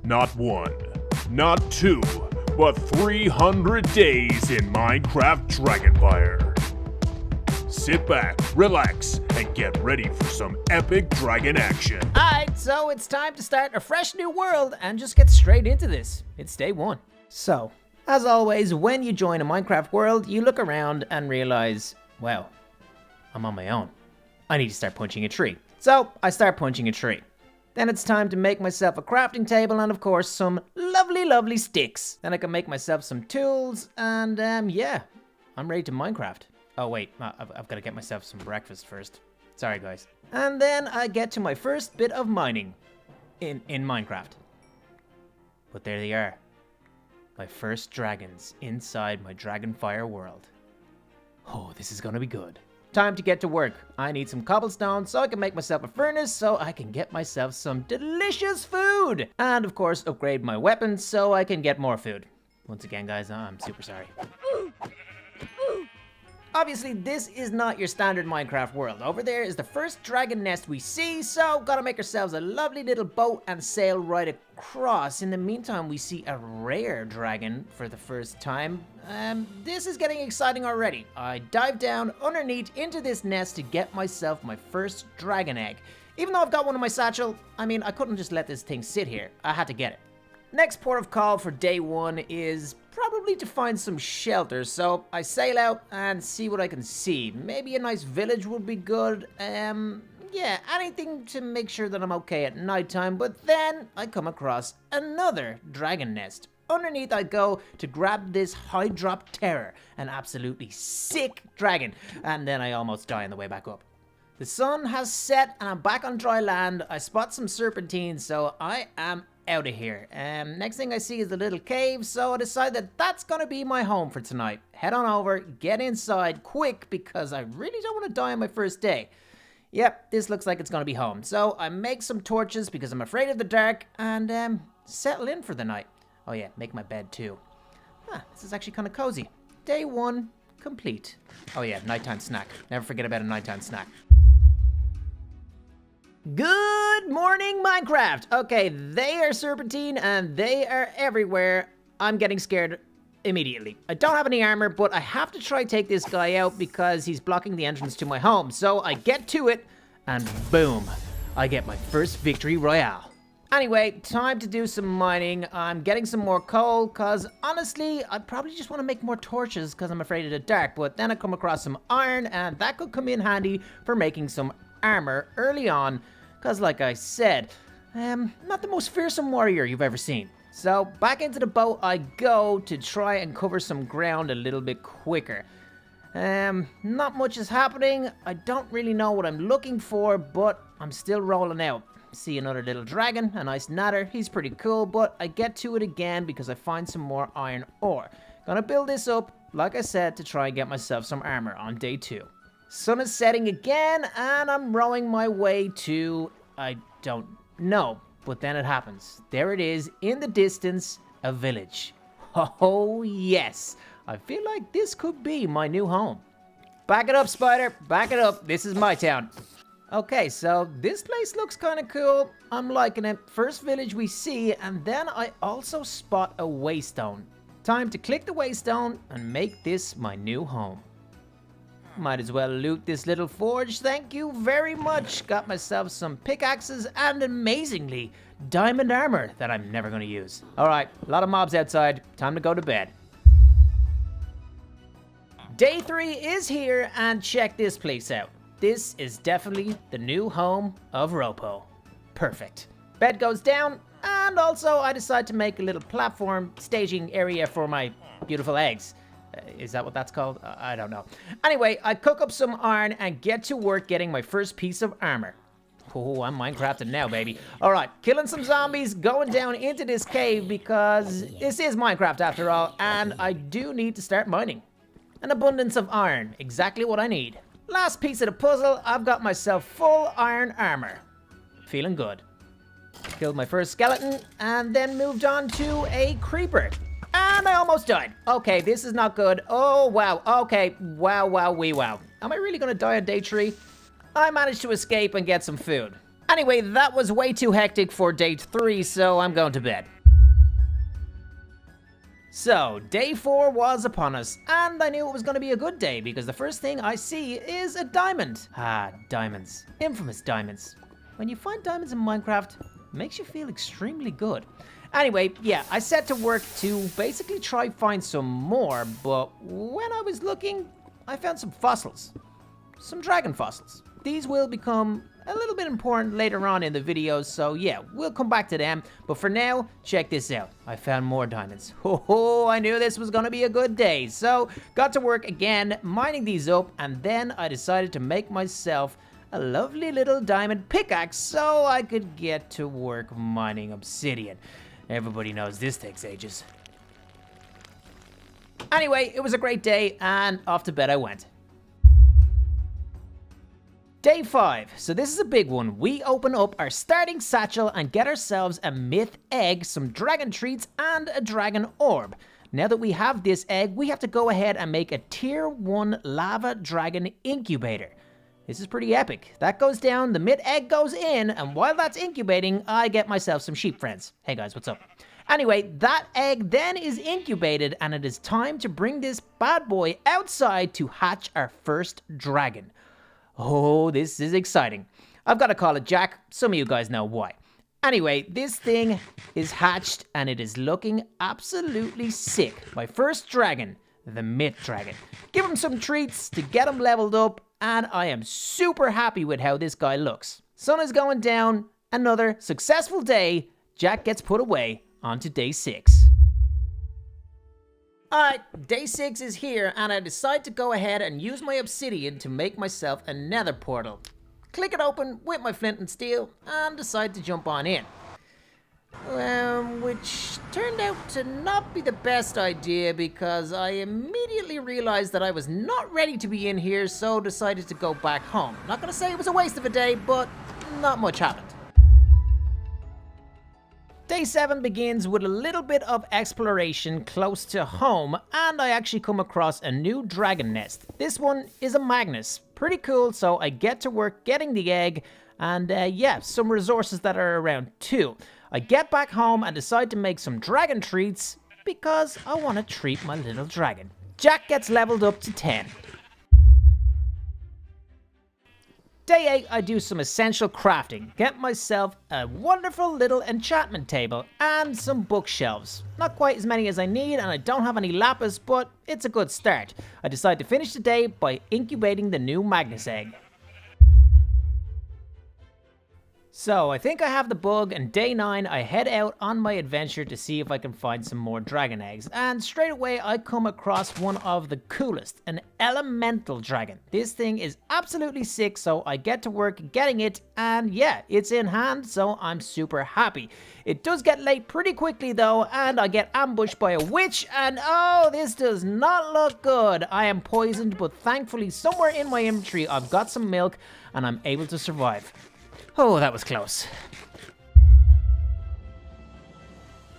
Not one, not two, but 300 days in Minecraft Dragonfire. Sit back, relax, and get ready for some epic dragon action. Alright, so it's time to start a fresh new world and just get straight into this. It's day one. So, as always, when you join a Minecraft world, you look around and realize, well, I'm on my own. I need to start punching a tree. So, I start punching a tree. Then it's time to make myself a crafting table and, of course, some lovely sticks. Then I can make myself some tools and, yeah, I'm ready to Minecraft. Oh, wait, I've got to get myself some breakfast first. Sorry, guys. And then I get to my first bit of mining in Minecraft. But there they are. My first dragons inside my Dragonfire world. Oh, this is going to be good. Time to get to work. I need some cobblestone so I can make myself a furnace so I can get myself some delicious food. And of course, upgrade my weapons so I can get more food. Once again, guys, I'm super sorry. Obviously, this is not your standard Minecraft world. Over there is the first dragon nest we see, so gotta make ourselves a lovely little boat and sail right across. In the meantime, we see a rare dragon for the first time. This is getting exciting already. I dive down underneath into this nest to get myself my first dragon egg. Even though I've got one in my satchel, I mean, I couldn't just let this thing sit here. I had to get it. Next port of call for day one is probably to find some shelter, so I sail out and see what I can see. Maybe a nice village would be good. Yeah, anything to make sure that I'm okay at nighttime, but then I come across another dragon nest. Underneath I go to grab this high drop terror, an absolutely sick dragon, and then I almost die on the way back up. The sun has set and I'm back on dry land. I spot some serpentines, so I am out of here. Next thing I see is a little cave, so I decide that that's gonna be my home for tonight. Head on over, get inside quick because I really don't want to die on my first day. Yep, this looks like it's gonna be home. So I make some torches because I'm afraid of the dark and settle in for the night. Oh yeah, make my bed too. This is actually kind of cozy. Day one complete. Oh yeah, nighttime snack. Never forget about a nighttime snack. Good morning, Minecraft! Okay, they are serpentine and they are everywhere. I'm getting scared immediately. I don't have any armor, but I have to try take this guy out because he's blocking the entrance to my home. So I get to it and boom, I get my first victory royale. Anyway, time to do some mining. I'm getting some more coal because honestly, I probably just want to make more torches because I'm afraid of the dark. But then I come across some iron and that could come in handy for making some armor early on, because like I said, not the most fearsome warrior you've ever seen. So back into the boat I go to try and cover some ground a little bit quicker. Not much is happening. I don't really know what I'm looking for, but I'm still rolling out. See another little dragon, a nice Nether. He's pretty cool, but I get to it again because I find some more iron ore. Gonna build this up, like I said, to try and get myself some armor on day two. Sun is setting again, and I'm rowing my way to, I don't know, but then it happens. There it is, in the distance, a village. Oh yes, I feel like this could be my new home. Back it up, Spider, back it up, this is my town. Okay, so this place looks kind of cool. I'm liking it. First village we see, and then I also spot a waystone. Time to click the waystone and make this my new home. Might as well loot this little forge, thank you very much. Got myself some pickaxes and amazingly, diamond armor that I'm never gonna use. Alright, a lot of mobs outside, time to go to bed. Day 3 is here and check this place out. This is definitely the new home of RoPo. Perfect. Bed goes down and also I decide to make a little platform staging area for my beautiful eggs. Is that what that's called? I don't know. Anyway, I cook up some iron and get to work getting my first piece of armor. Oh, I'm Minecrafting now, baby. All right, killing some zombies, going down into this cave because this is Minecraft after all, and I do need to start mining. An abundance of iron, exactly what I need. Last piece of the puzzle, I've got myself full iron armor. Feeling good. Killed my first skeleton and then moved on to a creeper. And I almost died. Okay, this is not good. Oh, wow. Okay, wow. Am I really gonna die on day 3? I managed to escape and get some food. Anyway, that was way too hectic for day 3, so I'm going to bed. So, day 4 was upon us, and I knew it was going to be a good day because the first thing I see is a diamond. Ah, diamonds. Infamous diamonds. When you find diamonds in Minecraft, it makes you feel extremely good. Anyway, yeah, I set to work to basically try find some more, but when I was looking, I found some fossils. Some dragon fossils. These will become a little bit important later on in the videos, so yeah, we'll come back to them. But for now, check this out. I found more diamonds. Oh, I knew this was gonna be a good day. So, got to work again, mining these up, and then I decided to make myself a lovely little diamond pickaxe so I could get to work mining obsidian. Everybody knows this takes ages. Anyway, it was a great day, and off to bed I went. Day 5. So this is a big one. We open up our starting satchel and get ourselves a myth egg, some dragon treats, and a dragon orb. Now that we have this egg, we have to go ahead and make a tier 1 lava dragon incubator. This is pretty epic. That goes down, the myth egg goes in, and while that's incubating, I get myself some sheep friends. Hey guys, what's up? Anyway, that egg then is incubated, and it is time to bring this bad boy outside to hatch our first dragon. Oh, this is exciting. I've got to call it Jack. Some of you guys know why. Anyway, this thing is hatched and it is looking absolutely sick. My first dragon, the myth dragon. Give him some treats to get him leveled up, and I am super happy with how this guy looks. Sun is going down. Another successful day. Jack gets put away onto day 6. Alright, day 6 is here, and I decide to go ahead and use my obsidian to make myself a nether portal. Click it open with my flint and steel, and decide to jump on in. Which turned out to not be the best idea because I immediately realized that I was not ready to be in here, so decided to go back home. Not gonna say it was a waste of a day, but not much happened. Day 7 begins with a little bit of exploration close to home, and I actually come across a new dragon nest. This one is a Magnus. Pretty cool, so I get to work getting the egg, and yeah, some resources that are around too. I get back home and decide to make some dragon treats because I want to treat my little dragon. Jack gets leveled up to 10. Day 8, I do some essential crafting. Get myself a wonderful little enchantment table and some bookshelves. Not quite as many as I need, and I don't have any lapis, but it's a good start. I decide to finish the day by incubating the new Magnus egg. So, I think I have the bug, and day 9, I head out on my adventure to see if I can find some more dragon eggs. And straight away, I come across one of the coolest, an elemental dragon. This thing is absolutely sick, so I get to work getting it, and yeah, it's in hand, so I'm super happy. It does get late pretty quickly though, and I get ambushed by a witch, and oh, this does not look good. I am poisoned, but thankfully somewhere in my inventory, I've got some milk, and I'm able to survive. Oh, that was close.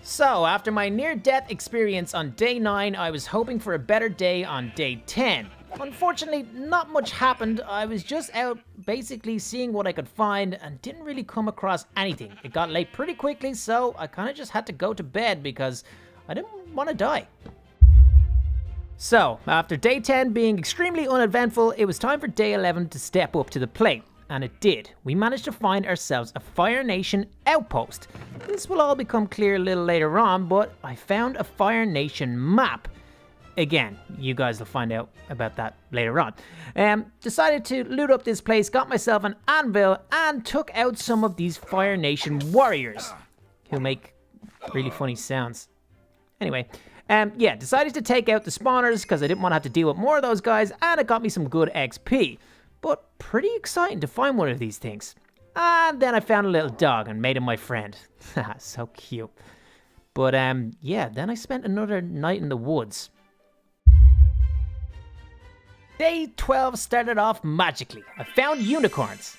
So, after my near-death experience on day 9, I was hoping for a better day on day 10. Unfortunately, not much happened. I was just out basically seeing what I could find and didn't really come across anything. It got late pretty quickly, so I kind of just had to go to bed because I didn't want to die. So, after day 10 being extremely uneventful, it was time for day 11 to step up to the plate. And it did. We managed to find ourselves a Fire Nation outpost. This will all become clear a little later on, but I found a Fire Nation map. Again, you guys will find out about that later on. Decided to loot up this place, got myself an anvil, and took out some of these Fire Nation warriors who make really funny sounds. Anyway, yeah, decided to take out the spawners because I didn't want to have to deal with more of those guys, and it got me some good XP. But pretty exciting to find one of these things. And then I found a little dog and made him my friend. So cute. But yeah, then I spent another night in the woods. Day 12 started off magically. I found unicorns.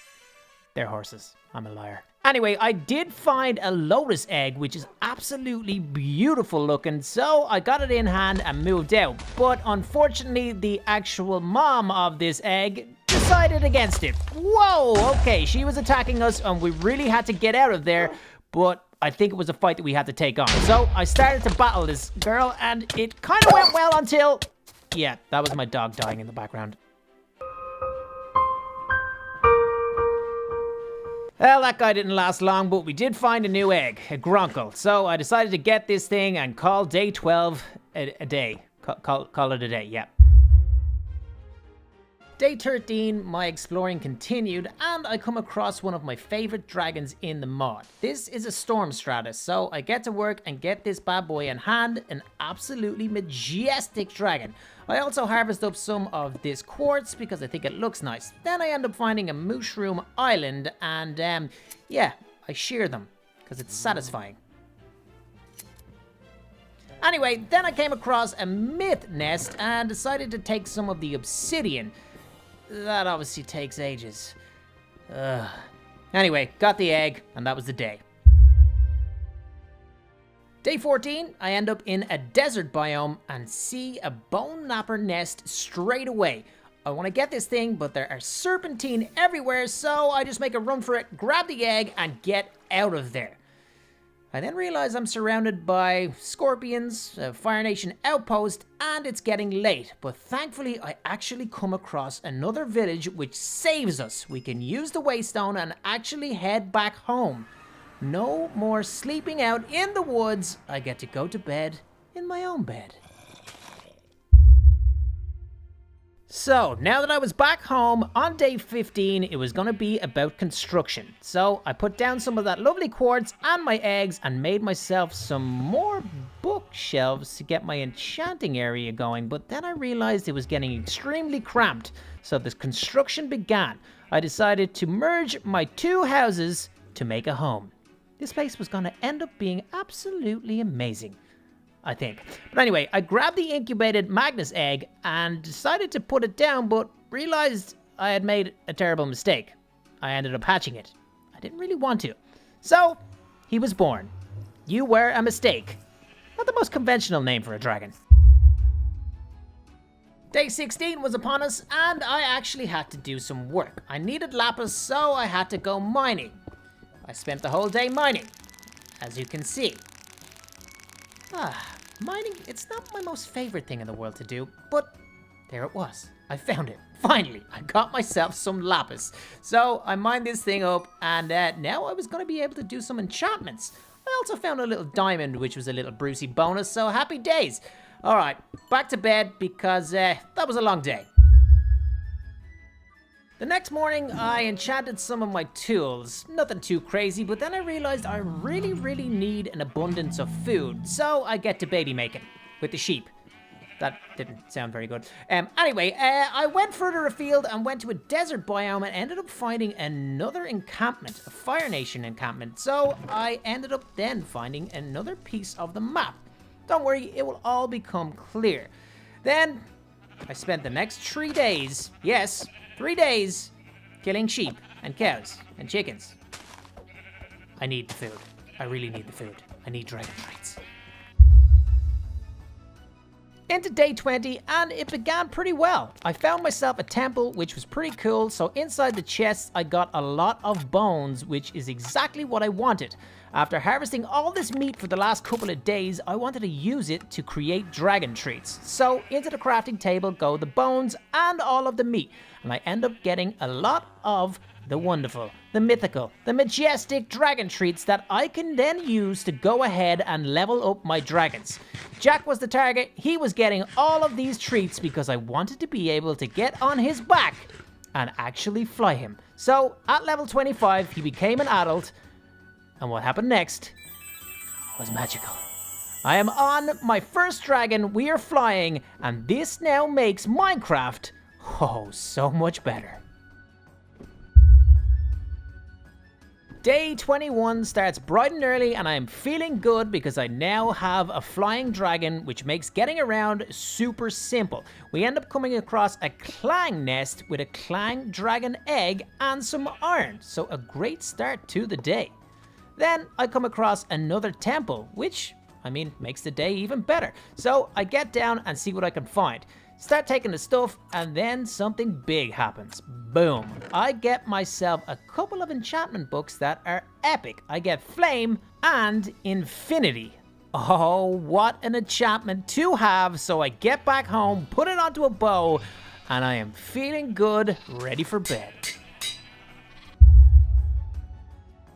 They're horses. I'm a liar. Anyway, I did find a Lotus egg, which is absolutely beautiful looking, so I got it in hand and moved out. But unfortunately, the actual mom of this egg decided against it. Whoa, okay, she was attacking us and we really had to get out of there, but I think it was a fight that we had to take on. So I started to battle this girl and it kind of went well until... Yeah, that was my dog dying in the background. Well, that guy didn't last long, but we did find a new egg, a grunkle. So I decided to get this thing and call day 12 a day. Call it a day, yeah. Day 13, my exploring continued, and I come across one of my favorite dragons in the mod. This is a storm stratus, so I get to work and get this bad boy in hand, an absolutely majestic dragon. I also harvest up some of this quartz because I think it looks nice. Then I end up finding a mushroom island, and yeah, I shear them because it's satisfying. Anyway, then I came across a myth nest and decided to take some of the obsidian. That obviously takes ages. Anyway, got the egg, and that was the day. Day 14, I end up in a desert biome and see a bone napper nest straight away. I want to get this thing, but there are serpentine everywhere, so I just make a run for it, grab the egg, and get out of there. I then realize I'm surrounded by scorpions, a Fire Nation outpost, and it's getting late. But thankfully, I actually come across another village which saves us. We can use the waystone and actually head back home. No more sleeping out in the woods. I get to go to bed in my own bed. So, now that I was back home, on day 15, it was going to be about construction. So, I put down some of that lovely quartz and my eggs and made myself some more bookshelves to get my enchanting area going, but then I realized it was getting extremely cramped. So, this construction began. I decided to merge my two houses to make a home. This place was going to end up being absolutely amazing, I think. But anyway, I grabbed the incubated Magnus egg and decided to put it down, but realized I had made a terrible mistake. I ended up hatching it. I didn't really want to. So, he was born. You were a mistake. Not the most conventional name for a dragon. Day 16 was upon us, and I actually had to do some work. I needed lapis, so I had to go mining. I spent the whole day mining, as you can see. Mining, it's not my most favorite thing in the world to do, but there it was. I found it. Finally, I got myself some lapis. So I mined this thing up, and now I was going to be able to do some enchantments. I also found a little diamond, which was a little Brucey bonus, so happy days. All right, back to bed because that was a long day. The next morning, I enchanted some of my tools. Nothing too crazy, but then I realized I really need an abundance of food. So I get to baby making with the sheep. That didn't sound very good. Anyway, I went further afield and went to a desert biome and ended up finding another encampment, a Fire Nation encampment. So I ended up then finding another piece of the map. Don't worry, it will all become clear. Then I spent the next 3 days, yes, 3 days, killing sheep and cows and chickens. I need the food. I really need the food. I need dragon traits. Into day 20, and it began pretty well. I found myself a temple, which was pretty cool, so inside the chests I got a lot of bones, which is exactly what I wanted. After harvesting all this meat for the last couple of days, I wanted to use it to create dragon treats. So into the crafting table go the bones and all of the meat, and I end up getting a lot of the wonderful, the mythical, the majestic dragon treats that I can then use to go ahead and level up my dragons. Jack was the target. He was getting all of these treats because I wanted to be able to get on his back and actually fly him. So at level 25, he became an adult, and what happened next was magical. I am on my first dragon, we are flying, and this now makes Minecraft, oh, so much better. Day 21 starts bright and early, and I am feeling good because I now have a flying dragon, which makes getting around super simple. We end up coming across a clang nest with a clang dragon egg and some iron, so a great start to the day. Then I come across another temple, which, I mean, makes the day even better. So I get down and see what I can find. Start taking the stuff, and then something big happens. Boom. I get myself a couple of enchantment books that are epic. I get Flame and Infinity. Oh, what an enchantment to have. So I get back home, put it onto a bow, and I am feeling good, ready for bed.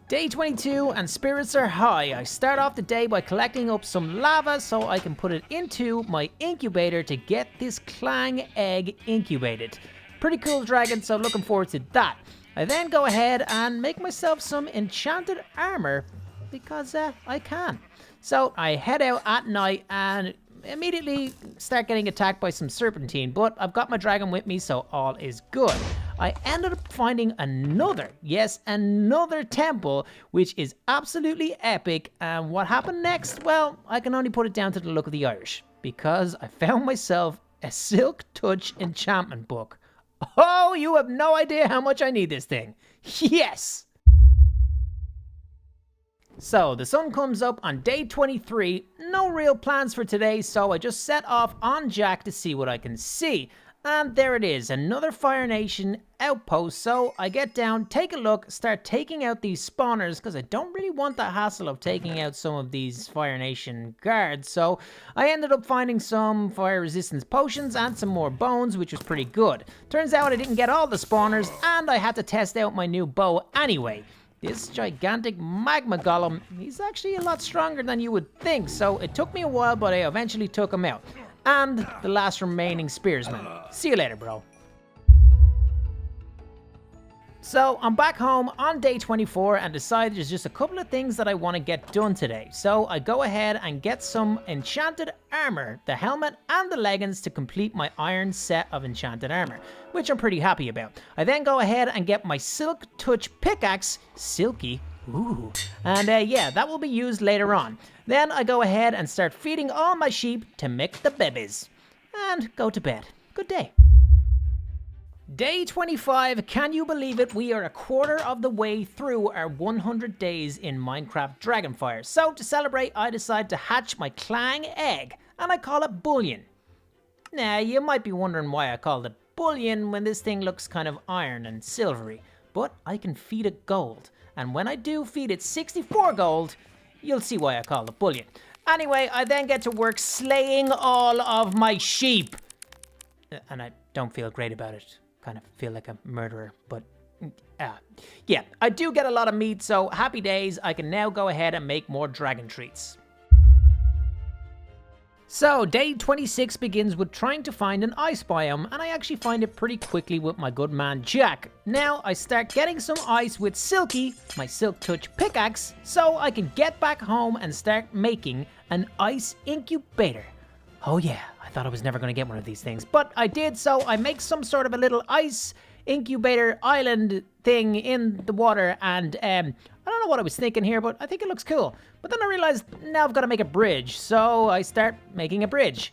Day 22 and spirits are high. I start off the day by collecting up some lava so I can put it into my incubator to get this clang egg incubated. Pretty cool dragon, so looking forward to that. I then go ahead and make myself some enchanted armor because I can. So I head out at night and immediately start getting attacked by some serpentine, but I've got my dragon with me, so all is good. I ended up finding another temple, which is absolutely epic. And what happened next? Well, I can only put it down to the luck of the Irish, because I found myself a Silk Touch enchantment book. Oh, you have no idea how much I need this thing. Yes! So, the sun comes up on day 23. No real plans for today, so I just set off on Jack to see what I can see. And there it is, another Fire Nation outpost. So I get down, take a look, start taking out these spawners because I don't really want the hassle of taking out some of these Fire Nation guards. So I ended up finding some fire resistance potions and some more bones, which was pretty good. Turns out I didn't get all the spawners and I had to test out my new bow anyway. This gigantic magma golem, he's actually a lot stronger than you would think, so it took me a while, but I eventually took him out. And the last remaining spearsman. See you later, bro. So I'm back home on day 24 and decide there's just a couple of things that I want to get done today. So I go ahead and get some enchanted armor, the helmet and the leggings to complete my iron set of enchanted armor, which I'm pretty happy about. I then go ahead and get my Silk Touch pickaxe, silky, ooh, and yeah, that will be used later on. Then I go ahead and start feeding all my sheep to make the babies. And go to bed. Good day. Day 25, can you believe it? We are a quarter of the way through our 100 days in Minecraft Dragonfire. So to celebrate, I decide to hatch my clang egg, and I call it Bullion. Now, you might be wondering why I called it Bullion when this thing looks kind of iron and silvery, but I can feed it gold. And when I do feed it 64 gold, you'll see why I call it Bullion. Anyway, I then get to work slaying all of my sheep. And I don't feel great about it. Kind of feel like a murderer, but yeah, I do get a lot of meat, so happy days. I can now go ahead and make more dragon treats. So, day 26 begins with trying to find an ice biome, and I actually find it pretty quickly with my good man Jack. Now, I start getting some ice with Silky, my Silk Touch pickaxe, so I can get back home and start making an ice incubator. Oh yeah, I thought I was never going to get one of these things, but I did, so I make some sort of a little ice incubator island thing in the water, and I don't know what I was thinking here, but I think it looks cool. But then I realized now I've got to make a bridge, so I start making a bridge,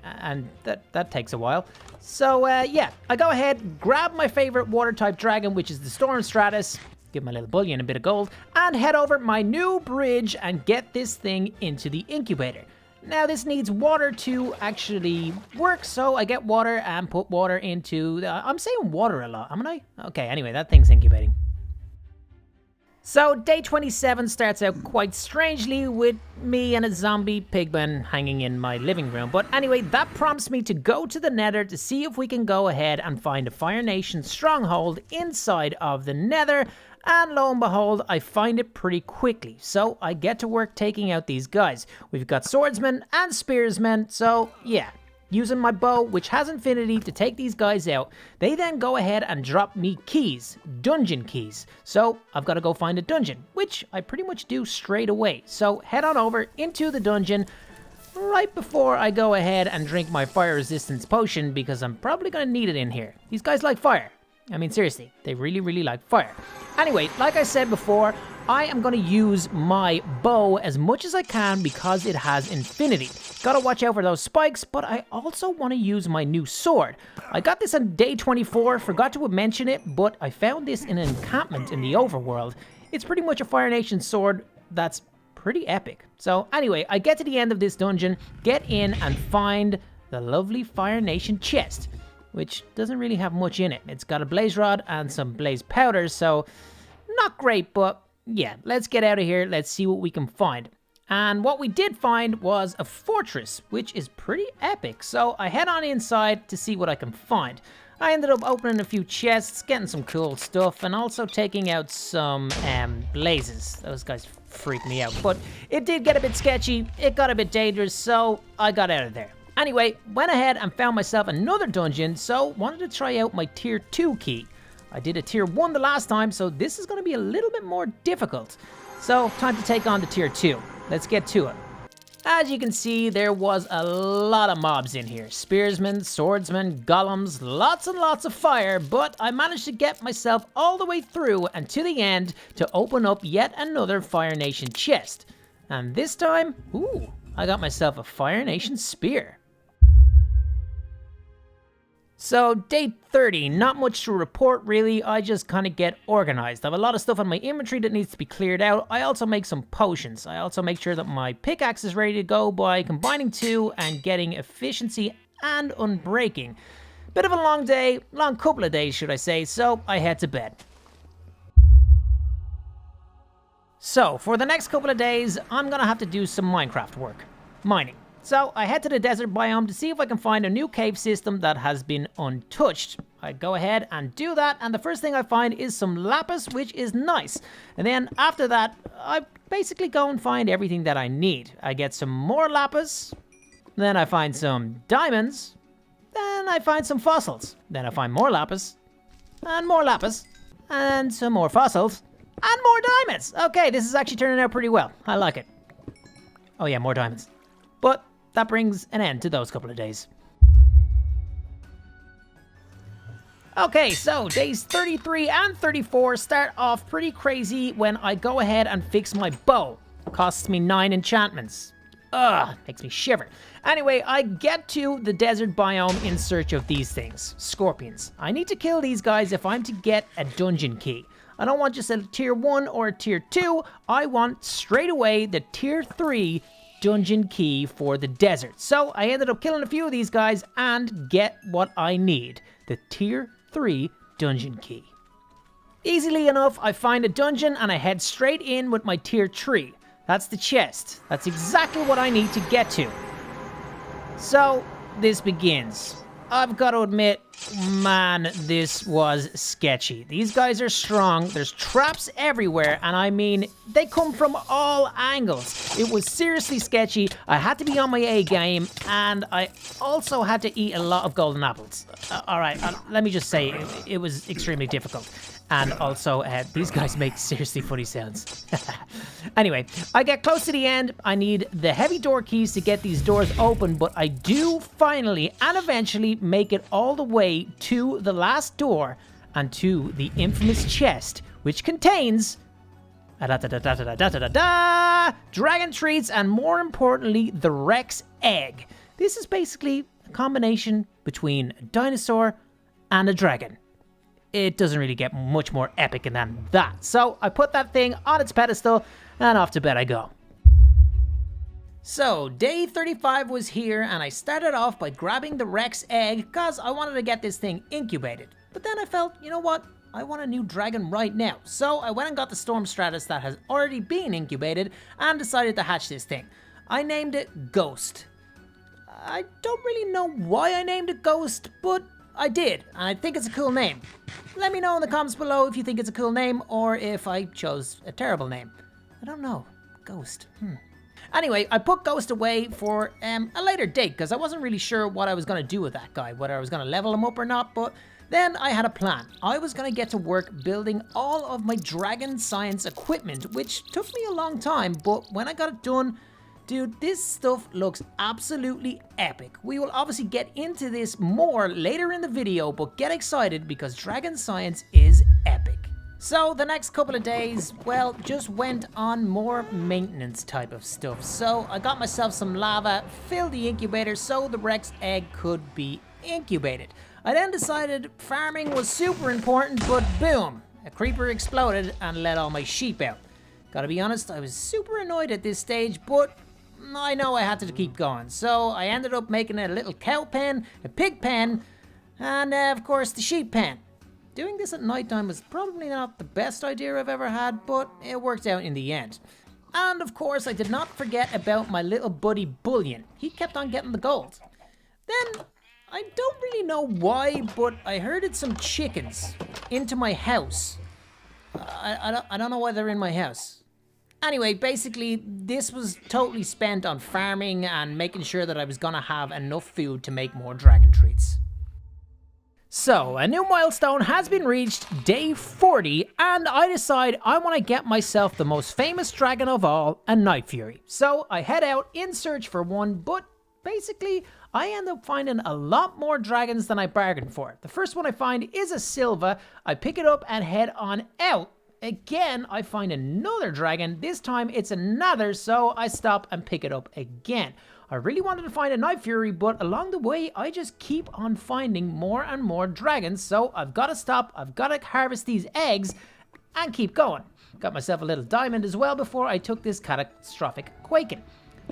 and that takes a while. So yeah, I go ahead, grab my favorite water type dragon, which is the Storm Stratus, give my little bullion a bit of gold, and head over my new bridge and get this thing into the incubator. Now this needs water to actually work, so I get water and put water into I'm saying water a lot, am I? Okay, anyway, that thing's incubating. So day 27 starts out quite strangely with me and a zombie pigman hanging in my living room. But anyway, that prompts me to go to the Nether to see if we can go ahead and find a Fire Nation stronghold inside of the Nether. And lo and behold, I find it pretty quickly. So I get to work taking out these guys. We've got swordsmen and spearsmen, so yeah. Using my bow, which has infinity, to take these guys out. They then go ahead and drop me keys, dungeon keys. So I've got to go find a dungeon, which I pretty much do straight away. So head on over into the dungeon right before I go ahead and drink my fire resistance potion, because I'm probably going to need it in here. These guys like fire. I mean, seriously, they really, really like fire. Anyway, like I said before, I am going to use my bow as much as I can because it has infinity. Gotta watch out for those spikes, but I also want to use my new sword. I got this on day 24, forgot to mention it, but I found this in an encampment in the overworld. It's pretty much a Fire Nation sword that's pretty epic. So anyway, I get to the end of this dungeon, get in and find the lovely Fire Nation chest, which doesn't really have much in it. It's got a blaze rod and some blaze powder, so not great, but yeah, let's get out of here. Let's see what we can find. And what we did find was a fortress, which is pretty epic. So I head on inside to see what I can find. I ended up opening a few chests, getting some cool stuff, and also taking out some blazes. Those guys freaked me out, but it did get a bit sketchy. It got a bit dangerous, so I got out of there. Anyway, went ahead and found myself another dungeon, so wanted to try out my tier 2 key. I did a tier 1 the last time, so this is going to be a little bit more difficult. So, time to take on the tier 2. Let's get to it. As you can see, there was a lot of mobs in here. Spearsmen, swordsmen, golems, lots and lots of fire, but I managed to get myself all the way through and to the end to open up yet another Fire Nation chest. And this time, ooh, I got myself a Fire Nation spear. So, day 30, not much to report really, I just kind of get organized. I have a lot of stuff on my inventory that needs to be cleared out. I also make some potions. I also make sure that my pickaxe is ready to go by combining two and getting efficiency and unbreaking. Bit of a long day, long couple of days should I say, so I head to bed. So, for the next couple of days, I'm gonna have to do some Minecraft work. Mining. So I head to the desert biome to see if I can find a new cave system that has been untouched. I go ahead and do that, and the first thing I find is some lapis, which is nice. And then after that, I basically go and find everything that I need. I get some more lapis, then I find some diamonds, then I find some fossils, then I find more lapis, and some more fossils, and more diamonds. Okay, this is actually turning out pretty well. I like it. Oh yeah, more diamonds. But that brings an end to those couple of days. Okay, so days 33 and 34 start off pretty crazy when I go ahead and fix my bow. Costs me 9 enchantments. Ugh, makes me shiver. Anyway, I get to the desert biome in search of these things. Scorpions. I need to kill these guys if I'm to get a dungeon key. I don't want just a tier 1 or a tier 2. I want straight away the tier 3 dungeon key for the desert. So I ended up killing a few of these guys and get what I need, the tier 3 dungeon key. Easily enough, I find a dungeon and I head straight in with my tier 3. That's the chest. That's exactly what I need to get to. So this begins. I've got to admit, man, this was sketchy. These guys are strong, there's traps everywhere, and I mean, they come from all angles. It was seriously sketchy, I had to be on my A game, and I also had to eat a lot of golden apples. Alright, let me just say, it was extremely difficult. And also, these guys make seriously funny sounds. Anyway, I get close to the end. I need the heavy door keys to get these doors open, but I do finally and eventually make it all the way to the last door and to the infamous chest, which contains dragon treats and, more importantly, the Rex egg. This is basically a combination between a dinosaur and a dragon. It doesn't really get much more epic than that. So I put that thing on its pedestal and off to bed I go. So day 35 was here and I started off by grabbing the Rex egg because I wanted to get this thing incubated. But then I felt, you know what? I want a new dragon right now. So I went and got the storm stratus that has already been incubated and decided to hatch this thing. I named it Ghost. I don't really know why I named it Ghost, but I did, and I think it's a cool name. Let me know in the comments below if you think it's a cool name or if I chose a terrible name. I don't know. Ghost. Anyway, I put Ghost away for a later date because I wasn't really sure what I was going to do with that guy, whether I was going to level him up or not, but then I had a plan. I was going to get to work building all of my dragon science equipment, which took me a long time, but when I got it done, dude, this stuff looks absolutely epic. We will obviously get into this more later in the video, but get excited because dragon science is epic. So the next couple of days, well, just went on more maintenance type of stuff. So I got myself some lava, filled the incubator so the Rex egg could be incubated. I then decided farming was super important, but boom, a creeper exploded and let all my sheep out. Gotta be honest, I was super annoyed at this stage, but I know I had to keep going. So I ended up making a little cow pen, a pig pen, and of course the sheep pen. Doing this at nighttime was probably not the best idea I've ever had, but it worked out in the end. And of course I did not forget about my little buddy Bullion. He kept on getting the gold. Then, I don't really know why, but I herded some chickens into my house. I don't know why they're in my house. Anyway, basically, this was totally spent on farming and making sure that I was gonna have enough food to make more dragon treats. So, a new milestone has been reached, day 40, and I decide I want to get myself the most famous dragon of all, a Night Fury. So, I head out in search for one, but basically, I end up finding a lot more dragons than I bargained for. The first one I find is a Silva. I pick it up and head on out. Again, I find another dragon. This time, it's a Nether, so I stop and pick it up again. I really wanted to find a Night Fury, but along the way, I just keep on finding more and more dragons, so I've got to stop, I've got to harvest these eggs, and keep going. Got myself a little diamond as well before I took this catastrophic quaking.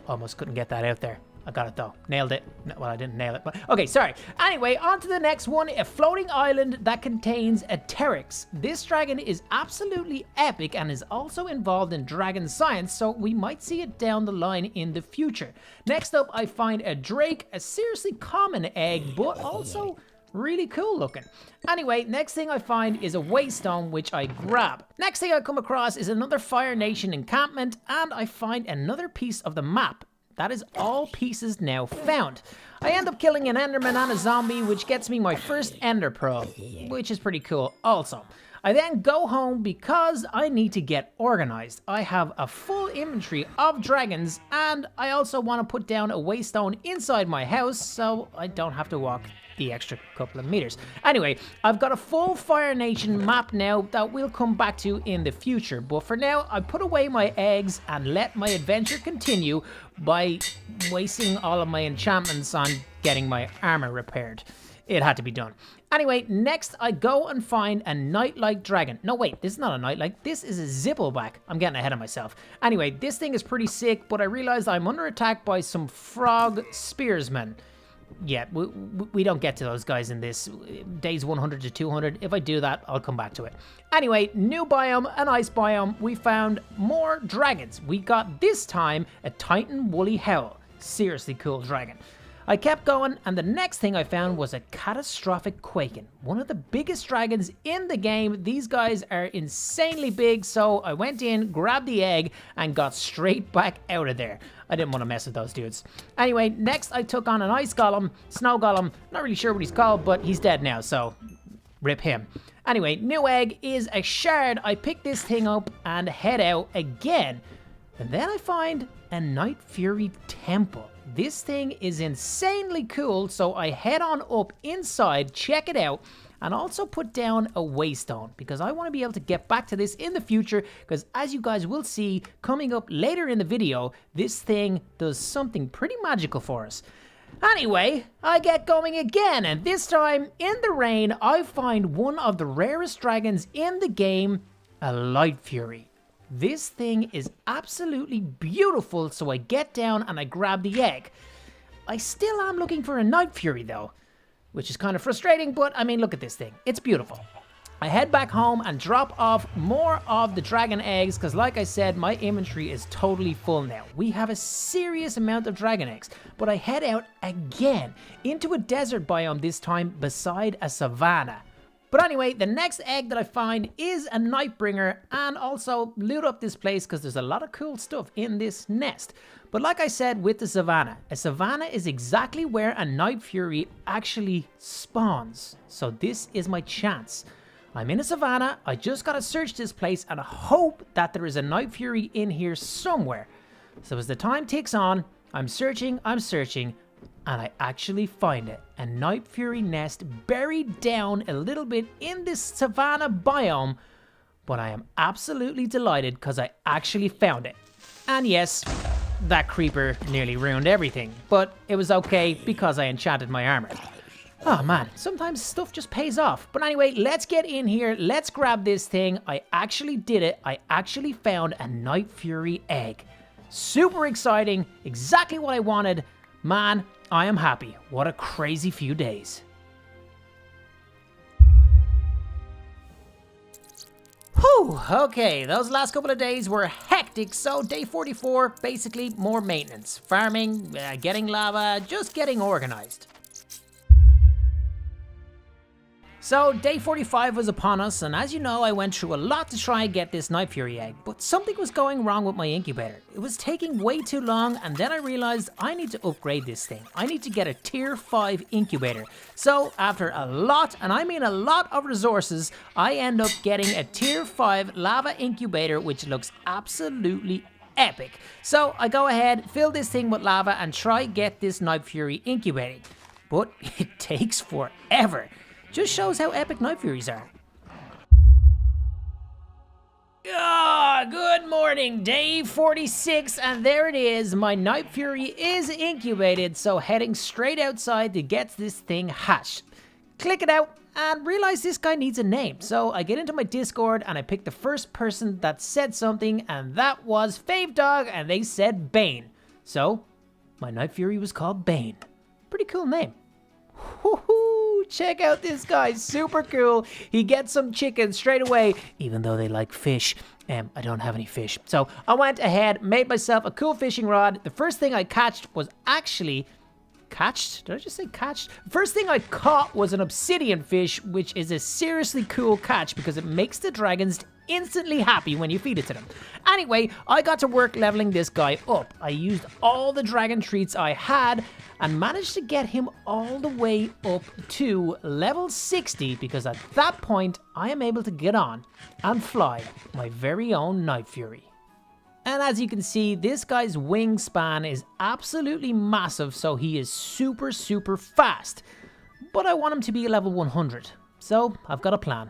Almost couldn't get that out there. I got it though. Nailed it. No, well, I didn't nail it, but okay, sorry. Anyway, on to the next one, a floating island that contains a Teryx. This dragon is absolutely epic and is also involved in dragon science, so we might see it down the line in the future. Next up, I find a Drake, a seriously common egg, but also really cool looking. Anyway, next thing I find is a waystone, which I grab. Next thing I come across is another Fire Nation encampment, and I find another piece of the map. That is all pieces now found. I end up killing an enderman and a zombie, which gets me my first ender pearl, which is pretty cool also. I then go home because I need to get organized. I have a full inventory of dragons, and I also want to put down a waystone inside my house so I don't have to walk the extra couple of meters. Anyway, I've got a full Fire Nation map now that we'll come back to in the future, but for now I put away my eggs and let my adventure continue by wasting all of my enchantments on getting my armor repaired. It had to be done. Anyway, next I go and find a Nightlight dragon. No, wait, this is not a Nightlight. This is a Zippleback. I'm getting ahead of myself. Anyway, this thing is pretty sick, but I realized I'm under attack by some frog spearsmen. Yeah, we don't get to those guys in this. Days 100 to 200. If I do that, I'll come back to it. Anyway, new biome, an ice biome. We found more dragons. We got this time a Titan Woolly Howl. Seriously cool dragon. I kept going, and the next thing I found was a catastrophic quaking. One of the biggest dragons in the game. These guys are insanely big, so I went in, grabbed the egg, and got straight back out of there. I didn't want to mess with those dudes. Anyway, next I took on an ice golem, snow golem. Not really sure what he's called, but he's dead now, so rip him. Anyway, new egg is a shard. I pick this thing up and head out again. And then I find a Night Fury temple. This thing is insanely cool, so I head on up inside, check it out, and also put down a waystone because I want to be able to get back to this in the future because as you guys will see coming up later in the video, this thing does something pretty magical for us. Anyway, I get going again, and this time in the rain, I find one of the rarest dragons in the game, a Light Fury. This thing is absolutely beautiful, so I get down and I grab the egg. I still am looking for a Night Fury though, which is kind of frustrating, but I mean, look at this thing. It's beautiful. I head back home and drop off more of the dragon eggs because like I said, my inventory is totally full now. We have a serious amount of dragon eggs, but I head out again into a desert biome this time beside a savanna. But anyway, the next egg that I find is a Nightbringer and also loot up this place because there's a lot of cool stuff in this nest. But like I said with the savannah, a savannah is exactly where a Night Fury actually spawns. So this is my chance. I'm in a savannah, I just gotta search this place and hope that there is a Night Fury in here somewhere. So as the time ticks on, I'm searching, and I actually find it. A Night Fury nest buried down a little bit in this savanna biome, but I am absolutely delighted because I actually found it. And yes, that creeper nearly ruined everything, but it was okay because I enchanted my armor. Oh man, sometimes stuff just pays off. But anyway, let's get in here, let's grab this thing. I actually did it. I actually found a Night Fury egg. Super exciting, exactly what I wanted. Man, I am happy. What a crazy few days. Whew, okay, those last couple of days were hectic, so day 44, basically more maintenance. Farming, getting lava, just getting organized. So day 45 was upon us, and as you know, I went through a lot to try and get this Night Fury egg, but something was going wrong with my incubator. It was taking way too long, and then I realized I need to upgrade this thing. I need to get a tier 5 incubator. So after a lot, and I mean a lot of resources, I end up getting a tier 5 lava incubator, which looks absolutely epic. So I go ahead, fill this thing with lava, and try get this Night Fury incubated. But it takes forever. Just shows how epic Night Furies are. Good morning, day 46, and there it is. My Night Fury is incubated, so heading straight outside to get this thing hatched. Click it out and realize this guy needs a name. So I get into my Discord and I pick the first person that said something, and that was FaveDog, and they said Bane. So my Night Fury was called Bane. Pretty cool name. Woohoo! Check out this guy, super cool. He gets some chicken straight away, even though they like fish. I don't have any fish. So I went ahead, made myself a cool fishing rod. The first thing I catched was actually... Catched? Did I just say catched? First thing I caught was an obsidian fish, which is a seriously cool catch because it makes the dragons instantly happy when you feed it to them. Anyway, I got to work leveling this guy up. I used all the dragon treats I had and managed to get him all the way up to level 60 because at that point I am able to get on and fly my very own Night Fury. And as you can see, this guy's wingspan is absolutely massive, so he is super fast. But I want him to be level 100, so I've got a plan.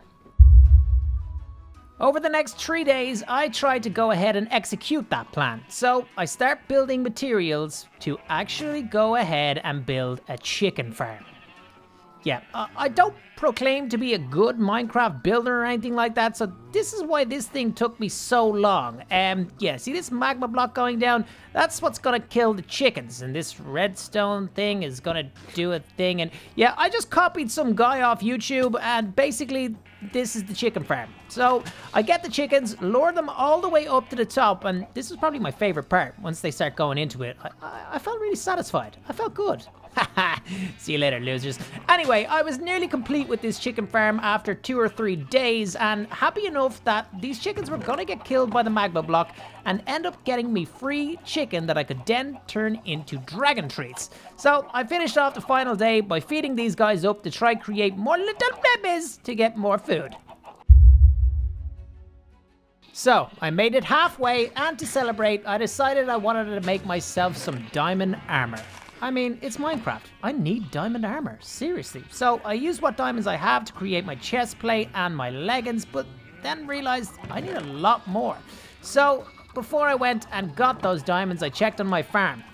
Over the next 3 days, I tried to go ahead and execute that plan. So I start building materials to actually go ahead and build a chicken farm. Yeah, I don't proclaim to be a good Minecraft builder or anything like that, so this is why this thing took me so long. Yeah, see this magma block going down? That's what's gonna kill the chickens, and this redstone thing is gonna do a thing, and yeah, I just copied some guy off YouTube, and basically, this is the chicken farm. So, I get the chickens, lure them all the way up to the top, and this is probably my favorite part. Once they start going into it, I felt really satisfied. I felt good. Haha, see you later, losers. Anyway, I was nearly complete with this chicken farm after 2 or 3 days, and happy enough that these chickens were gonna get killed by the magma block and end up getting me free chicken that I could then turn into dragon treats. So I finished off the final day by feeding these guys up to try create more little babies to get more food. So I made it halfway, and to celebrate, I decided I wanted to make myself some diamond armor. I mean, it's Minecraft. I need diamond armor, seriously. So I used what diamonds I have to create my chest plate and my leggings, but then realized I need a lot more. So before I went and got those diamonds, I checked on my farm.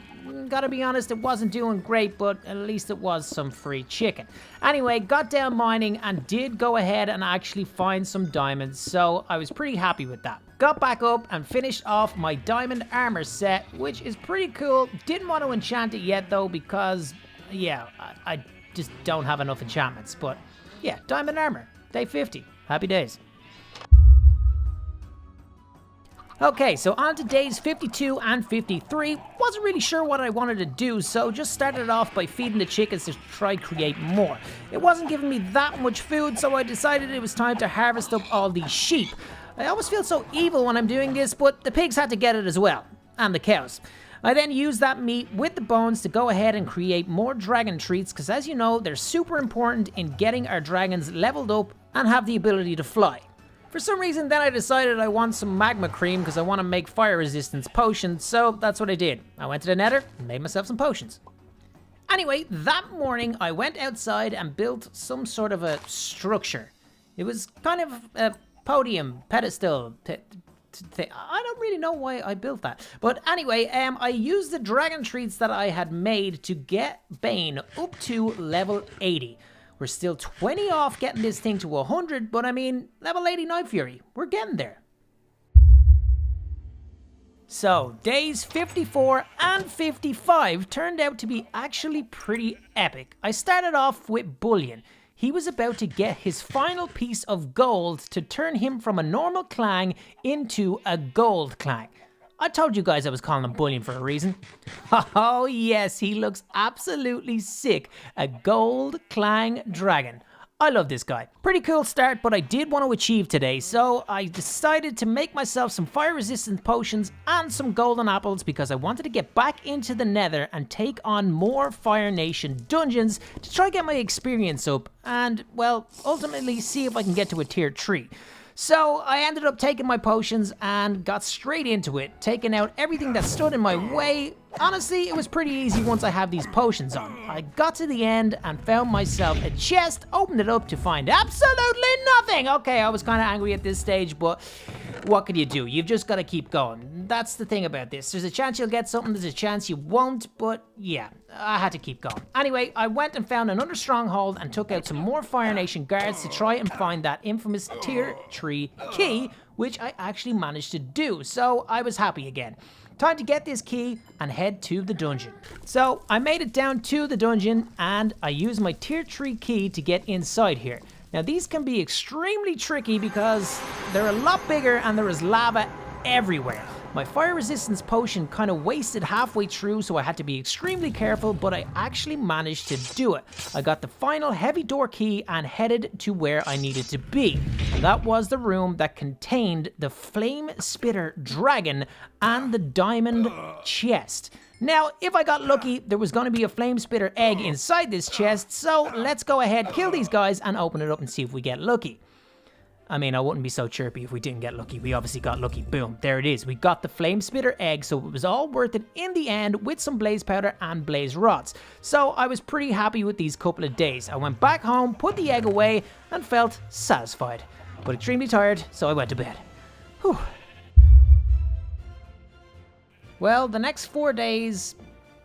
Gotta be honest, it wasn't doing great, but at least it was some free chicken. Anyway, got down mining and did go ahead and actually find some diamonds, so I was pretty happy with that. Got back up and finished off my diamond armor set, which is pretty cool. Didn't want to enchant it yet though because, yeah, I just don't have enough enchantments. But yeah, diamond armor, day 50, happy days. Okay, so on to days 52 and 53. Wasn't really sure what I wanted to do, so just started off by feeding the chickens to try create more. It wasn't giving me that much food, so I decided it was time to harvest up all these sheep. I always feel so evil when I'm doing this, but the pigs had to get it as well, and the cows. I then used that meat with the bones to go ahead and create more dragon treats, because as you know, they're super important in getting our dragons leveled up and have the ability to fly. For some reason, then I decided I want some magma cream because I want to make fire resistance potions, so that's what I did. I went to the Nether and made myself some potions. Anyway, that morning I went outside and built some sort of a structure. It was kind of a podium, pedestal, I don't really know why I built that. But anyway, I used the dragon treats that I had made to get Bane up to level 80. We're still 20 off getting this thing to 100, but I mean, level 80 Night Fury, we're getting there. So, days 54 and 55 turned out to be actually pretty epic. I started off with Bullion. He was about to get his final piece of gold to turn him from a normal clang into a gold clang. I told you guys I was calling him Bullion for a reason. Oh yes, he looks absolutely sick. A gold clang dragon. I love this guy. Pretty cool start, but I did want to achieve today, so I decided to make myself some fire resistant potions and some golden apples because I wanted to get back into the Nether and take on more Fire Nation dungeons to try get my experience up and, well, ultimately see if I can get to a tier 3. So I ended up taking my potions and got straight into it, taking out everything that stood in my way. Honestly, it was pretty easy once I have these potions on. I got to the end and found myself a chest, opened it up to find absolutely nothing. Okay, I was kind of angry at this stage, but what can you do? You've just got to keep going. That's the thing about this. There's a chance you'll get something, there's a chance you won't, but yeah, I had to keep going. Anyway, I went and found another stronghold and took out some more Fire Nation guards to try and find that infamous tier 3 key, which I actually managed to do, so I was happy again. Time to get this key and head to the dungeon. So I made it down to the dungeon and I used my tier 3 key to get inside here. Now these can be extremely tricky because they're a lot bigger and there is lava everywhere. My fire resistance potion kind of wasted halfway through, so I had to be extremely careful, but I actually managed to do it. I got the final heavy door key and headed to where I needed to be. And that was the room that contained the flame spitter dragon and the diamond chest. Now, if I got lucky, there was going to be a flame spitter egg inside this chest, so let's go ahead, kill these guys, and open it up and see if we get lucky. I mean, I wouldn't be so chirpy if we didn't get lucky. We obviously got lucky. Boom, there it is. We got the flame spitter egg, so it was all worth it in the end with some blaze powder and blaze rods. So I was pretty happy with these couple of days. I went back home, put the egg away, and felt satisfied. But extremely tired, so I went to bed. Whew. Well, the next 4 days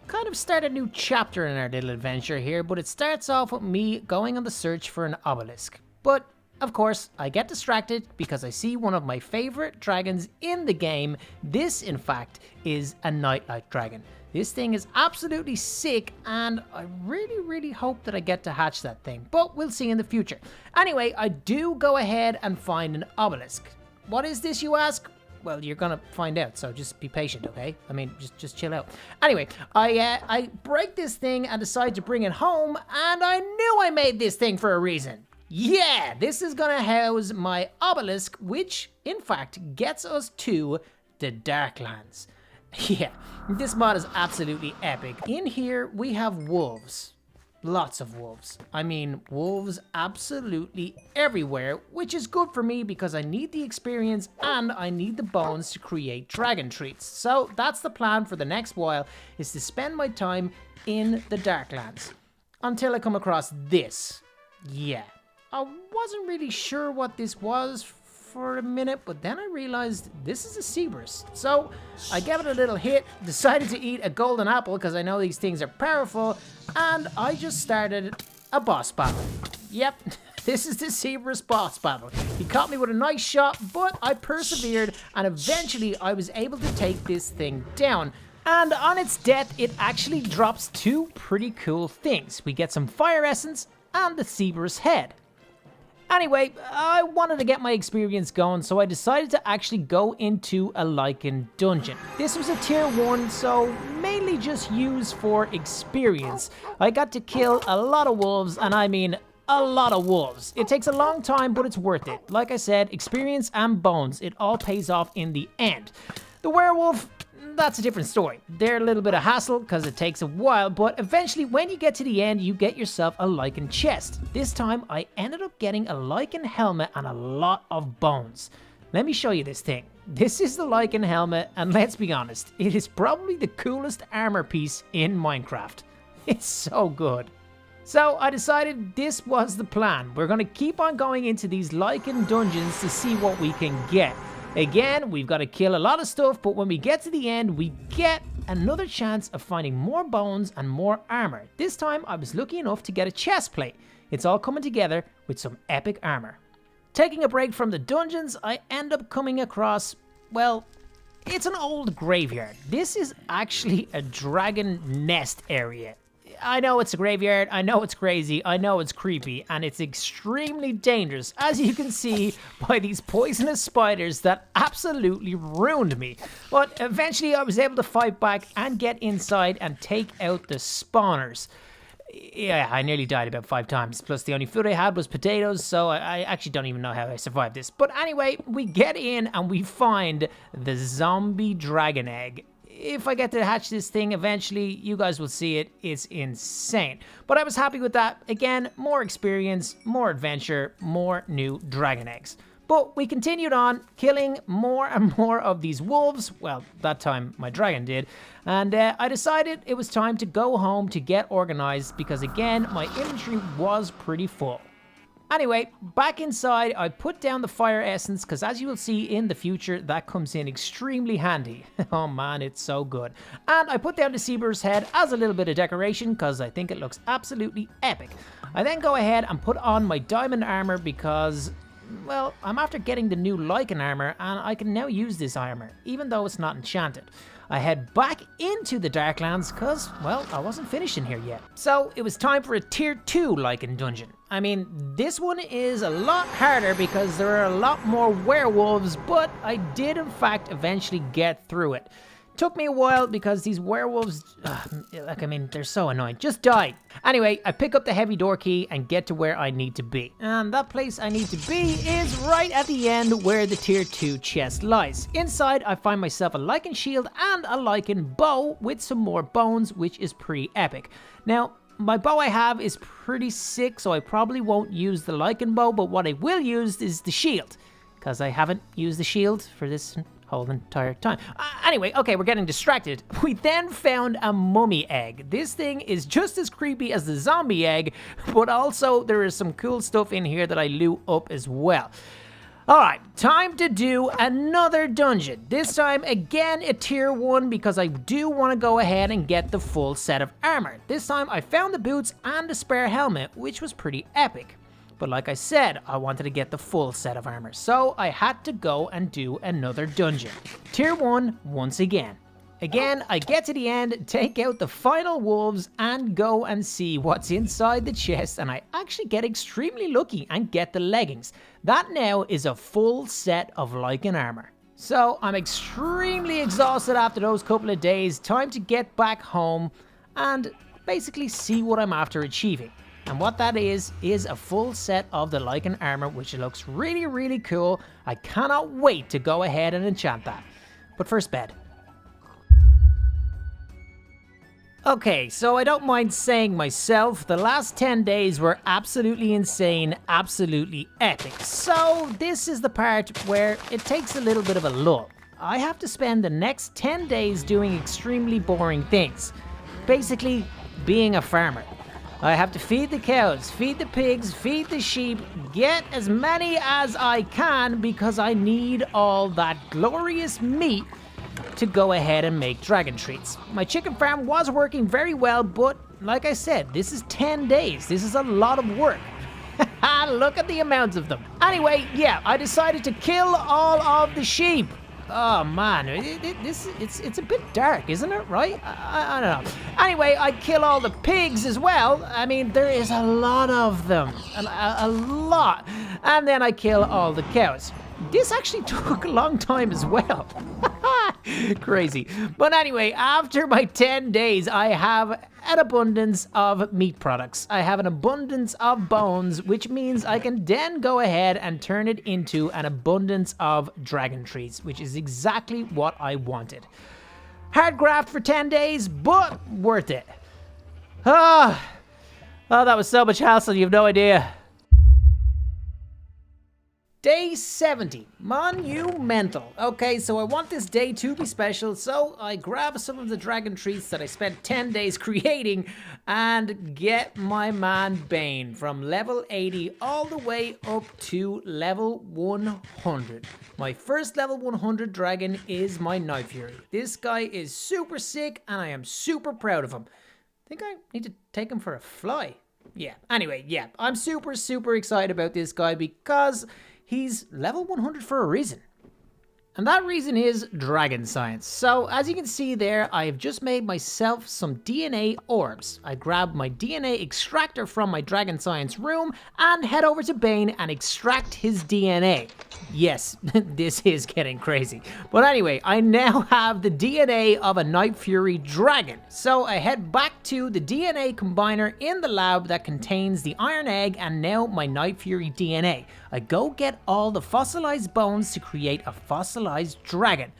kind of start a new chapter in our little adventure here, but it starts off with me going on the search for an obelisk. But of course, I get distracted because I see one of my favorite dragons in the game. This, in fact, is a nightlight dragon. This thing is absolutely sick, and I really hope that I get to hatch that thing, but we'll see in the future. Anyway, I do go ahead and find an obelisk. What is this, you ask? Well, you're gonna find out, so just be patient, okay? I mean, just chill out. Anyway, I break this thing and decide to bring it home, and I knew I made this thing for a reason. Yeah, this is gonna house my obelisk, which, in fact, gets us to the Darklands. Yeah, this mod is absolutely epic. In here, we have wolves. Lots of wolves. I mean, wolves absolutely everywhere, which is good for me because I need the experience and I need the bones to create dragon treats. So that's the plan for the next while, is to spend my time in the Darklands. Until I come across this. Yeah. I wasn't really sure what this was for a minute, but then I realized this is a Cerberus. So I gave it a little hit, decided to eat a golden apple because I know these things are powerful, and I just started a boss battle. Yep, this is the Cerberus boss battle. He caught me with a nice shot, but I persevered, and eventually I was able to take this thing down. And on its death, it actually drops 2 pretty cool things. We get some fire essence and the Cerberus head. Anyway, I wanted to get my experience going, so I decided to actually go into a lichen dungeon. This was a tier 1, so mainly just used for experience. I got to kill a lot of wolves, and I mean a lot of wolves. It takes a long time, but it's worth it. Like I said, experience and bones, it all pays off in the end. The werewolf, that's a different story. They're a little bit of hassle because it takes a while, but eventually when you get to the end, you get yourself a lichen chest. This time I ended up getting a lichen helmet and a lot of bones. Let me show you this thing. This is the lichen helmet, and let's be honest, it is probably the coolest armor piece in Minecraft. It's so good. So I decided this was the plan. We're going to keep on going into these lichen dungeons to see what we can get. Again, we've got to kill a lot of stuff, but when we get to the end, we get another chance of finding more bones and more armor. This time, I was lucky enough to get a chest plate. It's all coming together with some epic armor. Taking a break from the dungeons, I end up coming across, well, It's an old graveyard. This is actually a dragon nest area. I know it's a graveyard, I know it's crazy, I know it's creepy, and it's extremely dangerous, as you can see by these poisonous spiders that absolutely ruined me. But eventually I was able to fight back and get inside and take out the spawners. Yeah, I nearly died about 5 times, plus the only food I had was potatoes, so I actually don't even know how I survived this. But anyway, we get in and we find the zombie dragon egg. If I get to hatch this thing eventually, you guys will see it. It's insane. But I was happy with that. Again, more experience, more adventure, more new dragon eggs. But we continued on, killing more and more of these wolves. Well, that time my dragon did. And I decided it was time to go home to get organized because, again, my inventory was pretty full. Anyway, back inside, I put down the fire essence because, as you will see in the future, that comes in extremely handy. Oh man, it's so good. And I put down the Seabird's head as a little bit of decoration because I think it looks absolutely epic. I then go ahead and put on my diamond armor because, well, I'm after getting the new lichen armor and I can now use this armor, even though it's not enchanted. I head back into the Darklands because, well, I wasn't finished in here yet. So it was time for a tier 2 lichen dungeon. I mean, this one is a lot harder because there are a lot more werewolves, but I did in fact eventually get through it. Took me a while because these werewolves, they're so annoying. Just die. Anyway, I pick up the heavy door key and get to where I need to be. And that place I need to be is right at the end where the tier 2 chest lies. Inside, I find myself a lichen shield and a lichen bow with some more bones, which is pretty epic. Now, my bow I have is pretty sick, so I probably won't use the lichen bow, but what I will use is the shield, because I haven't used the shield for this whole entire time. Anyway, okay, we're getting distracted. We then found a mummy egg. This thing is just as creepy as the zombie egg, but also there is some cool stuff in here that I loot up as well. Alright, time to do another dungeon. This time, again, a tier 1 because I do want to go ahead and get the full set of armor. This time, I found the boots and a spare helmet, which was pretty epic. But like I said, I wanted to get the full set of armor, so I had to go and do another dungeon. Tier 1 once again. Again, I get to the end, take out the final wolves, and go and see what's inside the chest, and I actually get extremely lucky and get the leggings. That now is a full set of lichen armor. So I'm extremely exhausted after those couple of days. Time to get back home and basically see what I'm after achieving. And what that is a full set of the lichen armor, which looks really, really cool. I cannot wait to go ahead and enchant that. But first, bed. Okay, so I don't mind saying myself, the last 10 days were absolutely insane, absolutely epic. So this is the part where it takes a little bit of a lull. I have to spend the next 10 days doing extremely boring things. Basically, being a farmer. I have to feed the cows, feed the pigs, feed the sheep, get as many as I can because I need all that glorious meat to go ahead and make dragon treats. My chicken farm was working very well, but like I said, this is 10 days. This is a lot of work. Look at the amounts of them. Anyway, yeah, I decided to kill all of the sheep. Oh man, it's a bit dark, isn't it, right? I don't know. Anyway, I kill all the pigs as well. I mean, there is a lot of them. A lot. And then I kill all the cows. This actually took a long time as well. Crazy. But anyway, after my 10 days, I have an abundance of meat products. I have an abundance of bones, which means I can then go ahead and turn it into an abundance of dragon trees, which is exactly what I wanted. Hard graft for 10 days, but worth it. Oh, that was so much hassle, you have no idea. Day 70, monumental. Okay, so I want this day to be special, so I grab some of the dragon treats that I spent 10 days creating and get my man Bane from level 80 all the way up to level 100. My first level 100 dragon is my Night Fury. This guy is super sick and I am super proud of him. I think I need to take him for a fly. Yeah, anyway, yeah, I'm super excited about this guy because he's level 100 for a reason. And that reason is dragon science. So as you can see there, I have just made myself some DNA orbs. I grabbed my DNA extractor from my dragon science room and head over to Bane and extract his DNA. Yes, this is getting crazy. But anyway, I now have the DNA of a Night Fury dragon. So I head back to the DNA combiner in the lab that contains the iron egg and now my Night Fury DNA. I go get all the fossilized bones to create a fossilized dragon.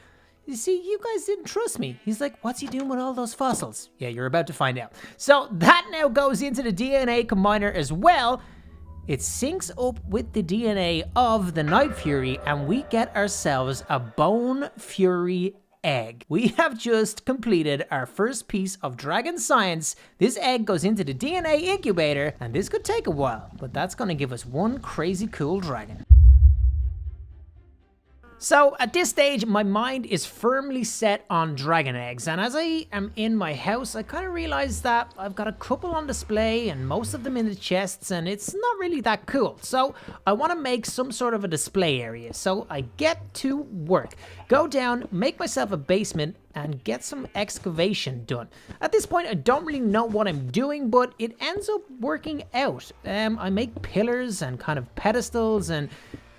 You see, you guys didn't trust me. He's like, what's he doing with all those fossils? Yeah, you're about to find out. So that now goes into the DNA combiner as well. It syncs up with the DNA of the Night Fury and we get ourselves a Bone Fury egg. We have just completed our first piece of dragon science. This egg goes into the DNA incubator and this could take a while, but that's going to give us one crazy cool dragon. So at this stage, my mind is firmly set on dragon eggs, and as I am in my house, I kind of realize that I've got a couple on display and most of them in the chests, and it's not really that cool. So I want to make some sort of a display area. So I get to work, go down, make myself a basement, and get some excavation done. At this point, I don't really know what I'm doing, but it ends up working out. I make pillars and kind of pedestals, and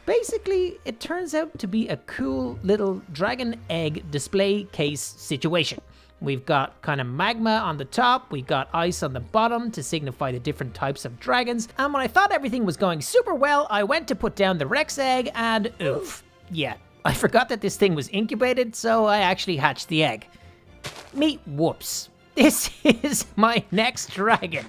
basically, it turns out to be a cool little dragon egg display case situation. We've got kind of magma on the top, we got ice on the bottom to signify the different types of dragons, and when I thought everything was going super well, I went to put down the Rex egg and oof, yeah, I forgot that this thing was incubated, so I actually hatched the egg. Whoops. This is my next dragon.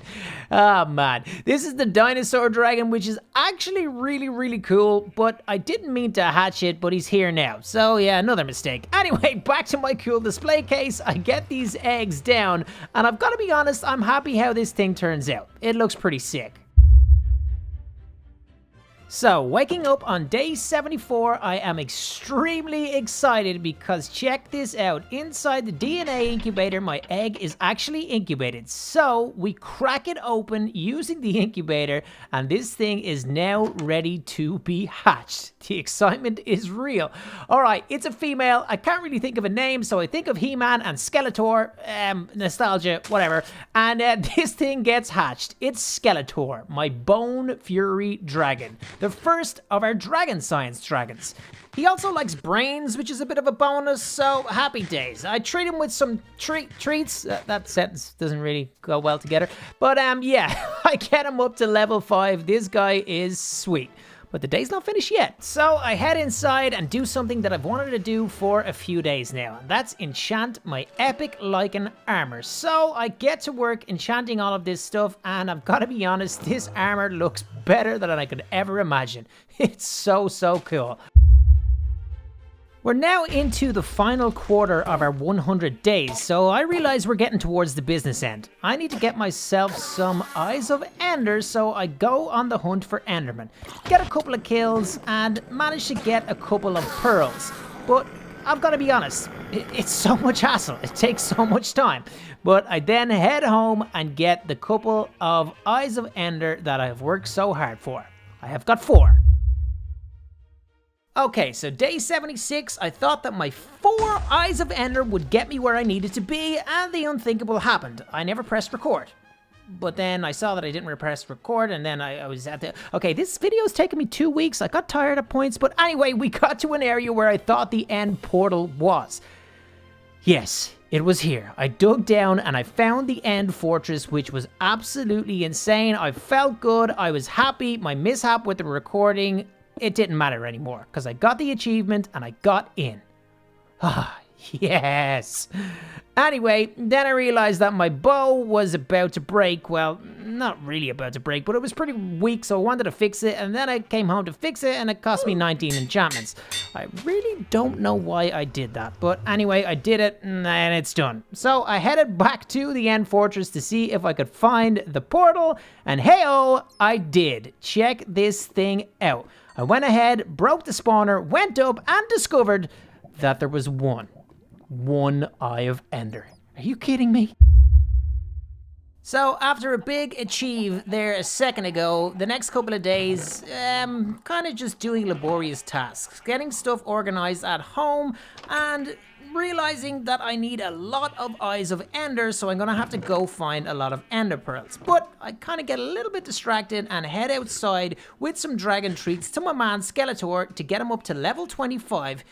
Oh man, this is the dinosaur dragon, which is actually really cool, but I didn't mean to hatch it, but he's here now. So yeah, another mistake. Anyway, back to my cool display case. I get these eggs down, and I've got to be honest, I'm happy how this thing turns out. It looks pretty sick. So, waking up on day 74, I am extremely excited because check this out. Inside the DNA incubator, my egg is actually incubated. So, we crack it open using the incubator, and this thing is now ready to be hatched. The excitement is real. Alright, it's a female. I can't really think of a name, so I think of He-Man and Skeletor, nostalgia, whatever. And this thing gets hatched. It's Skeletor, my Bone Fury dragon. The first of our dragon science dragons. He also likes brains, which is a bit of a bonus, so happy days. I treat him with some treats. That sentence doesn't really go well together. But yeah, I get him up to level 5. This guy is sweet. But the day's not finished yet, so I head inside and do something that I've wanted to do for a few days now, and that's enchant my epic lichen armor. So I get to work enchanting all of this stuff, and I've got to be honest, this armor looks better than I could ever imagine. It's so cool. We're now into the final quarter of our 100 days, so I realize we're getting towards the business end. I need to get myself some Eyes of Ender, so I go on the hunt for Enderman, get a couple of kills, and manage to get a couple of pearls. But I've got to be honest, it's so much hassle, it takes so much time. But I then head home and get the couple of Eyes of Ender that I have worked so hard for. I have got 4. Okay, so day 76, I thought that my 4 Eyes of Ender would get me where I needed to be, and the unthinkable happened. I never pressed record. But then I saw that I didn't press record, and then I was at the... Okay, this video's taken me 2 weeks. I got tired at points, but anyway, we got to an area where I thought the end portal was. Yes, it was here. I dug down and I found the end fortress, which was absolutely insane. I felt good. I was happy. My mishap with the recording... It didn't matter anymore, because I got the achievement and I got in. Ah, yes. Anyway, then I realized that my bow was about to break. Well, not really about to break, but it was pretty weak, so I wanted to fix it, and then I came home to fix it, and it cost me 19 enchantments. I really don't know why I did that, but anyway, I did it, and it's done. So I headed back to the end fortress to see if I could find the portal, and hey-oh, I did. Check this thing out. I went ahead, broke the spawner, went up, and discovered that there was one Eye of Ender. Are you kidding me? So after a big achieve there a second ago, the next couple of days, kind of just doing laborious tasks, getting stuff organized at home, and realizing that I need a lot of Eyes of Ender, so I'm gonna have to go find a lot of Ender Pearls. But I kind of get a little bit distracted and head outside with some dragon treats to my man Skeletor to get him up to level 25,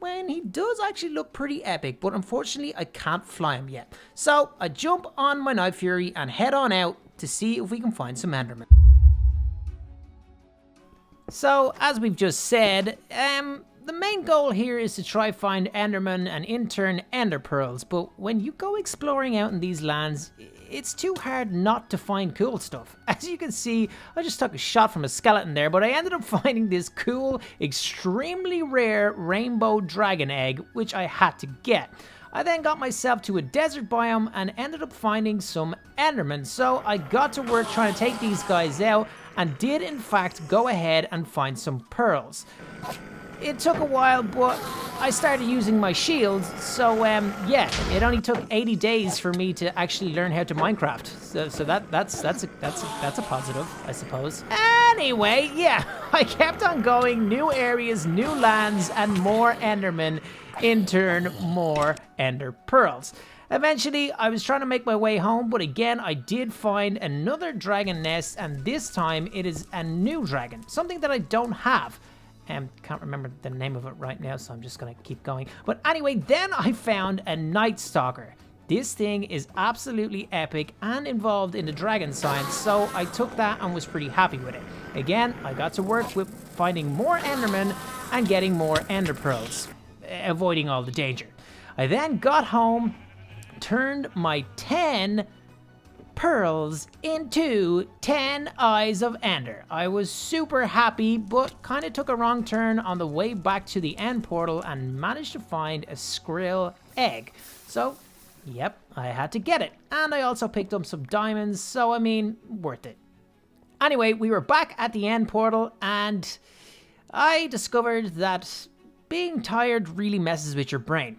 when he does actually look pretty epic, but unfortunately I can't fly him yet. So I jump on my Night Fury and head on out to see if we can find some Endermen. So as we've just said, the main goal here is to try find Endermen and in turn Ender Pearls, but when you go exploring out in these lands, it's too hard not to find cool stuff. As you can see, I just took a shot from a skeleton there, but I ended up finding this cool, extremely rare rainbow dragon egg, which I had to get. I then got myself to a desert biome and ended up finding some Endermen, so I got to work trying to take these guys out and did in fact go ahead and find some pearls. It took a while, but I started using my shield, so yeah, it only took 80 days for me to actually learn how to Minecraft. So that's a positive, I suppose. Anyway, yeah, I kept on going, new areas, new lands, and more Endermen, in turn, more Ender Pearls. Eventually, I was trying to make my way home, but again, I did find another dragon nest, and this time it is a new dragon, something that I don't have. Can't remember the name of it right now, so I'm just gonna keep going. But anyway, then I found a Night Stalker. This thing is absolutely epic and involved in the dragon science, so I took that and was pretty happy with it. Again, I got to work with finding more Endermen and getting more Ender Pearls, avoiding all the danger. I then got home, turned my 10 pearls into 10 Eyes of Ender. I was super happy, but kind of took a wrong turn on the way back to the end portal and managed to find a Skrill egg. So, yep, I had to get it. And I also picked up some diamonds, so I mean, worth it. Anyway, we were back at the end portal and I discovered that being tired really messes with your brain.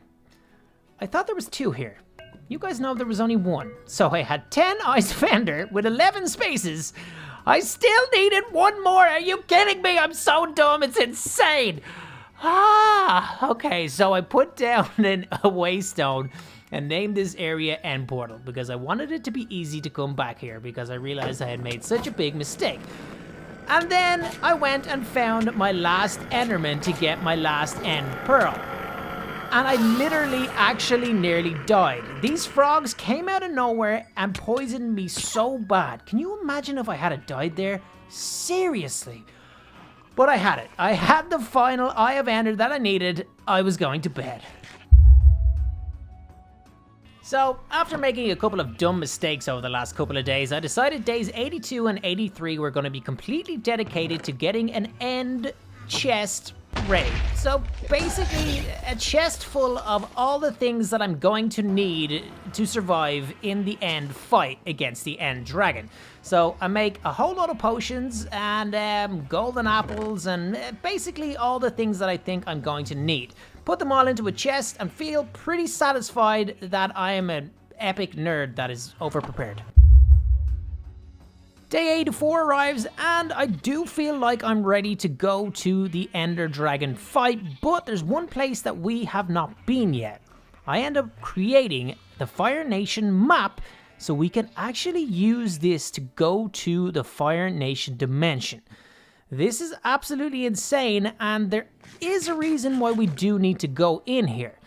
I thought there was 2 here. You guys know there was only 1. So I had 10 Eyes of Ender with 11 spaces. I still needed 1 more. Are you kidding me? I'm so dumb. It's insane. Okay. So I put down a waystone and named this area End Portal because I wanted it to be easy to come back here because I realized I had made such a big mistake. And then I went and found my last Enderman to get my last End Pearl. And I literally actually nearly died. These frogs came out of nowhere and poisoned me so bad. Can you imagine if I had died there? Seriously. But I had it. I had the final Eye of Ender that I needed. I was going to bed. So, after making a couple of dumb mistakes over the last couple of days, I decided days 82 and 83 were going to be completely dedicated to getting an end chest raid. So basically a chest full of all the things that I'm going to need to survive in the end fight against the end dragon. So I make a whole lot of potions and golden apples and basically all the things that I think I'm going to need. Put them all into a chest and feel pretty satisfied that I am an epic nerd that is overprepared. Day 84 arrives, and I do feel like I'm ready to go to the Ender Dragon fight, but there's one place that we have not been yet. I end up creating the Fire Nation map so we can actually use this to go to the Fire Nation dimension. This is absolutely insane, and there is a reason why we do need to go in here.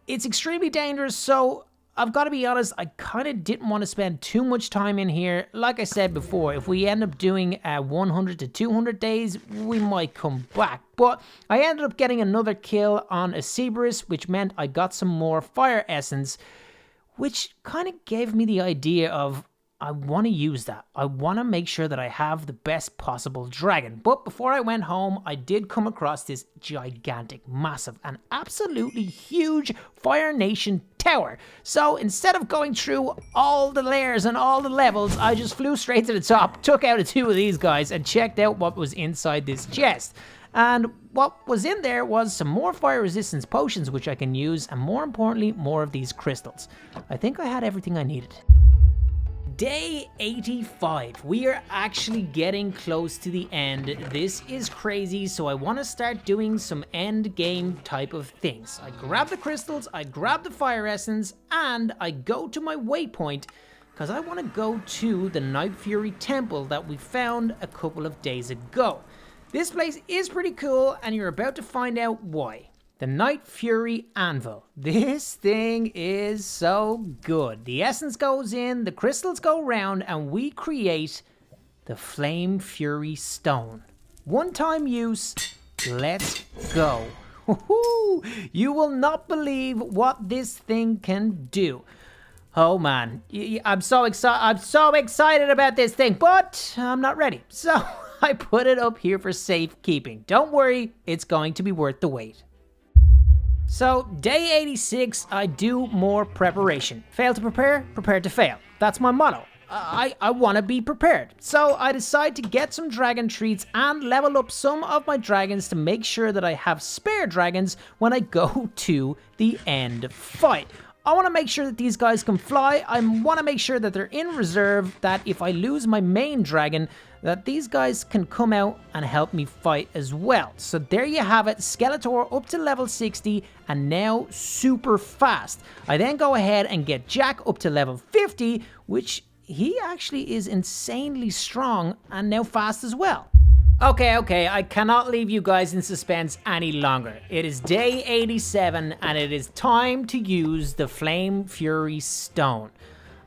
It's extremely dangerous, so I've got to be honest, I kind of didn't want to spend too much time in here. Like I said before, if we end up doing 100 to 200 days, we might come back. But I ended up getting another kill on a Cerberus, which meant I got some more fire essence, which kind of gave me the idea of, I want to use that. I want to make sure that I have the best possible dragon. But before I went home, I did come across this gigantic, massive, and absolutely huge Fire Nation tower. So instead of going through all the layers and all the levels, I just flew straight to the top, took out 2 of these guys, and checked out what was inside this chest. And what was in there was some more fire resistance potions, which I can use, and more importantly, more of these crystals. I think I had everything I needed. day 85. We are actually getting close to the end. This is crazy, so I want to start doing some end game type of things. I grab the crystals, I grab the fire essence, and I go to my waypoint because I want to go to the Night Fury temple that we found a couple of days ago. This place is pretty cool, and you're about to find out why. The Night Fury Anvil. This thing is so good. The essence goes in, the crystals go round, and we create the Flame Fury Stone. One-time use, let's go. Woohoo! You will not believe what this thing can do. Oh man, I'm so excited about this thing, but I'm not ready. So I put it up here for safekeeping. Don't worry, it's going to be worth the wait. So, day 86, I do more preparation. Fail to prepare, prepare to fail. That's my motto. I want to be prepared. So, I decide to get some dragon treats and level up some of my dragons to make sure that I have spare dragons when I go to the end fight. I want to make sure that these guys can fly. I want to make sure that they're in reserve, that if I lose my main dragon, that these guys can come out and help me fight as well. So there you have it, Skeletor up to level 60 and now super fast. I then go ahead and get Jack up to level 50, which he actually is insanely strong and now fast as well. Okay, I cannot leave you guys in suspense any longer. It is day 87 and it is time to use the Flame Fury Stone.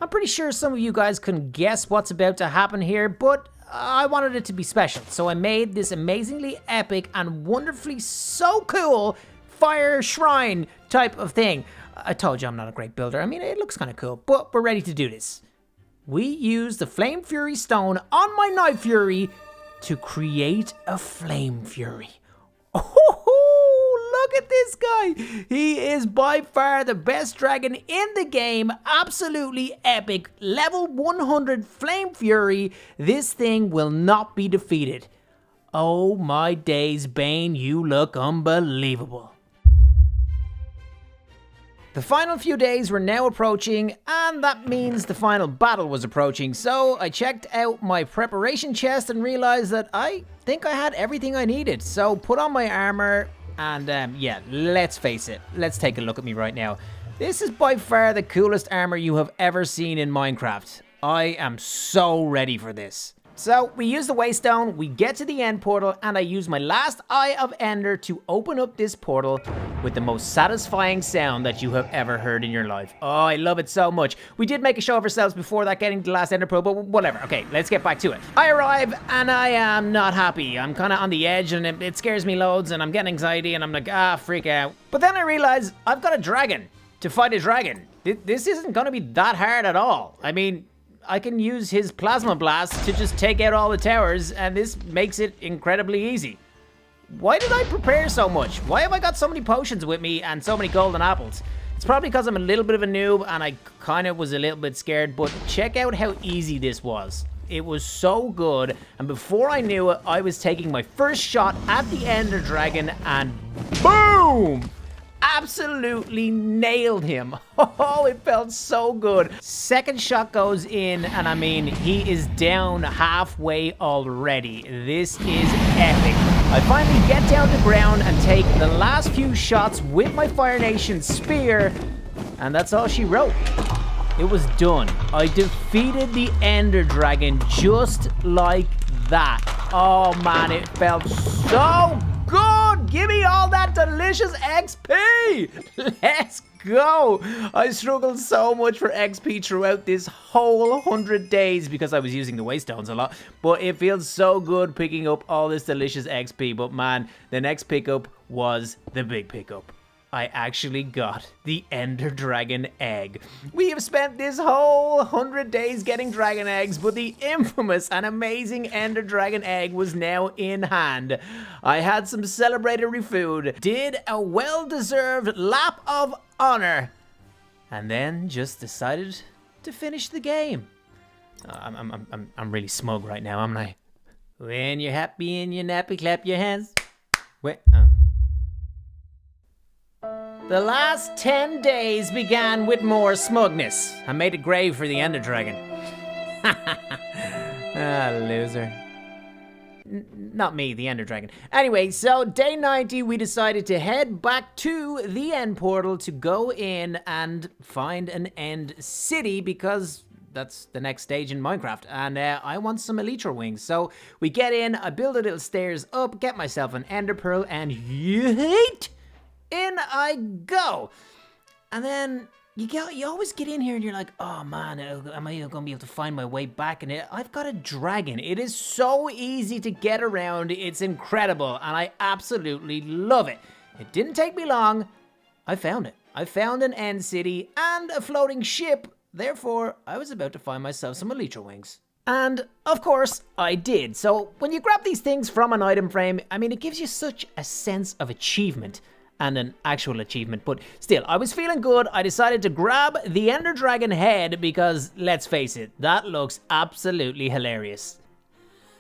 I'm pretty sure some of you guys couldn't guess what's about to happen here, but I wanted it to be special, so I made this amazingly epic and wonderfully so cool fire shrine type of thing. I told you I'm not a great builder. I mean, it looks kind of cool, but we're ready to do this. We use the Flame Fury Stone on my Night Fury to create a Flame Fury. Oh, look at this guy. He is by far the best dragon in the game. Absolutely epic. Level 100 Flame Fury. This thing will not be defeated. Oh my days, Bane, you look unbelievable. The final few days were now approaching, and that means the final battle was approaching, so I checked out my preparation chest and realized that I think I had everything I needed. So put on my armor, and yeah, let's face it, let's take a look at me right now. This is by far the coolest armor you have ever seen in Minecraft. I am so ready for this. So we use the waystone, we get to the end portal, and I use my last Eye of Ender to open up this portal with the most satisfying sound that you have ever heard in your life. Oh, I love it so much. We did make a show of ourselves before that getting to the last Ender Pearl, but whatever. Okay, let's get back to it. I arrive, and I am not happy. I'm kind of on the edge, and it scares me loads, and I'm getting anxiety, and I'm like, freak out. But then I realize I've got a dragon to fight a dragon. This isn't going to be that hard at all. I mean, I can use his plasma blast to just take out all the towers, and this makes it incredibly easy. Why did I prepare so much? Why have I got so many potions with me and so many golden apples? It's probably because I'm a little bit of a noob and I kind of was a little bit scared, but check out how easy this was. It was so good, and before I knew it, I was taking my first shot at the Ender Dragon, and boom! Absolutely nailed him. Oh, it felt so good. Second shot goes in, and I mean, he is down halfway already. This is epic. I finally get down to the ground and take the last few shots with my Fire Nation spear, and that's all she wrote. It was done. I defeated the Ender Dragon just like that. Oh man, it felt so good. Give me all that delicious XP. Let's go. I struggled so much for XP throughout this whole 100 days because I was using the waystones a lot, but it feels so good picking up all this delicious XP. But man, the next pickup was the big pickup. I actually got the Ender Dragon egg. We have spent this whole 100 days getting dragon eggs, but the infamous and amazing Ender Dragon egg was now in hand. I had some celebratory food, did a well-deserved lap of honor, and then just decided to finish the game. I'm really smug right now, am I? When you're happy and you're nappy, clap your hands. Wait, The last 10 days began with more smugness. I made a grave for the Ender Dragon. Ah, loser. Not me, the Ender Dragon. Anyway, so day 90, we decided to head back to the end portal to go in and find an end city because that's the next stage in Minecraft. And I want some Elytra wings. So we get in, I build a little stairs up, get myself an Ender Pearl, and yeet! In I go. And then you always get in here and you're like, oh man, am I gonna be able to find my way back? And I've got a dragon. It is so easy to get around. It's incredible, and I absolutely love it. It didn't take me long. I found it. I found an end city and a floating ship. Therefore, I was about to find myself some Elytra wings. And, of course, I did. So, when you grab these things from an item frame, I mean, it gives you such a sense of achievement. And an actual achievement, but still, I was feeling good. I decided to grab the Ender Dragon head because, let's face it, that looks absolutely hilarious.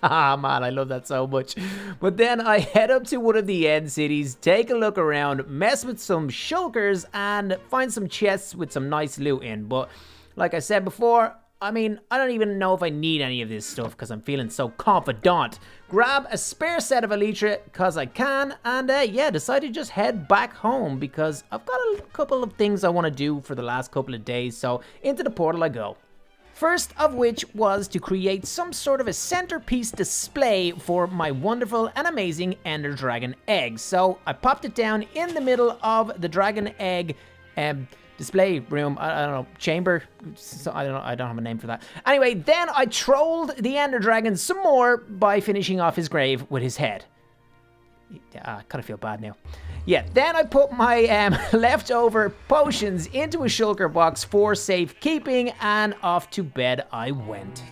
Ah, man, I love that so much. But then I head up to one of the end cities, take a look around, mess with some shulkers, and find some chests with some nice loot in. But, like I said before, I mean, I don't even know if I need any of this stuff because I'm feeling so confident. Grab a spare set of Elytra because I can, and yeah, decide to just head back home because I've got a couple of things I want to do for the last couple of days, so into the portal I go. First of which was to create some sort of a centerpiece display for my wonderful and amazing Ender Dragon egg. So I popped it down in the middle of the dragon egg display room, I don't know, chamber, so I don't have a name for that. Anyway, then I trolled the Ender Dragon some more by finishing off his grave with his head. I kind of feel bad now. Yeah, then I put my leftover potions into a shulker box for safekeeping, and off to bed I went.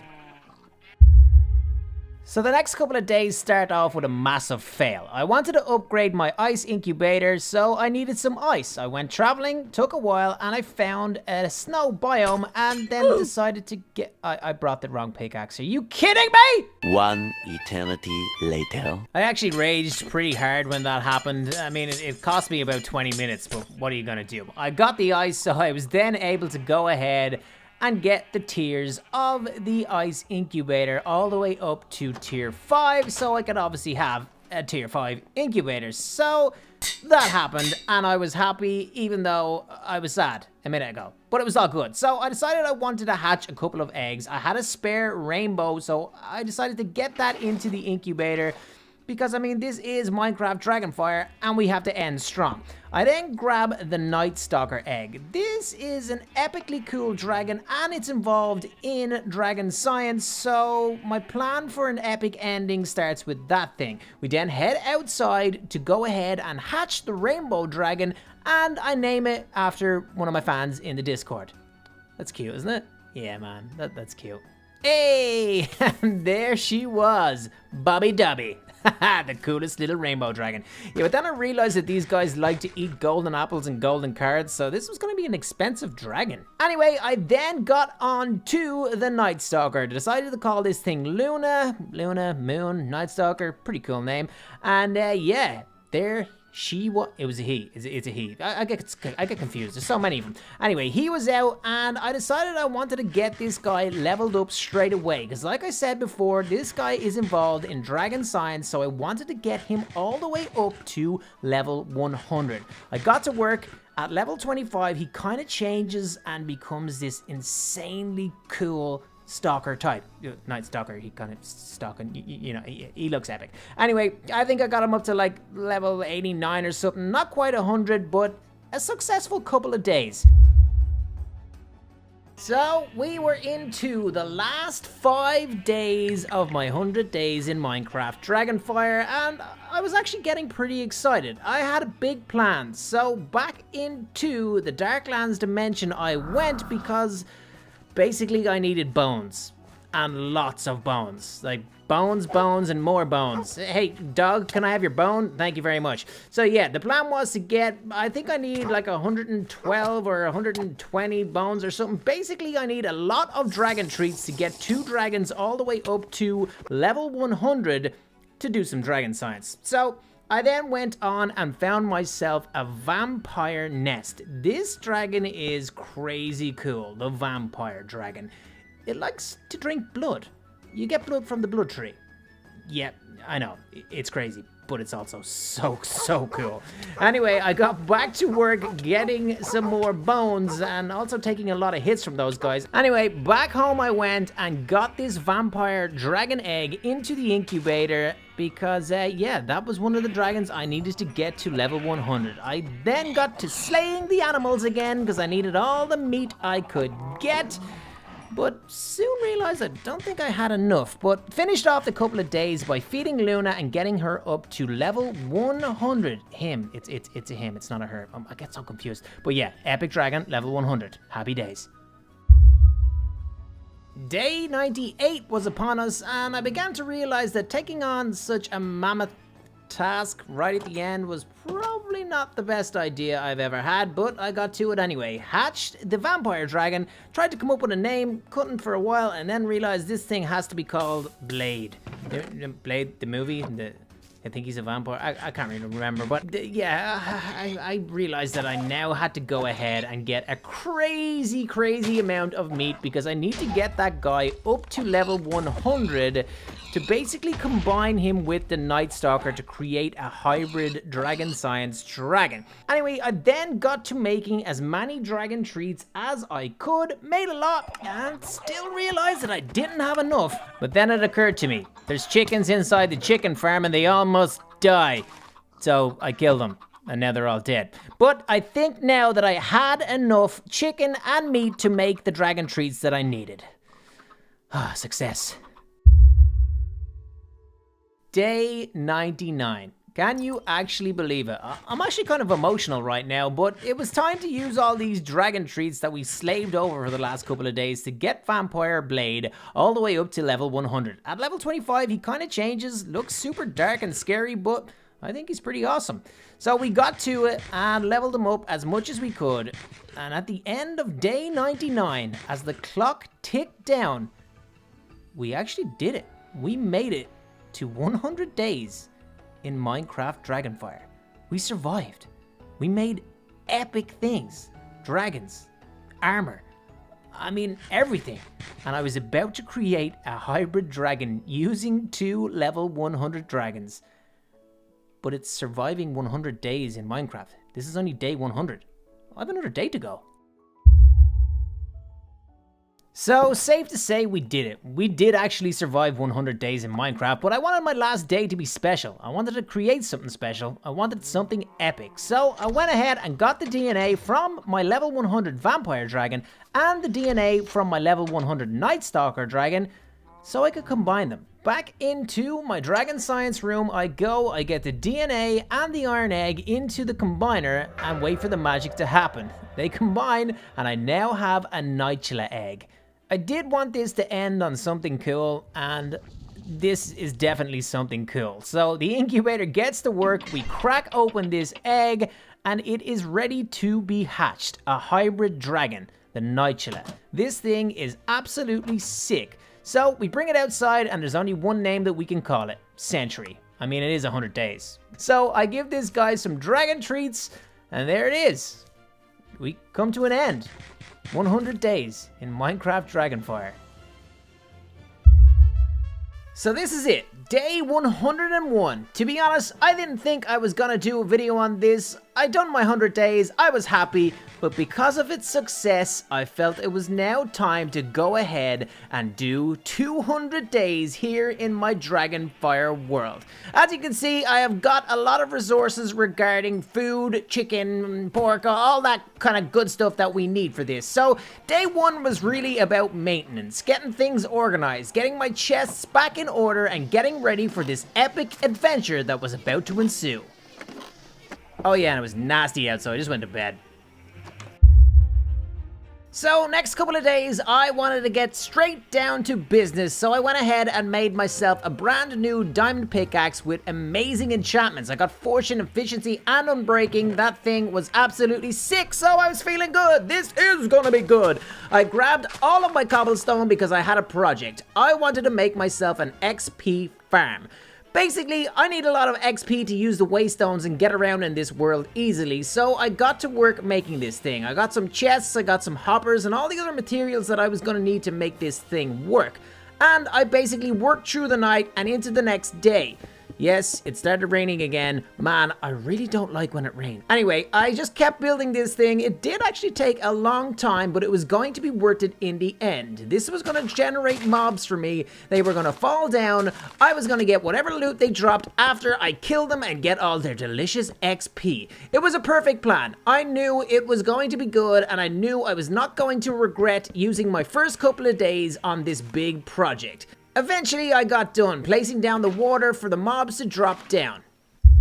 So the next couple of days start off with a massive fail. I wanted to upgrade my ice incubator, so I needed some ice. I went traveling, took a while, and I found a snow biome, and then decided to get... I brought the wrong pickaxe. Are you kidding me? One eternity later. I actually raged pretty hard when that happened. I mean, it cost me about 20 minutes, but what are you gonna do? I got the ice, so I was then able to go ahead and get the tiers of the ice incubator all the way up to tier 5, so I could obviously have a tier 5 incubator. So that happened, and I was happy, even though I was sad a minute ago. But it was all good. So I decided I wanted to hatch a couple of eggs. I had a spare rainbow, so I decided to get that into the incubator, because, I mean, this is Minecraft Dragonfire, and we have to end strong. I then grab the Night Stalker egg. This is an epically cool dragon, and it's involved in dragon science, so my plan for an epic ending starts with that thing. We then head outside to go ahead and hatch the Rainbow Dragon, and I name it after one of my fans in the Discord. That's cute, isn't it? Yeah, man, that's cute. Hey, and there she was, Bobby Dubby. The coolest little rainbow dragon. Yeah, but then I realized that these guys like to eat golden apples and golden cards, so this was going to be an expensive dragon. Anyway, I then got on to the Night Stalker. Decided to call this thing Luna, Moon, Night Stalker, pretty cool name. And yeah, there she was. It was a he. It's a he. I get confused. There's so many of them. Anyway, he was out, and I decided I wanted to get this guy leveled up straight away. Because like I said before, this guy is involved in dragon science, so I wanted to get him all the way up to level 100. I got to work. At level 25, he kind of changes and becomes this insanely cool stalker type. Night Stalker, he kind of stalking, you know, he looks epic. Anyway, I think I got him up to like level 89 or something. Not quite 100, but a successful couple of days. So we were into the last 5 days of my 100 days in Minecraft Dragonfire, and I was actually getting pretty excited. I had a big plan. So back into the Darklands dimension I went because basically I needed bones, and lots of bones, like bones, and more bones. Hey, dog, can I have your bone? Thank you very much. So yeah, the plan was to get, I think I need like 112 or 120 bones or something. Basically, I need a lot of dragon treats to get 2 dragons all the way up to level 100 to do some dragon science. So I then went on and found myself a vampire nest. This dragon is crazy cool, the vampire dragon. it likes to drink blood. You get blood from the blood tree. Yeah, I know, it's crazy, but it's also so cool. Anyway, I got back to work getting some more bones and also taking a lot of hits from those guys. Anyway, back home I went and got this vampire dragon egg into the incubator because, yeah, that was one of the dragons I needed to get to level 100. I then got to slaying the animals again because I needed all the meat I could get. But soon realized I don't think I had enough, but finished off the couple of days by feeding Luna and getting her up to level 100. Him, it's a him, it's not a her. I get so confused. But yeah, epic dragon, level 100. Happy days. Day 98 was upon us, and I began to realize that taking on such a mammoth task right at the end was probably not the best idea I've ever had, but I got to it anyway. Hatched the vampire dragon, tried to come up with a name, couldn't for a while, and then realized this thing has to be called Blade. Blade, the movie, I think he's a vampire. I can't really remember, but yeah, I realized that I now had to go ahead and get a crazy amount of meat because I need to get that guy up to level 100 to basically combine him with the Night Stalker to create a hybrid dragon science dragon. Anyway, I then got to making as many dragon treats as I could, made a lot, and still realized that I didn't have enough. But then it occurred to me, there's chickens inside the chicken farm and they all must die. So I killed them, and now they're all dead. But I think now that I had enough chicken and meat to make the dragon treats that I needed. Ah, success. Day 99. Can you actually believe it? I'm actually kind of emotional right now, but it was time to use all these dragon treats that we slaved over for the last couple of days to get Vampire Blade all the way up to level 100. At level 25, he kind of changes, looks super dark and scary, but I think he's pretty awesome. So we got to it and leveled him up as much as we could. And at the end of day 99, as the clock ticked down, we actually did it. We made it to 100 days in Minecraft Dragonfire. We survived. We made epic things. Dragons, armor, I mean everything. And I was about to create a hybrid dragon using 2 level 100 dragons. But it's surviving 100 days in Minecraft. This is only day 100. I have another day to go. So, safe to say we did it. We did actually survive 100 days in Minecraft, but I wanted my last day to be special. I wanted to create something special. I wanted something epic. So, I went ahead and got the DNA from my level 100 Vampire Dragon and the DNA from my level 100 Night Stalker Dragon so I could combine them. Back into my Dragon Science room I go, I get the DNA and the Iron Egg into the combiner and wait for the magic to happen. They combine and I now have a Nightula egg. I did want this to end on something cool, and this is definitely something cool. So the incubator gets to work, we crack open this egg, and it is ready to be hatched. A hybrid dragon, the Nightula. This thing is absolutely sick. So we bring it outside, and there's only one name that we can call it, Sentry. I mean, it is 100 days. So I give this guy some dragon treats, and there it is. We come to an end. 100 days in Minecraft Dragonfire. So this is it, day 101. To be honest, I didn't think I was gonna do a video on this. I done my 100 days, I was happy, but because of its success, I felt it was now time to go ahead and do 200 days here in my Dragonfire world. As you can see, I have got a lot of resources regarding food, chicken, pork, all that kind of good stuff that we need for this. So day 1 was really about maintenance, getting things organized, getting my chests back in order, and getting ready for this epic adventure that was about to ensue. Oh yeah, and it was nasty out, so I just went to bed. So, next couple of days, I wanted to get straight down to business, so I went ahead and made myself a brand new diamond pickaxe with amazing enchantments. I got fortune, efficiency, and unbreaking. That thing was absolutely sick, so I was feeling good. This is gonna be good. I grabbed all of my cobblestone because I had a project. I wanted to make myself an XP farm. Basically, I need a lot of XP to use the waystones and get around in this world easily, so I got to work making this thing. I got some chests, I got some hoppers, and all the other materials that I was going to need to make this thing work. And I basically worked through the night and into the next day. Yes, it started raining again. Man, I really don't like when it rains. Anyway, I just kept building this thing. It did actually take a long time, but it was going to be worth it in the end. This was going to generate mobs for me. They were going to fall down. I was going to get whatever loot they dropped after I killed them and get all their delicious XP. It was a perfect plan. I knew it was going to be good, and I knew I was not going to regret using my first couple of days on this big project. Eventually, I got done placing down the water for the mobs to drop down.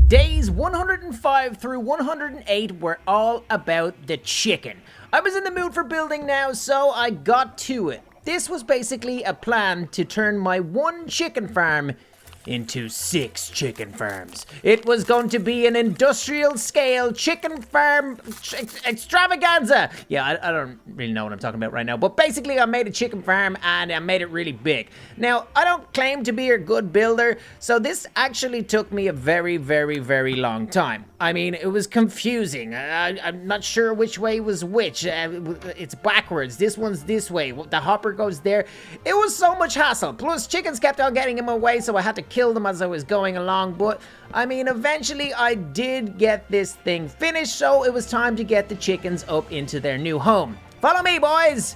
Days 105 through 108 were all about the chicken. I was in the mood for building now, so I got to it. This was basically a plan to turn my one chicken farm into 6 chicken farms. It was going to be an industrial scale chicken farm extravaganza. Yeah, I don't really know what I'm talking about right now, but basically I made a chicken farm and I made it really big. Now, I don't claim to be a good builder, so this actually took me a very, very, very long time. I mean, it was confusing. I'm not sure which way was which. It's backwards. This one's this way. The hopper goes there. It was so much hassle. Plus, chickens kept on getting in my way, so I had to kill them as I was going along. But, I mean, eventually I did get this thing finished, so it was time to get the chickens up into their new home. Follow me, boys!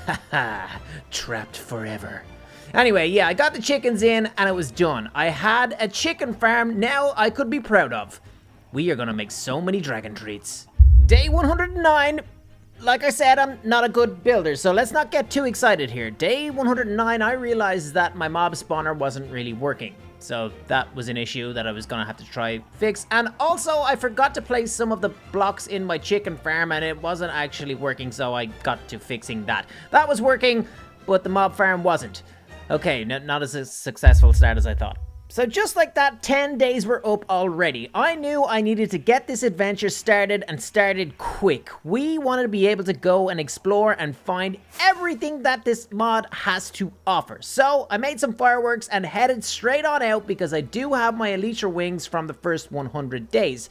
Haha, trapped forever. Anyway, yeah, I got the chickens in and it was done. I had a chicken farm now I could be proud of. We are gonna make so many dragon treats. Day 109. Like I said, I'm not a good builder, so let's not get too excited here. Day 109, I realized that my mob spawner wasn't really working. So that was an issue that I was gonna have to try fix. And also, I forgot to place some of the blocks in my chicken farm and it wasn't actually working, so I got to fixing that. That was working, but the mob farm wasn't. Okay, not as a successful start as I thought. So just like that, 10 days were up already. I knew I needed to get this adventure started and started quick. We wanted to be able to go and explore and find everything that this mod has to offer. So I made some fireworks and headed straight on out because I do have my elytra wings from the first 100 days.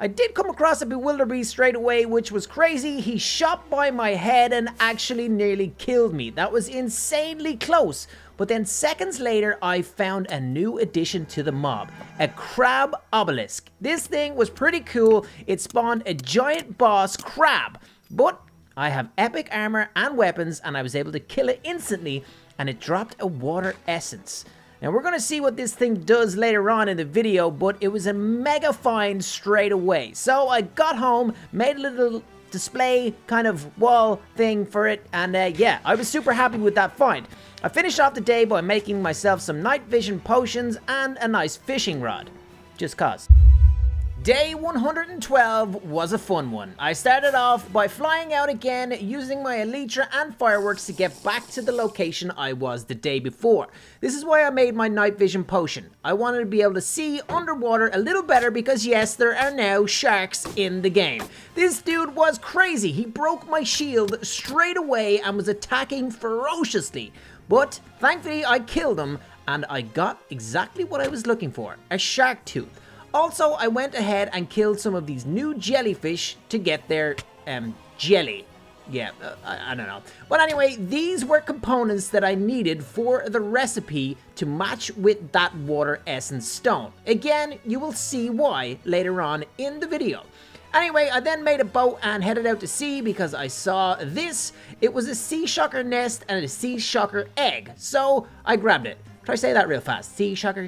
I did come across a Bewilderbeast straight away, which was crazy. He shot by my head and actually nearly killed me. That was insanely close. But then seconds later, I found a new addition to the mob, a crab obelisk. This thing was pretty cool. It spawned a giant boss crab, but I have epic armor and weapons and I was able to kill it instantly and it dropped a water essence. Now we're going to see what this thing does later on in the video, but it was a mega find straight away. So I got home, made a little display kind of wall thing for it, and yeah, I was super happy with that find. I finished off the day by making myself some night vision potions and a nice fishing rod, just cause. Day 112 was a fun one. I started off by flying out again, using my elytra and fireworks to get back to the location I was the day before. This is why I made my night vision potion. I wanted to be able to see underwater a little better because yes, there are now sharks in the game. This dude was crazy. He broke my shield straight away and was attacking ferociously. But thankfully I killed him and I got exactly what I was looking for, a shark tooth. Also, I went ahead and killed some of these new jellyfish to get their jelly. Yeah, I don't know. But anyway, these were components that I needed for the recipe to match with that water essence stone. Again, you will see why later on in the video. Anyway, I then made a boat and headed out to sea because I saw this. It was a sea shocker nest and a sea shocker egg, so I grabbed it. Try to say that real fast. Sea shocker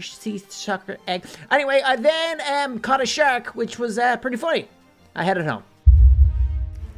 egg. Anyway, I then caught a shark, which was pretty funny. I headed home.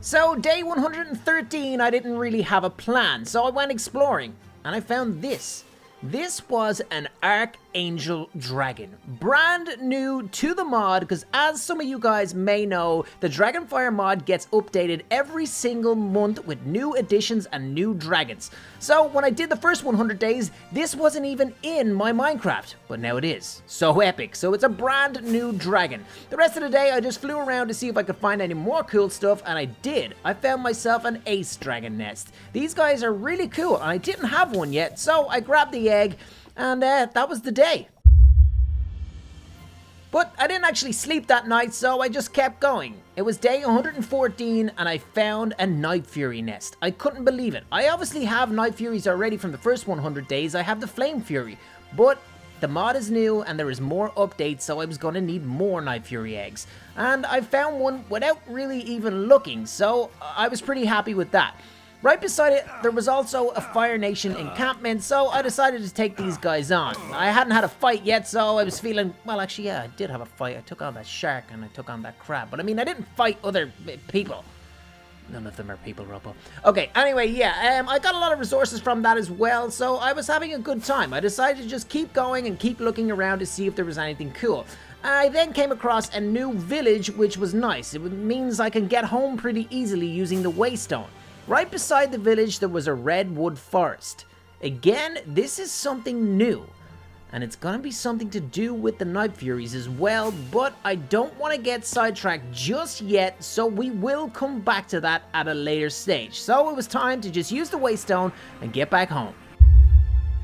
So, day 113, I didn't really have a plan, so I went exploring, and I found this. This was an Archangel Dragon, brand new to the mod, because as some of you guys may know, the Dragonfire mod gets updated every single month with new additions and new dragons. So when I did the first 100 days, this wasn't even in my Minecraft, but now it is. So epic, so it's a brand new dragon. The rest of the day, I just flew around to see if I could find any more cool stuff, and I did. I found myself an ace dragon nest. These guys are really cool, and I didn't have one yet, so I grabbed the egg, and that was the day. But I didn't actually sleep that night, so I just kept going. It was day 114 and I found a Night Fury nest. I couldn't believe it. I obviously have Night Furies already from the first 100 days. I have the Flame Fury, but the mod is new and there is more updates, so I was going to need more Night Fury eggs. And I found one without really even looking, so I was pretty happy with that. Right beside it, there was also a Fire Nation encampment, so I decided to take these guys on. I hadn't had a fight yet, so I was feeling, well, actually, yeah, I did have a fight. I took on that shark and I took on that crab, but I mean, I didn't fight other people. None of them are people, RoPo. Okay, anyway, yeah, I got a lot of resources from that as well, so I was having a good time. I decided to just keep going and keep looking around to see if there was anything cool. I then came across a new village, which was nice. It means I can get home pretty easily using the Waystone. Right beside the village, there was a redwood forest. Again, this is something new. And it's gonna be something to do with the Night Furies as well, but I don't want to get sidetracked just yet, so we will come back to that at a later stage. So it was time to just use the Waystone and get back home.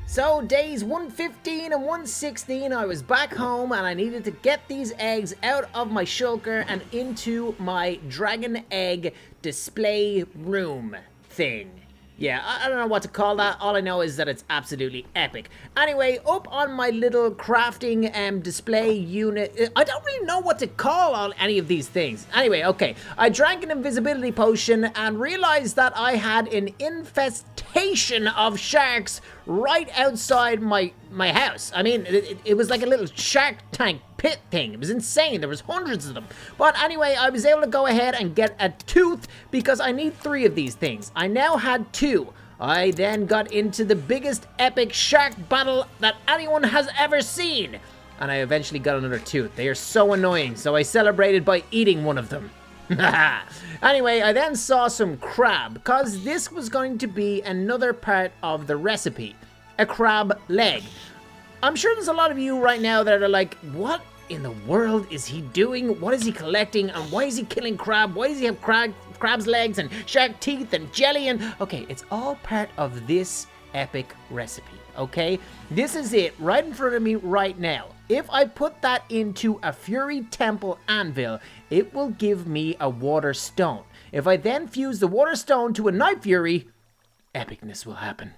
So days 115 and 116, I was back home and I needed to get these eggs out of my shulker and into my dragon egg display room thing. Yeah, I don't know what to call that. All I know is that it's absolutely epic. Anyway, up on my little crafting display unit, I don't really know what to call any of these things. Anyway, okay, I drank an invisibility potion and realized that I had an infestation of sharks right outside my house. I mean, it was like a little shark tank pit thing. It was insane. There was hundreds of them. But anyway, I was able to go ahead and get a tooth because I need 3 of these things. I now had 2. I then got into the biggest epic shark battle that anyone has ever seen. And I eventually got another tooth. They are so annoying, so I celebrated by eating one of them. Anyway, I then saw some crab, because this was going to be another part of the recipe. A crab leg. I'm sure there's a lot of you right now that are like, what in the world is he doing? What is he collecting? And why is he killing crab? Why does he have crab's legs and shark teeth and jelly? And okay, it's all part of this epic recipe, okay? This is it right in front of me right now. If I put that into a Fury Temple anvil, it will give me a water stone. If I then fuse the water stone to a Night Fury, epicness will happen.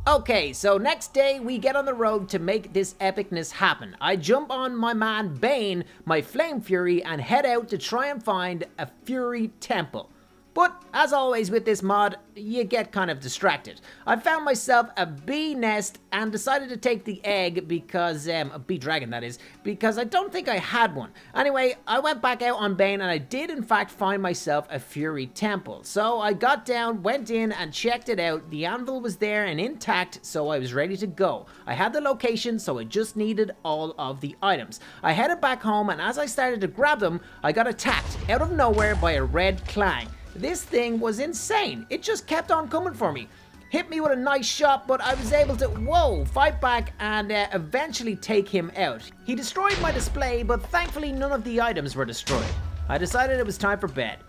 Okay, so next day we get on the road to make this epicness happen. I jump on my man Bane, my Flame Fury, and head out to try and find a Fury Temple. But, as always with this mod, you get kind of distracted. I found myself a bee nest and decided to take the egg because, a bee dragon that is, because I don't think I had one. Anyway, I went back out on Bane and I did in fact find myself a Fury Temple. So I got down, went in and checked it out. The anvil was there and intact, so I was ready to go. I had the location, so I just needed all of the items. I headed back home and as I started to grab them, I got attacked out of nowhere by a red clang. This thing was insane. It just kept on coming for me. Hit me with a nice shot, but I was able to, fight back and eventually take him out. He destroyed my display, but thankfully none of the items were destroyed. I decided it was time for bed.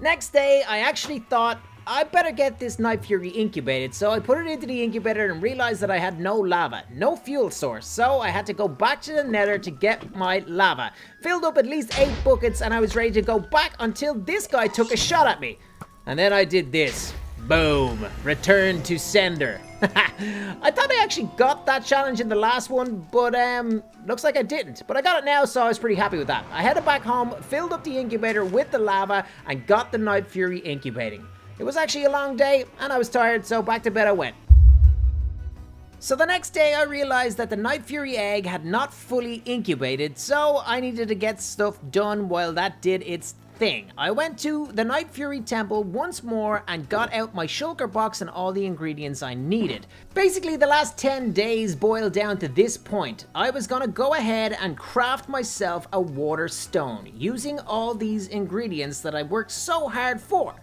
Next day, I actually thought, I better get this Night Fury incubated, so I put it into the incubator and realized that I had no lava, no fuel source, so I had to go back to the Nether to get my lava. Filled up at least 8 buckets and I was ready to go back until this guy took a shot at me. And then I did this. Boom. Return to sender. I thought I actually got that challenge in the last one, but looks like I didn't. But I got it now, so I was pretty happy with that. I headed back home, filled up the incubator with the lava, and got the Night Fury incubating. It was actually a long day, and I was tired, so back to bed I went. So the next day I realized that the Night Fury egg had not fully incubated, so I needed to get stuff done while that did its thing. I went to the Night Fury Temple once more and got out my shulker box and all the ingredients I needed. Basically, the last 10 days boiled down to this point. I was gonna go ahead and craft myself a water stone, using all these ingredients that I worked so hard for.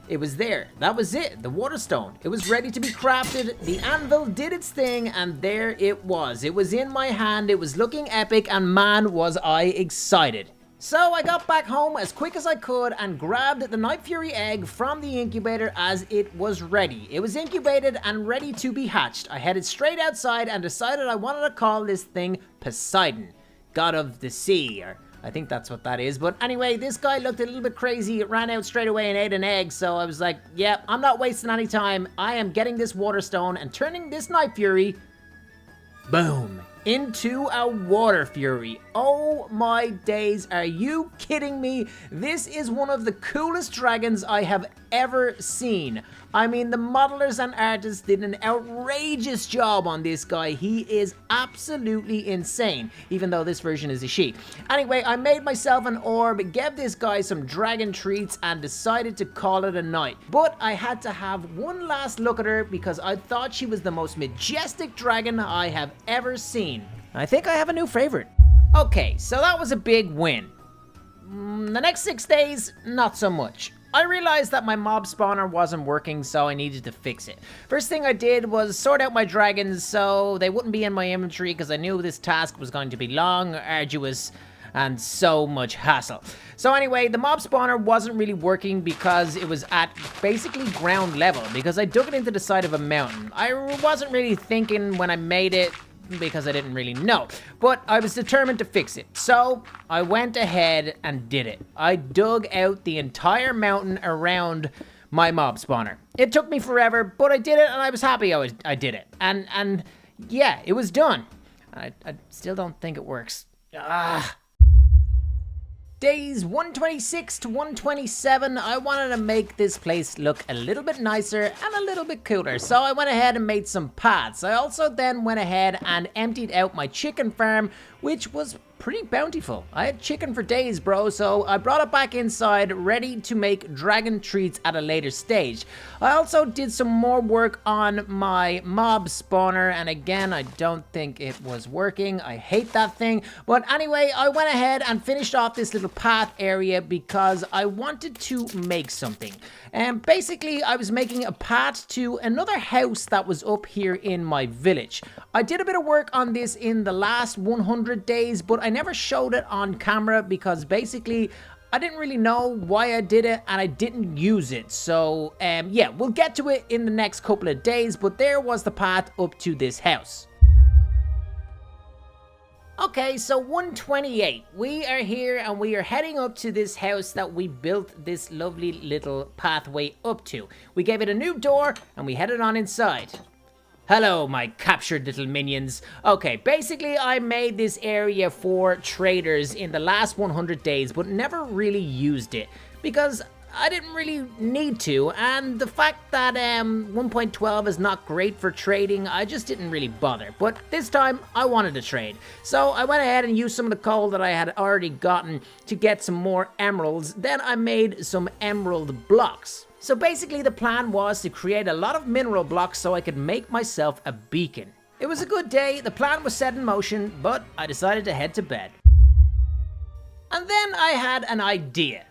It was there. That was it. The water stone. It was ready to be crafted. The anvil did its thing, and there it was. It was in my hand. It was looking epic, and man, was I excited. So I got back home as quick as I could and grabbed the Night Fury egg from the incubator as it was ready. It was incubated and ready to be hatched. I headed straight outside and decided I wanted to call this thing Poseidon. god of the sea, or I think that's what that is. But anyway, this guy looked a little bit crazy. It ran out straight away and ate an egg. So I was like, yeah, I'm not wasting any time. I am getting this water stone and turning this Night Fury, boom, into a water fury. Oh my days, are you kidding me? This is one of the coolest dragons I have ever seen. I mean, the modelers and artists did an outrageous job on this guy. He is absolutely insane, even though this version is a she. Anyway, I made myself an orb, gave this guy some dragon treats, and decided to call it a night. But I had to have one last look at her because I thought she was the most majestic dragon I have ever seen. I think I have a new favorite. Okay, so that was a big win. The next 6 days, not so much. I realized that my mob spawner wasn't working, so I needed to fix it. First thing I did was sort out my dragons so they wouldn't be in my inventory because I knew this task was going to be long, arduous, and so much hassle. So anyway, the mob spawner wasn't really working because it was at basically ground level because I dug it into the side of a mountain. I wasn't really thinking when I made it because I didn't really know, but I was determined to fix it. So I went ahead and did it. I dug out the entire mountain around my mob spawner. It took me forever, but I did it and I was happy I did it. And yeah, it was done. I still don't think it works. Days 126 to 127, I wanted to make this place look a little bit nicer and a little bit cooler, so I went ahead and made some paths. I also then went ahead and emptied out my chicken farm, which was pretty bountiful. I had chicken for days, bro, so I brought it back inside, ready to make dragon treats at a later stage. I also did some more work on my mob spawner, and again, I don't think it was working. I hate that thing. But anyway, I went ahead and finished off this little path area because I wanted to make something. And basically, I was making a path to another house that was up here in my village. I did a bit of work on this in the last 100 days, but I never showed it on camera because basically I didn't really know why I did it and I didn't use it. So yeah, we'll get to it in the next couple of days, but there was the path up to this house. Okay, so 128, we are here and we are heading up to this house that we built this lovely little pathway up to. We gave it a new door and we headed on inside. Hello, my captured little minions. Okay, basically I made this area for traders in the last 100 days, but never really used it because I didn't really need to, and the fact that 1.12 is not great for trading, I just didn't really bother. But this time, I wanted to trade. So I went ahead and used some of the coal that I had already gotten to get some more emeralds. Then I made some emerald blocks. So basically the plan was to create a lot of mineral blocks so I could make myself a beacon. It was a good day, the plan was set in motion, but I decided to head to bed. And then I had an idea.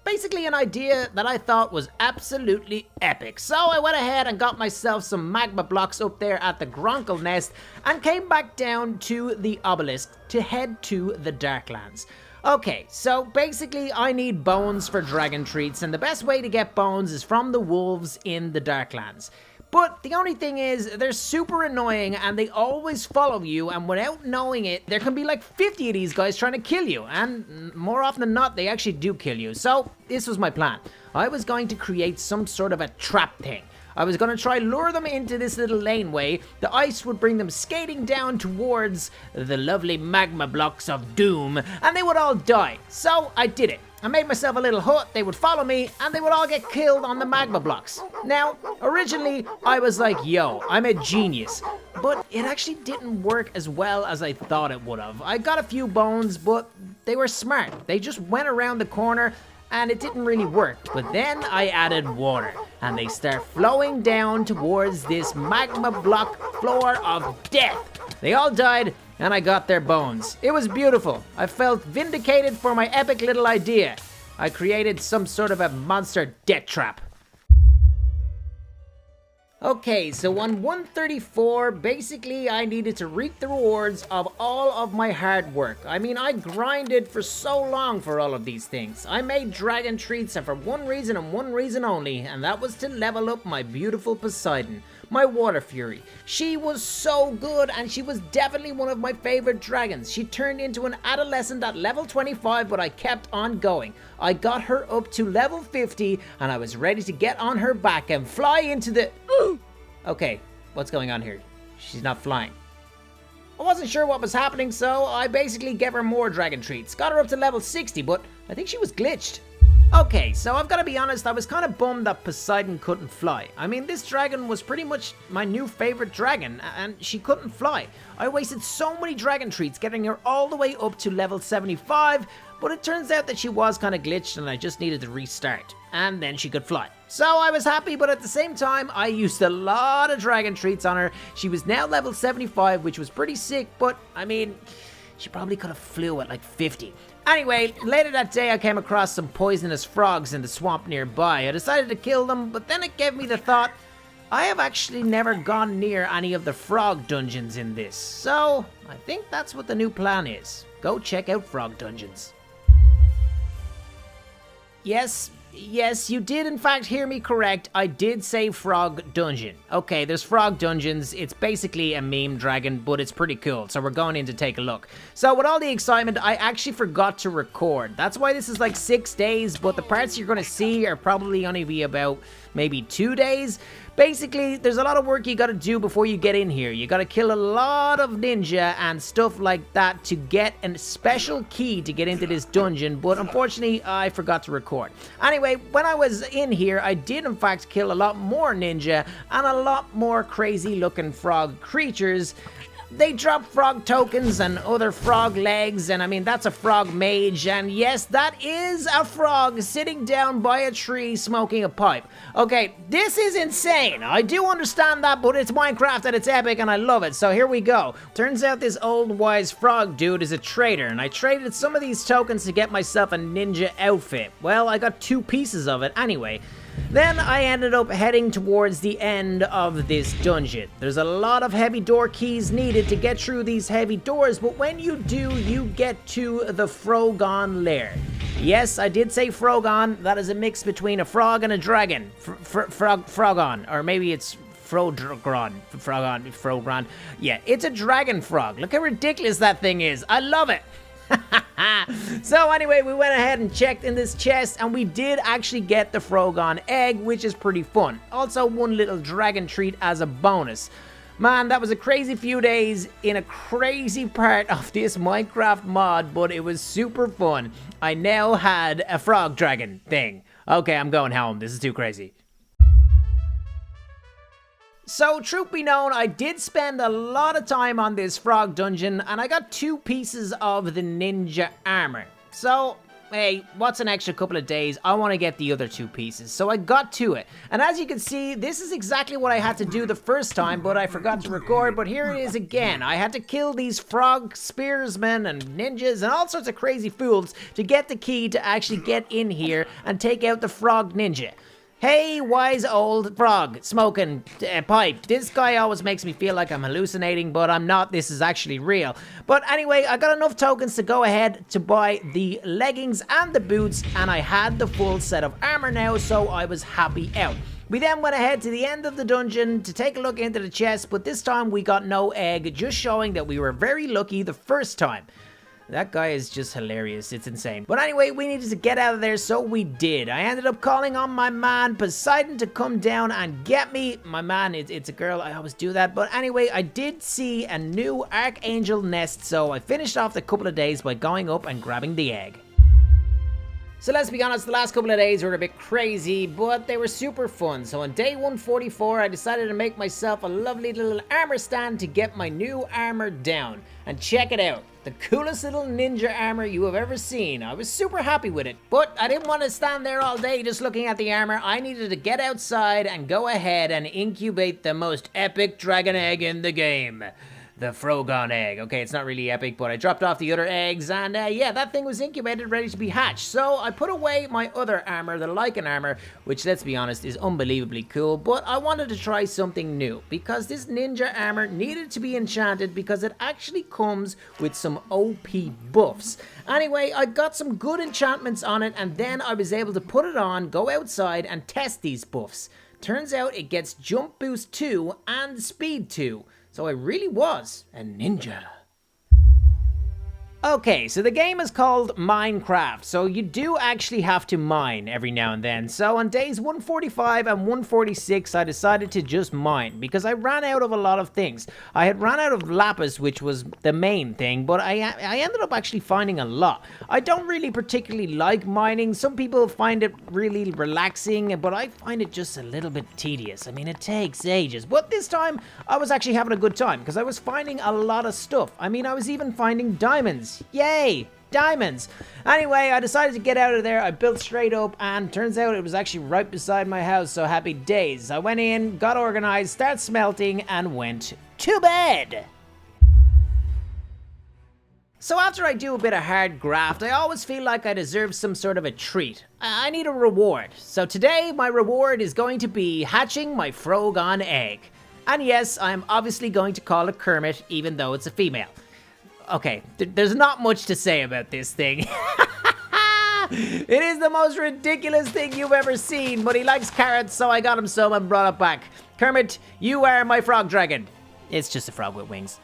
Basically an idea that I thought was absolutely epic. So I went ahead and got myself some magma blocks up there at the grunkle nest and came back down to the obelisk to head to the Darklands. Okay, so basically I need bones for dragon treats, and the best way to get bones is from the wolves in the Darklands. But the only thing is, they're super annoying and they always follow you, and without knowing it, there can be like 50 of these guys trying to kill you, and more often than not, they actually do kill you. So this was my plan. I was going to create some sort of a trap thing. I was going to try lure them into this little laneway. The ice would bring them skating down towards the lovely magma blocks of doom, and they would all die. So I did it. I made myself a little hut, they would follow me, and they would all get killed on the magma blocks. Now, originally, I was like, yo, I'm a genius. But it actually didn't work as well as I thought it would have. I got a few bones, but they were smart. They just went around the corner, and it didn't really work. But then I added water, and they start flowing down towards this magma block floor of death. They all died, and I got their bones. It was beautiful. I felt vindicated for my epic little idea. I created some sort of a monster death trap. Okay, so on 134, basically I needed to reap the rewards of all of my hard work. I mean, I grinded for so long for all of these things. I made dragon treats and for one reason and one reason only, and that was to level up my beautiful Poseidon. my Water Fury. She was so good, and she was definitely one of my favorite dragons. She turned into an adolescent at level 25, but I kept on going. I got her up to level 50, and I was ready to get on her back and fly into the... Okay, what's going on here? She's not flying. I wasn't sure what was happening, so I basically gave her more dragon treats. Got her up to level 60, but I think she was glitched. Okay, so I've got to be honest, I was kind of bummed that Poseidon couldn't fly. I mean, this dragon was pretty much my new favorite dragon, and she couldn't fly. I wasted so many dragon treats getting her all the way up to level 75, but it turns out that she was kind of glitched and I just needed to restart. And then she could fly. So I was happy, but at the same time, I used a lot of dragon treats on her. She was now level 75, which was pretty sick, but I mean, she probably could have flew at like 50. Anyway, later that day I came across some poisonous frogs in the swamp nearby. I decided to kill them, but then it gave me the thought, I have actually never gone near any of the frog dungeons in this. So, I think that's what the new plan is. Go check out frog dungeons. Yes, you did in fact hear me correct. I did say frog dungeon. Okay, there's frog dungeons. It's basically a meme dragon, but it's pretty cool. So we're going in to take a look. So with all the excitement, I actually forgot to record. That's why this is like 6 days, but the parts you're going to see are probably only be about maybe 2 days. Basically, there's a lot of work you gotta do before you get in here. You gotta kill a lot of ninja and stuff like that to get a special key to get into this dungeon, but unfortunately, I forgot to record. Anyway, when I was in here, I did in fact kill a lot more ninja and a lot more crazy looking frog creatures. They drop frog tokens and other frog legs, and I mean, that's a frog mage, and yes, that is a frog sitting down by a tree smoking a pipe. Okay, this is insane. I do understand that, but it's Minecraft and it's epic and I love it, so here we go. Turns out this old wise frog dude is a trader, and I traded some of these tokens to get myself a ninja outfit. Well, I got 2 pieces of it anyway. Then I ended up heading towards the end of this dungeon. There's a lot of heavy door keys needed to get through these heavy doors, but when you do, you get to the Frogon lair. Yes, I did say Frogon. That is a mix between a frog and a dragon. Frogon, or maybe it's Frogon. Yeah, it's a dragon frog. Look how ridiculous that thing is. I love it. So anyway, we went ahead and checked in this chest, and we did actually get the Frogon egg, which is pretty fun. Also, 1 little dragon treat as a bonus. Man, that was a crazy few days in a crazy part of this Minecraft mod, but it was super fun. I now had a frog dragon thing. Okay, I'm going home. This is too crazy. So, truth be known, I did spend a lot of time on this frog dungeon, and I got 2 pieces of the ninja armor. So, hey, what's an extra couple of days? I want to get the other 2 pieces. So I got to it. And as you can see, this is exactly what I had to do the first time, but I forgot to record. But here it is again. I had to kill these frog spearsmen and ninjas and all sorts of crazy fools to get the key to actually get in here and take out the frog ninja. Hey, wise old frog smoking a pipe. This guy always makes me feel like I'm hallucinating, but I'm not. This is actually real. But anyway, I got enough tokens to go ahead to buy the leggings and the boots, and I had the full set of armor now, so I was happy out. We then went ahead to the end of the dungeon to take a look into the chest, but this time we got no egg, just showing that we were very lucky the first time. That guy is just hilarious. It's insane. But anyway, we needed to get out of there, so we did. I ended up calling on my man, Poseidon, to come down and get me. My man, it's a girl. I always do that. But anyway, I did see a new archangel nest, so I finished off the couple of days by going up and grabbing the egg. So let's be honest, the last couple of days were a bit crazy, but they were super fun. So on day 144, I decided to make myself a lovely little armor stand to get my new armor down. And check it out. The coolest little ninja armor you have ever seen. I was super happy with it, but I didn't want to stand there all day just looking at the armor. I needed to get outside and go ahead and incubate the most epic dragon egg in the game. The Frogon egg. Okay, it's not really epic, but I dropped off the other eggs, and yeah, that thing was incubated, ready to be hatched. So I put away my other armor, the Lycan armor, which, let's be honest, is unbelievably cool, but I wanted to try something new, because this ninja armor needed to be enchanted because it actually comes with some OP buffs. Anyway, I got some good enchantments on it, and then I was able to put it on, go outside, and test these buffs. Turns out it gets jump boost 2 and speed 2. So I really was a ninja. Okay, so the game is called Minecraft, so you do actually have to mine every now and then. So on days 145 and 146, I decided to just mine because I ran out of a lot of things. I had run out of lapis, which was the main thing, but I ended up actually finding a lot. I don't really particularly like mining. Some people find it really relaxing, but I find it just a little bit tedious. I mean, it takes ages. But this time, I was actually having a good time because I was finding a lot of stuff. I mean, I was even finding diamonds. Yay! Diamonds! Anyway, I decided to get out of there. I built straight up, and turns out it was actually right beside my house, so happy days. I went in, got organized, started smelting, and went to bed. So after I do a bit of hard graft, I always feel like I deserve some sort of a treat. I need a reward. So today, my reward is going to be hatching my frog-on egg. And yes, I'm obviously going to call it Kermit, even though it's a female. Okay, there's not much to say about this thing. It is the most ridiculous thing you've ever seen, but he likes carrots, so I got him some and brought it back. Kermit, you are my frog dragon. It's just a frog with wings.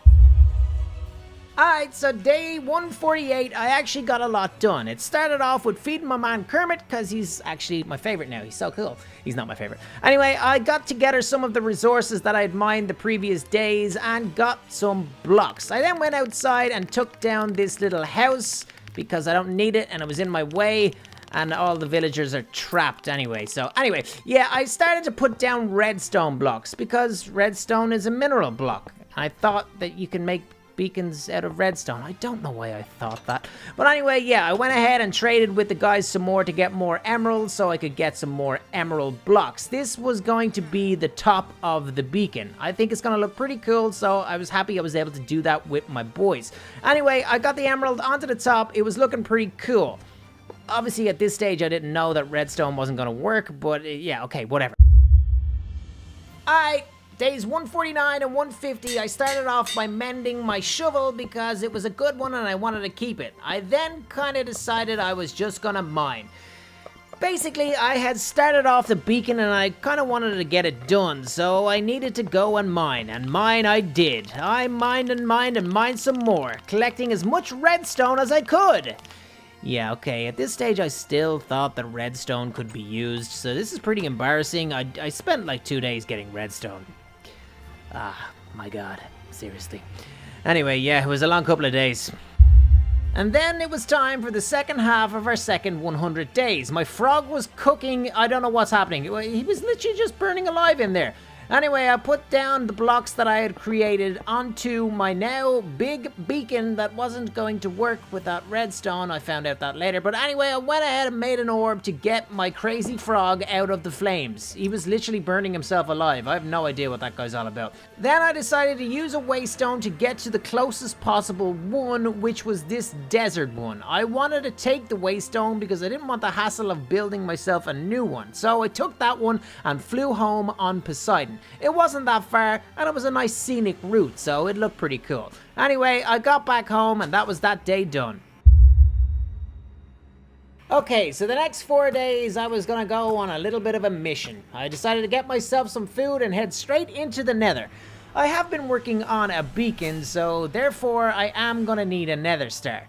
Alright, so day 148, I actually got a lot done. It started off with feeding my man Kermit, because he's actually my favorite now. He's so cool. He's not my favorite. Anyway, I got together some of the resources that I had mined the previous days and got some blocks. I then went outside and took down this little house because I don't need it and it was in my way. And all the villagers are trapped anyway. So anyway, yeah, I started to put down redstone blocks because redstone is a mineral block. I thought that you can make beacons out of redstone. I don't know why I thought that. But anyway, yeah, I went ahead and traded with the guys some more to get more emeralds so I could get some more emerald blocks. This was going to be the top of the beacon. I think it's going to look pretty cool, so I was happy I was able to do that with my boys. Anyway, I got the emerald onto the top. It was looking pretty cool. Obviously, at this stage, I didn't know that redstone wasn't going to work, but yeah, okay, whatever. Alright. Days 149 and 150, I started off by mending my shovel because it was a good one and I wanted to keep it. I then kind of decided I was just gonna mine. Basically, I had started off the beacon and I kind of wanted to get it done, so I needed to go and mine I did. I mined and mined some more, collecting as much redstone as I could. Yeah, okay, at this stage I still thought that redstone could be used, so this is pretty embarrassing. I spent like 2 days getting redstone. Ah, my god, seriously. Anyway, yeah, it was a long couple of days. And then it was time for the second half of our second 100 days. My frog was cooking, I don't know what's happening. He was literally just burning alive in there. Anyway, I put down the blocks that I had created onto my now big beacon that wasn't going to work with that redstone. I found out that later. But anyway, I went ahead and made an orb to get my crazy frog out of the flames. He was literally burning himself alive. I have no idea what that guy's all about. Then I decided to use a waystone to get to the closest possible one, which was this desert one. I wanted to take the waystone because I didn't want the hassle of building myself a new one. So I took that one and flew home on Poseidon. It wasn't that far, and it was a nice scenic route, so it looked pretty cool. Anyway, I got back home, and that was that day done. Okay, so the next 4 days, I was gonna go on a little bit of a mission. I decided to get myself some food and head straight into the Nether. I have been working on a beacon, so therefore I am gonna need a Nether star.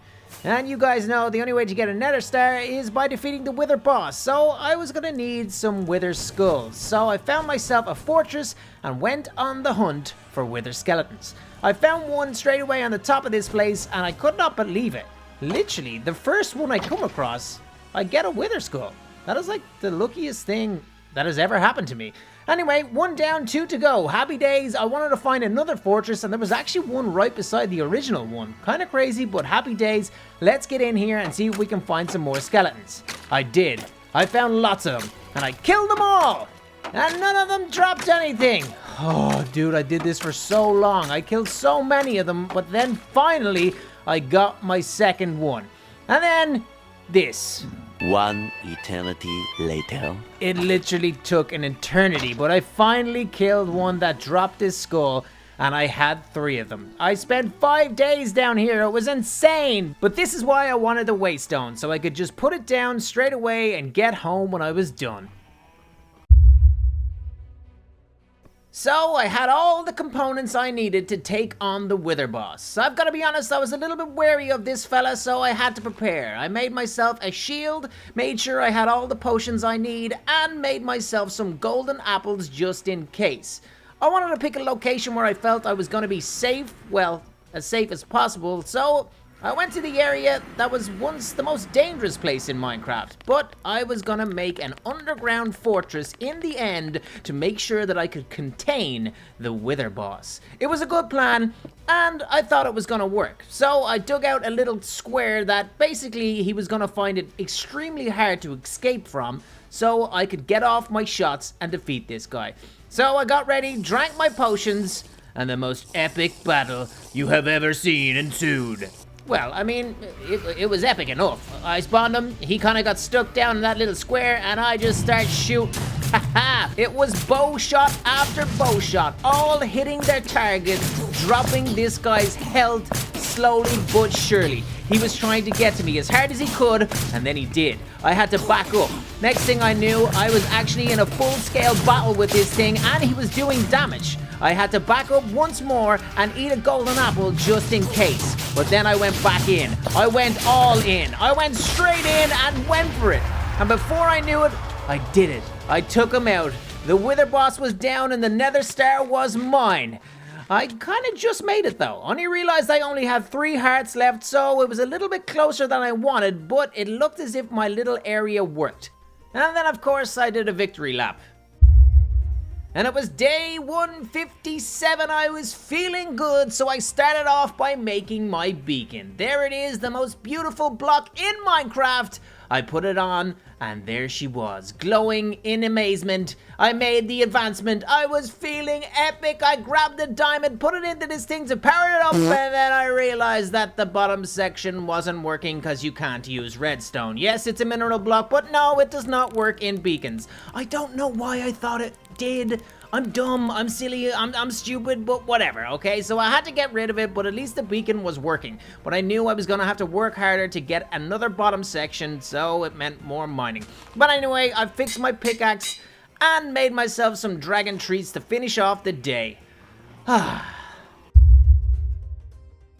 And you guys know the only way to get a Nether star is by defeating the Wither boss, so I was gonna need some Wither skulls. So I found myself a fortress and went on the hunt for Wither skeletons. I found one straight away on the top of this place and I could not believe it. Literally, the first one I come across, I get a Wither skull. That is like the luckiest thing that has ever happened to me. Anyway, 1 down, 2 to go. Happy days. I wanted to find another fortress, and there was actually one right beside the original one. Kind of crazy, but happy days. Let's get in here and see if we can find some more skeletons. I did. I found lots of them, and I killed them all. And none of them dropped anything. Oh, dude, I did this for so long. I killed so many of them, but then finally, I got my second one. And then, this. 1 eternity later. It literally took an eternity, but I finally killed one that dropped his skull, and I had 3 of them. I spent 5 days down here. It was insane. But this is why I wanted the waystone, so I could just put it down straight away and get home when I was done. So I had all the components I needed to take on the Wither Boss. I've got to be honest, I was a little bit wary of this fella, so I had to prepare. I made myself a shield, made sure I had all the potions I need, and made myself some golden apples just in case. I wanted to pick a location where I felt I was going to be safe, well, as safe as possible, so I went to the area that was once the most dangerous place in Minecraft, but I was gonna make an underground fortress in the end to make sure that I could contain the Wither Boss. It was a good plan, and I thought it was gonna work. So I dug out a little square that basically he was gonna find it extremely hard to escape from, so I could get off my shots and defeat this guy. So I got ready, drank my potions, and the most epic battle you have ever seen ensued. Well, I mean, it was epic enough. I spawned him, he kind of got stuck down in that little square, and I just started shooting. Haha! It was bow shot after bow shot, all hitting their targets, dropping this guy's health slowly but surely. He was trying to get to me as hard as he could, and then he did. I had to back up. Next thing I knew, I was actually in a full-scale battle with this thing, and he was doing damage. I had to back up once more and eat a golden apple just in case. But then I went back in. I went all in. I went straight in and went for it. And before I knew it, I did it. I took him out. The Wither Boss was down and the Nether Star was mine. I kind of just made it though. Only realized I only had 3 hearts left, so it was a little bit closer than I wanted, but it looked as if my little area worked. And then of course I did a victory lap. And it was day 157, I was feeling good, so I started off by making my beacon. There it is, the most beautiful block in Minecraft. I put it on, and there she was, glowing in amazement. I made the advancement, I was feeling epic. I grabbed the diamond, put it into this thing to power it up, and then I realized that the bottom section wasn't working because you can't use redstone. Yes, it's a mineral block, but no, it does not work in beacons. I don't know why I thought it did. I'm dumb, I'm silly, I'm stupid, but whatever, okay? So I had to get rid of it, but at least the beacon was working. But I knew I was gonna have to work harder to get another bottom section, so it meant more mining. But anyway, I fixed my pickaxe and made myself some dragon treats to finish off the day.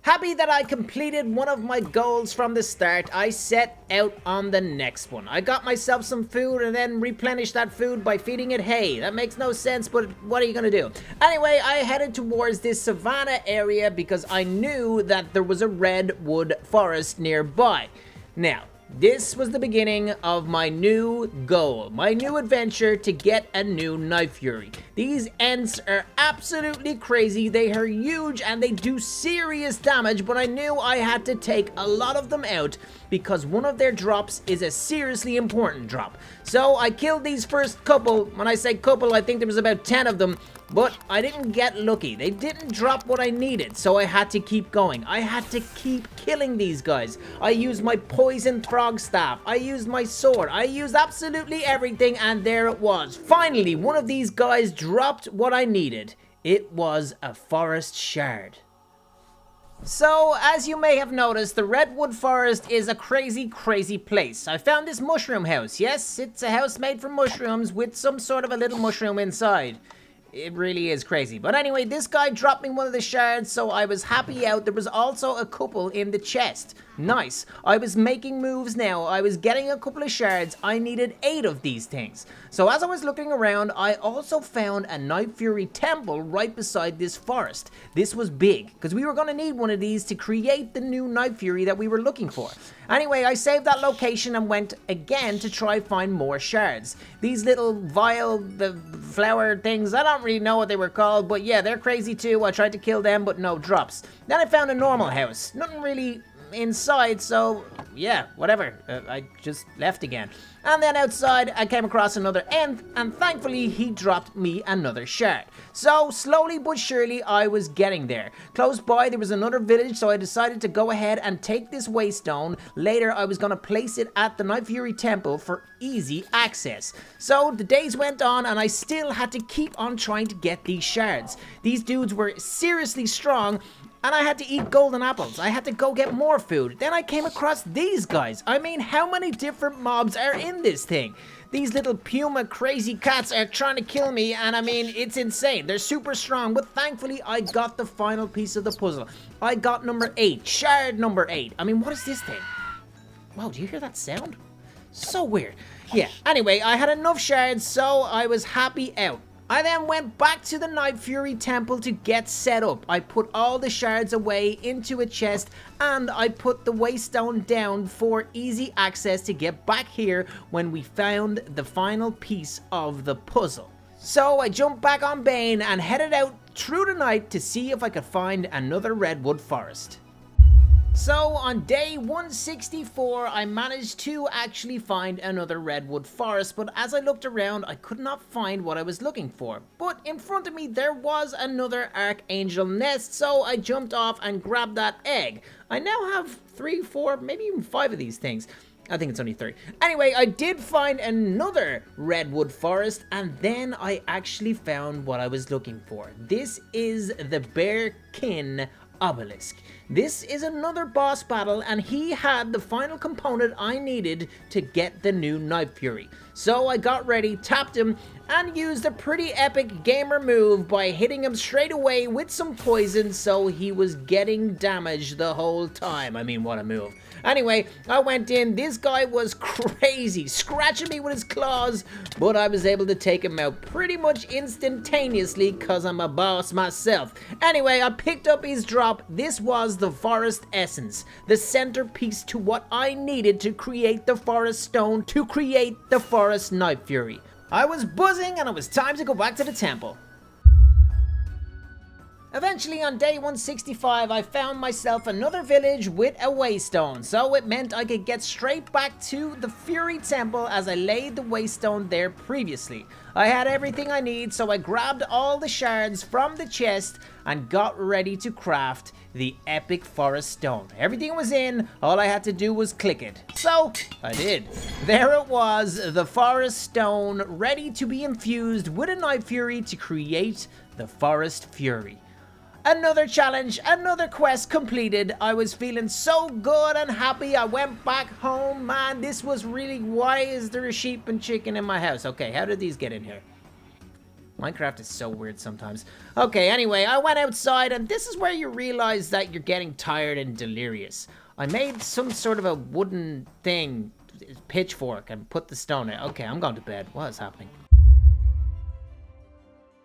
Happy that I completed one of my goals from the start, I set out on the next one. I got myself some food and then replenished that food by feeding it hay. That makes no sense, but what are you gonna do? Anyway, I headed towards this savanna area because I knew that there was a redwood forest nearby. Now, this was the beginning of my new goal, my new adventure to get a new Knife Fury. These Ents are absolutely crazy, they are huge and they do serious damage, but I knew I had to take a lot of them out because one of their drops is a seriously important drop. So I killed these first couple. When I say couple, I think there was about 10 of them, but I didn't get lucky. They didn't drop what I needed, so I had to keep going. I had to keep killing these guys. I used my poison frog staff. I used my sword. I used absolutely everything, and there it was. Finally, one of these guys dropped what I needed. It was a forest shard. So, as you may have noticed, the Redwood Forest is a crazy, crazy place. I found this mushroom house. Yes, it's a house made from mushrooms with some sort of a little mushroom inside. It really is crazy. But anyway, this guy dropped me one of the shards, so I was happy out. There was also a couple in the chest. Nice. I was making moves now. I was getting a couple of shards. I needed 8 of these things. So as I was looking around, I also found a Knife Fury temple right beside this forest. This was big, because we were going to need one of these to create the new Knife Fury that we were looking for. Anyway, I saved that location and went again to try find more shards. These little the flower things, I don't really know what they were called, but yeah, they're crazy too. I tried to kill them, but no drops. Then I found a normal house. Nothing really inside, so yeah, whatever. I just left again. And then outside, I came across another Ent, and thankfully, he dropped me another shard. So, slowly but surely, I was getting there. Close by, there was another village, so I decided to go ahead and take this waystone. Later, I was going to place it at the Knife Fury Temple for easy access. So, the days went on, and I still had to keep on trying to get these shards. These dudes were seriously strong, And I had to eat golden apples. I had to go get more food. Then I came across these guys. I mean, how many different mobs are in this thing? These little puma crazy cats are trying to kill me, and I mean, it's insane. They're super strong, but thankfully I got the final piece of the puzzle. I got number 8, shard number 8. I mean, what is this thing? Wow, do you hear that sound? So weird. Yeah, anyway, I had enough shards, so I was happy out. I then went back to the Night Fury Temple to get set up. I put all the shards away into a chest, and I put the waystone down for easy access to get back here when we found the final piece of the puzzle. So I jumped back on Bane and headed out through the night to see if I could find another redwood forest. So on day 164, I managed to actually find another redwood forest, but as I looked around, I could not find what I was looking for. But in front of me, there was another archangel nest, so I jumped off and grabbed that egg. I now have 3, 4, maybe even 5 of these things. I think it's only 3. Anyway, I did find another redwood forest, and then I actually found what I was looking for. This is the Bearkin Obelisk. This is another boss battle, and he had the final component I needed to get the new Night Fury. So I got ready, tapped him, and used a pretty epic gamer move by hitting him straight away with some poison, so he was getting damaged the whole time. I mean, what a move. Anyway, I went in. This guy was crazy, scratching me with his claws, but I was able to take him out pretty much instantaneously because I'm a boss myself. Anyway, I picked up his drop. This was the forest essence, the centerpiece to what I needed to create the forest stone, to create the forest Night Fury. I was buzzing, and it was time to go back to the temple. Eventually, on day 165, I found myself another village with a waystone, so it meant I could get straight back to the Fury Temple as I laid the waystone there previously. I had everything I need, so I grabbed all the shards from the chest and got ready to craft the epic forest stone. Everything was in, all I had to do was click it. So, I did. There it was, the forest stone, ready to be infused with a Night Fury to create the Forest Fury. Another challenge, another quest completed. I was feeling so good and happy. I went back home. Man, this was really... Why is there a sheep and chicken in my house? Okay, how did these get in here? Minecraft is so weird sometimes. Okay, anyway, I went outside, and this is where you realize that you're getting tired and delirious. I made some sort of a wooden thing, pitchfork, and put the stone in. Okay, I'm going to bed. What is happening?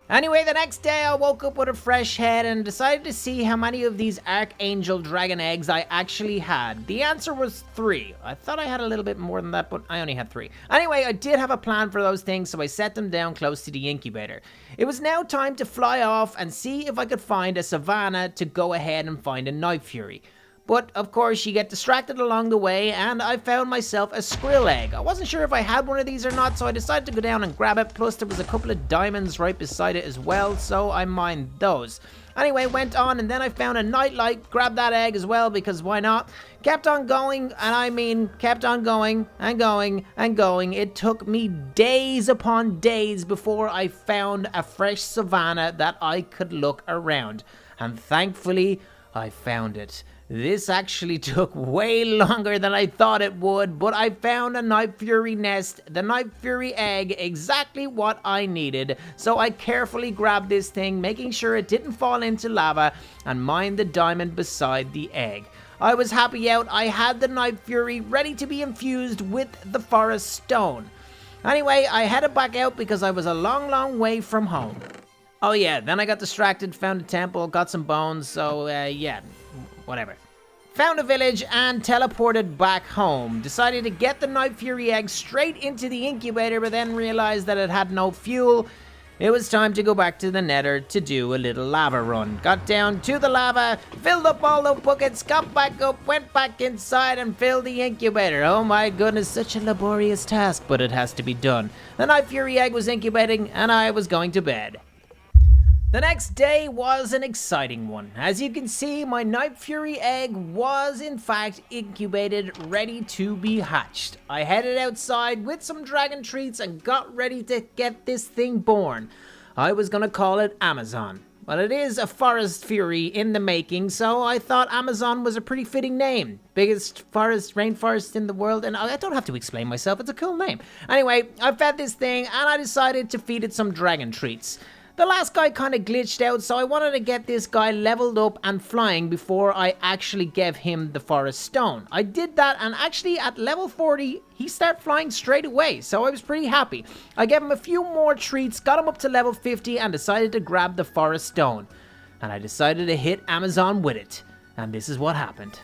Anyway, the next day I woke up with a fresh head and decided to see how many of these Archangel Dragon eggs I actually had. The answer was 3. I thought I had a little bit more than that, but I only had 3. Anyway, I did have a plan for those things, so I set them down close to the incubator. It was now time to fly off and see if I could find a savannah to go ahead and find a Night Fury. But, of course, you get distracted along the way, and I found myself a squirrel egg. I wasn't sure if I had one of these or not, so I decided to go down and grab it. Plus, there was a couple of diamonds right beside it as well, so I mined those. Anyway, went on, and then I found a nightlight, grabbed that egg as well, because why not? Kept on going, and I mean, kept on going, and going, and going. It took me days upon days before I found a fresh savannah that I could look around. And thankfully, I found it. This actually took way longer than I thought it would, but I found a Night Fury nest, the Night Fury egg, exactly what I needed. So I carefully grabbed this thing, making sure it didn't fall into lava, and mined the diamond beside the egg. I was happy out. I had the Night Fury ready to be infused with the forest stone. Anyway, I headed back out because I was a long, long way from home. Oh yeah, then I got distracted, found a temple, got some bones, so yeah. Whatever. Found a village and teleported back home. Decided to get the Night Fury egg straight into the incubator, but then realized that it had no fuel. It was time to go back to the Nether to do a little lava run. Got down to the lava, filled up all the buckets, got back up, went back inside and filled the incubator. Oh my goodness, such a laborious task, but it has to be done. The Night Fury egg was incubating and I was going to bed. The next day was an exciting one. As you can see, my Night Fury egg was in fact incubated, ready to be hatched. I headed outside with some dragon treats and got ready to get this thing born. I was gonna call it Amazon. Well, it is a forest fury in the making, so I thought Amazon was a pretty fitting name. Biggest rainforest in the world, and I don't have to explain myself, it's a cool name. Anyway, I fed this thing, and I decided to feed it some dragon treats. The last guy kind of glitched out, so I wanted to get this guy leveled up and flying before I actually gave him the forest stone. I did that, and actually at level 40, he started flying straight away, so I was pretty happy. I gave him a few more treats, got him up to level 50, and decided to grab the forest stone. And I decided to hit Amazon with it. And this is what happened.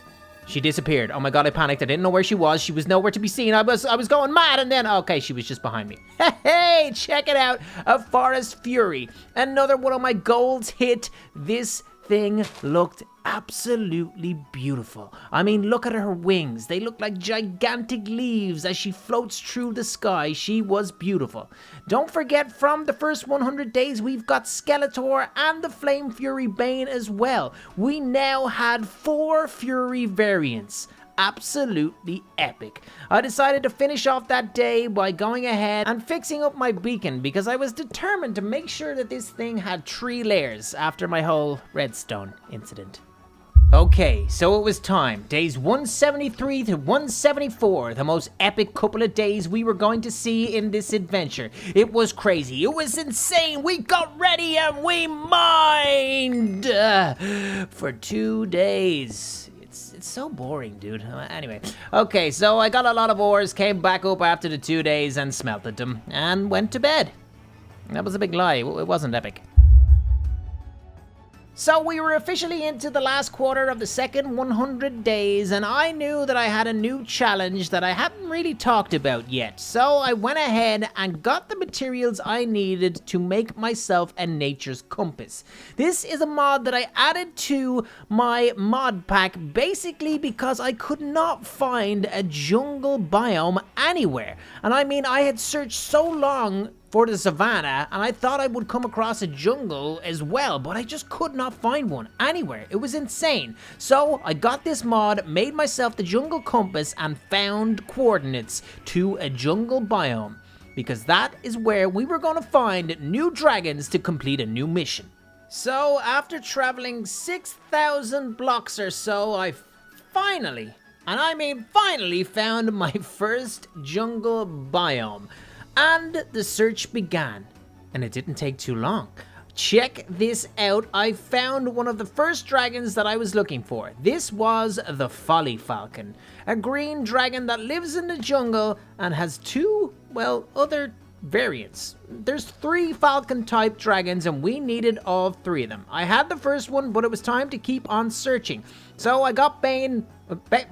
She disappeared. Oh my god, I panicked. I didn't know where she was. She was nowhere to be seen. I was going mad, and then, okay, she was just behind me. Hey, check it out. A Forest Fury. Another one of my goals hit. This thing looked absolutely beautiful. I mean, look at her wings. They look like gigantic leaves as she floats through the sky. She was beautiful. Don't forget, from the first 100 days, we've got Skeletor and the Flame Fury Bane as well. We now had 4 Fury variants. Absolutely epic. I decided to finish off that day by going ahead and fixing up my beacon because I was determined to make sure that this thing had 3 layers after my whole redstone incident. Okay, so it was time. Days 173 to 174, the most epic couple of days we were going to see in this adventure. It was crazy. It was insane. We got ready and we mined for 2 days. It's so boring, dude. Anyway, okay, so I got a lot of ores, came back up after the 2 days and smelted them, and went to bed. That was a big lie. It wasn't epic. So we were officially into the last quarter of the second 100 days, and I knew that I had a new challenge that I hadn't really talked about yet. So I went ahead and got the materials I needed to make myself a nature's compass. This is a mod that I added to my mod pack basically because I could not find a jungle biome anywhere. And I mean, I had searched so long for the savannah, and I thought I would come across a jungle as well, but I just could not find one anywhere. It was insane. So I got this mod, made myself the jungle compass, and found coordinates to a jungle biome, because that is where we were going to find new dragons to complete a new mission. So after traveling 6,000 blocks or so, I finally, and I mean finally, found my first jungle biome. And the search began, and it didn't take too long. Check this out. I found one of the first dragons that I was looking for. This was the Folly Falcon, a green dragon that lives in the jungle and has 2, well, other variants. There's 3 falcon type dragons, and we needed all 3 of them. I had the first one, but it was time to keep on searching. So I got Bane.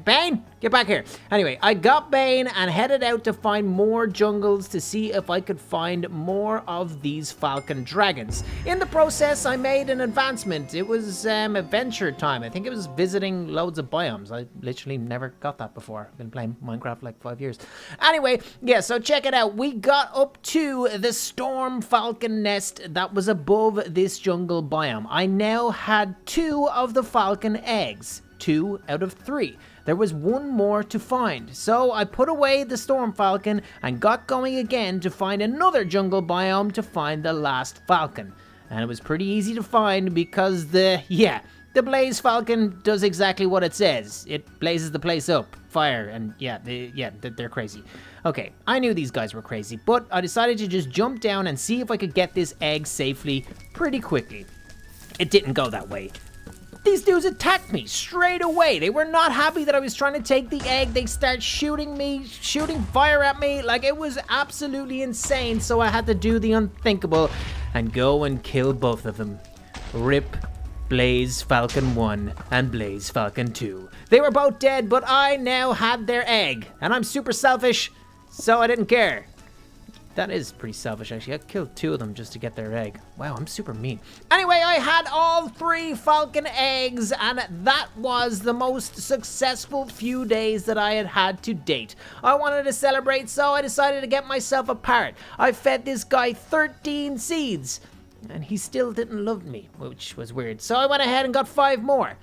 Bane, get back here. Anyway, I got Bane and headed out to find more jungles to see if I could find more of these falcon dragons. In the process, I made an advancement. It was adventure time. I think it was visiting loads of biomes. I literally never got that before. I've been playing Minecraft for like 5 years. Anyway, yeah, so check it out. We got up to the storm falcon nest that was above this jungle biome. I now had 2 of the falcon eggs. 2 out of 3. There was 1 more to find, so I put away the storm falcon and got going again to find another jungle biome to find the last falcon. And it was pretty easy to find because the blaze falcon does exactly what it says. It blazes the place up, fire, and they're crazy. Okay, I knew these guys were crazy, but I decided to just jump down and see if I could get this egg safely pretty quickly. It didn't go that way. These dudes attacked me straight away. They were not happy that I was trying to take the egg. They start shooting me, shooting fire at me. Like, it was absolutely insane. So I had to do the unthinkable and go and kill both of them. Rip Blaze Falcon 1 and Blaze Falcon 2. They were both dead, but I now had their egg. And I'm super selfish, so I didn't care. That is pretty selfish, actually. I killed 2 of them just to get their egg. Wow, I'm super mean. Anyway, I had all 3 falcon eggs, and that was the most successful few days that I had had to date. I wanted to celebrate, so I decided to get myself a parrot. I fed this guy 13 seeds, and he still didn't love me, which was weird. So I went ahead and got 5 more.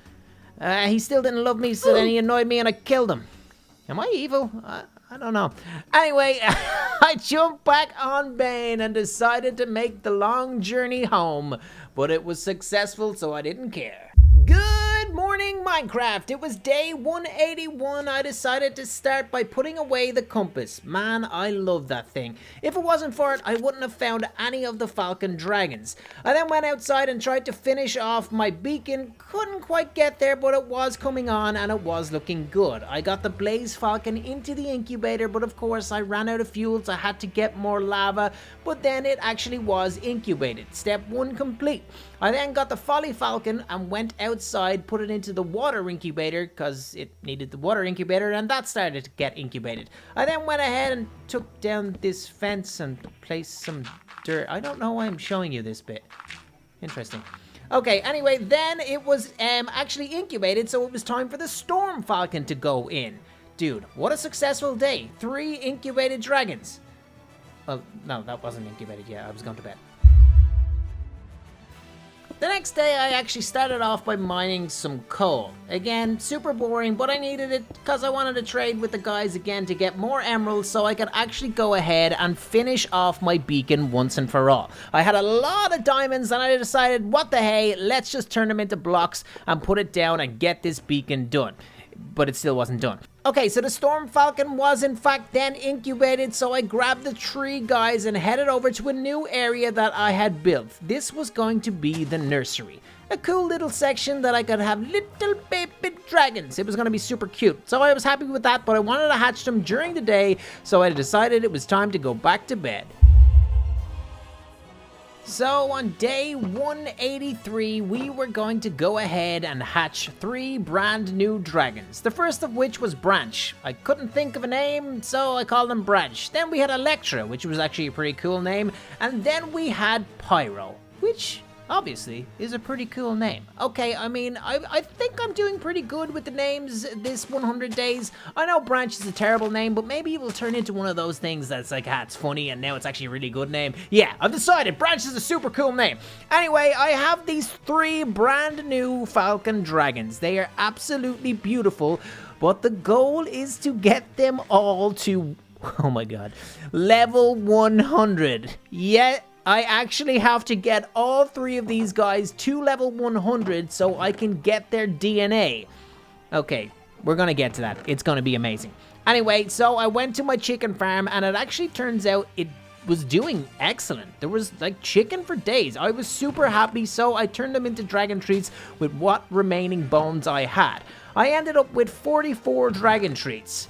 He still didn't love me, so then he annoyed me, and I killed him. Am I evil? I don't know. Anyway... I jumped back on Bane and decided to make the long journey home, but it was successful, so I didn't care. Good morning, Minecraft. It was day 181. I decided to start by putting away the compass. Man, I love that thing. If it wasn't for it, I wouldn't have found any of the falcon dragons. I then went outside and tried to finish off my beacon. Couldn't quite get there, but it was coming on and it was looking good. I got the blaze falcon into the incubator, but of course I ran out of fuel, so I had to get more lava, but then it actually was incubated. Step 1 complete. I then got the folly falcon and went outside, put it into the water incubator because it needed the water incubator, and that started to get incubated. I then went ahead and took down this fence and placed some dirt. I don't know why I'm showing you this bit. Interesting. Okay, anyway, then it was actually incubated, so it was time for the storm falcon to go in. Dude, what a successful day. 3 incubated dragons. Well, no, that wasn't incubated yet. I was going to bed. The next day, I actually started off by mining some coal. Again, super boring, but I needed it because I wanted to trade with the guys again to get more emeralds so I could actually go ahead and finish off my beacon once and for all. I had a lot of diamonds and I decided, what the hey, let's just turn them into blocks and put it down and get this beacon done. But it still wasn't done. Okay, so the Storm Falcon was in fact then incubated, so I grabbed the 3 guys and headed over to a new area that I had built. This was going to be the nursery. A cool little section that I could have little baby dragons. It was going to be super cute. So I was happy with that, but I wanted to hatch them during the day, so I decided it was time to go back to bed. So on day 183, we were going to go ahead and hatch 3 brand new dragons. The first of which was Branch. I couldn't think of a name, so I called him Branch. Then we had Electra, which was actually a pretty cool name. And then we had Pyro, which obviously is a pretty cool name. Okay, I mean, I think I'm doing pretty good with the names this 100 days. I know Branch is a terrible name, but maybe it will turn into one of those things that's like, it's funny and now it's actually a really good name. Yeah, I've decided Branch is a super cool name. Anyway, I have these 3 brand new falcon dragons. They are absolutely beautiful, but the goal is to get them all to, oh my god, level 100. Yeah, I actually have to get all 3 of these guys to level 100 so I can get their DNA. Okay, we're gonna get to that. It's gonna be amazing. Anyway, so I went to my chicken farm and it actually turns out it was doing excellent. There was like chicken for days. I was super happy, so I turned them into dragon treats with what remaining bones I had. I ended up with 44 dragon treats.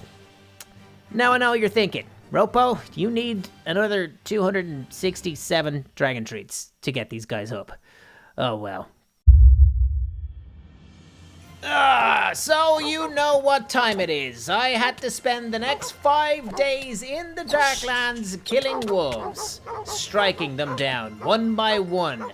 Now I know you're thinking, RoPo, you need another 267 dragon treats to get these guys up. Oh well. So you know what time it is. I had to spend the next 5 days in the Darklands killing wolves. Striking them down one by one.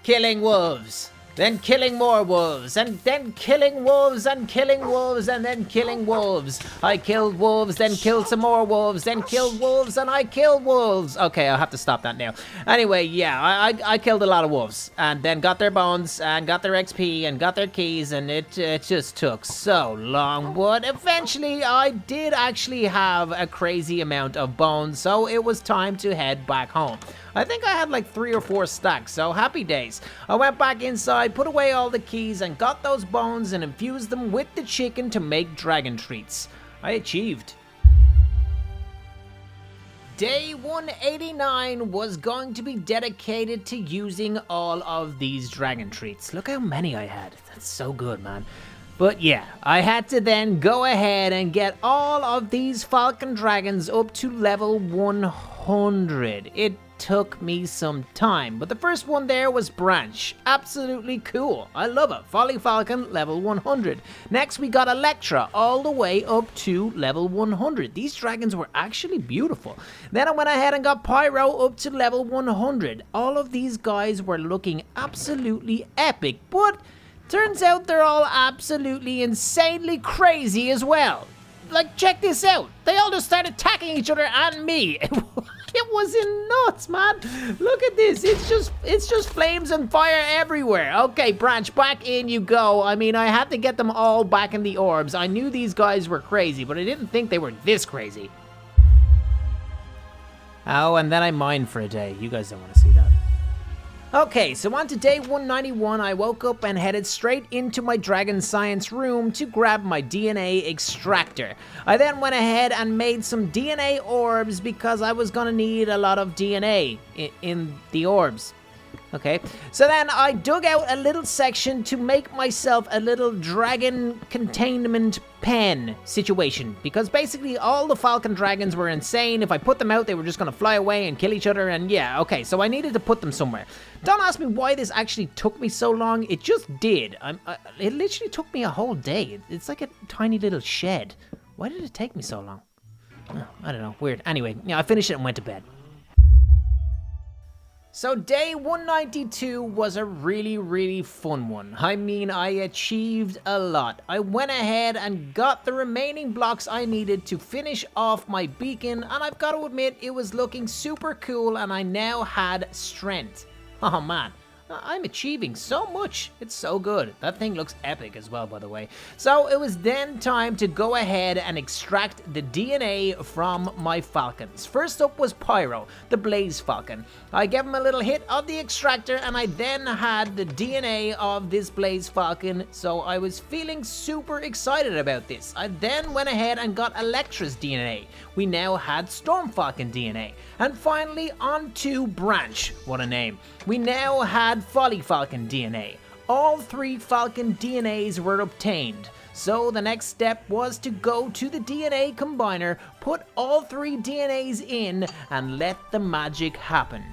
Killing wolves. Then killing more wolves, and then killing wolves, and killing wolves, and then killing wolves. I killed wolves, then killed some more wolves, then killed wolves, and I killed wolves. Okay, I'll have to stop that now. Anyway, yeah, I killed a lot of wolves, and then got their bones, and got their XP, and got their keys, and it just took so long. But eventually, I did actually have a crazy amount of bones, so it was time to head back home. I think I had like 3 or 4 stacks, so happy days. I went back inside, put away all the keys, and got those bones and infused them with the chicken to make dragon treats. I achieved. Day 189 was going to be dedicated to using all of these dragon treats. Look how many I had. That's so good, man. But yeah, I had to then go ahead and get all of these falcon dragons up to level 100. It took me some time, but the first one there was Branch. Absolutely cool. I love it. Folly Falcon, level 100. Next, we got Electra, all the way up to level 100. These dragons were actually beautiful. Then I went ahead and got Pyro up to level 100. All of these guys were looking absolutely epic, but turns out they're all absolutely insanely crazy as well. Like, check this out. They all just started attacking each other and me. It was nuts, man. Look at this. It's just flames and fire everywhere. Okay, Branch, back in you go. I mean, I had to get them all back in the orbs. I knew these guys were crazy, but I didn't think they were this crazy. Oh, and then I mined for a day. You guys don't want to see that. Okay, so on to day 191, I woke up and headed straight into my dragon science room to grab my DNA extractor. I then went ahead and made some DNA orbs because I was gonna need a lot of DNA in the orbs. Okay, so then I dug out a little section to make myself a little dragon containment pen situation, because basically all the falcon dragons were insane. If I put them out, they were just going to fly away and kill each other, and yeah, okay, so I needed to put them somewhere. Don't ask me why this actually took me so long, it just did. It literally took me a whole day. It's like a tiny little shed. Why did it take me so long? Oh, I don't know, weird. Anyway, yeah, I finished it and went to bed. So day 192 was a really fun one. I mean, I achieved a lot. I went ahead and got the remaining blocks I needed to finish off my beacon, and I've got to admit, it was looking super cool, and I now had strength. Oh man, I'm achieving so much. It's so good. That thing looks epic as well, by the way. So it was then time to go ahead and extract the DNA from my falcons. First up was Pyro, the blaze falcon. I gave him a little hit of the extractor, and I then had the DNA of this blaze falcon, so I was feeling super excited about this. I then went ahead and got Electra's DNA. We now had Storm Falcon DNA. And finally, on to Branch. What a name. We now had Folly Falcon DNA. All 3 Falcon DNAs were obtained. So the next step was to go to the DNA combiner, put all 3 DNAs in, and let the magic happen.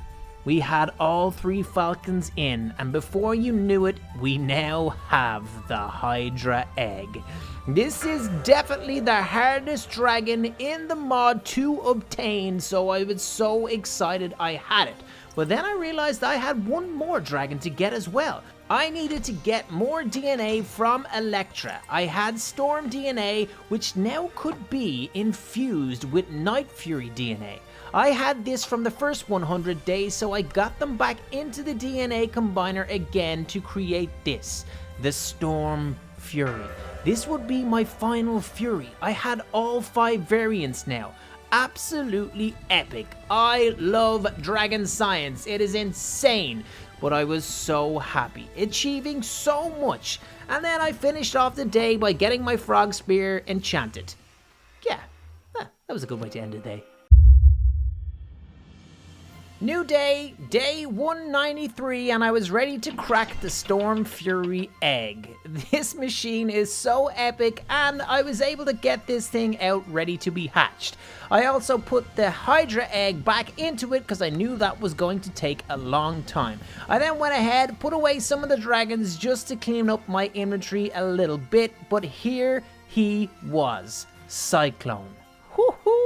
We had all 3 Falcons in, and before you knew it, we now have the Hydra egg. This is definitely the hardest dragon in the mod to obtain, so I was so excited I had it. But then I realized I had one more dragon to get as well. I needed to get more DNA from Electra. I had Storm DNA, which now could be infused with Night Fury DNA. I had this from the first 100 days, so I got them back into the DNA combiner again to create this, the Storm Fury. This would be my final Fury. I had all 5 variants now. Absolutely epic. I love dragon science. It is insane. But I was so happy, achieving so much. And then I finished off the day by getting my frog spear enchanted. Yeah, that was a good way to end the day. New day, day 193, and I was ready to crack the Storm Fury egg. This machine is so epic, and I was able to get this thing out ready to be hatched. I also put the Hydra egg back into it because I knew that was going to take a long time. I then went ahead, put away some of the dragons just to clean up my inventory a little bit, but here he was, Cyclone. Woohoo!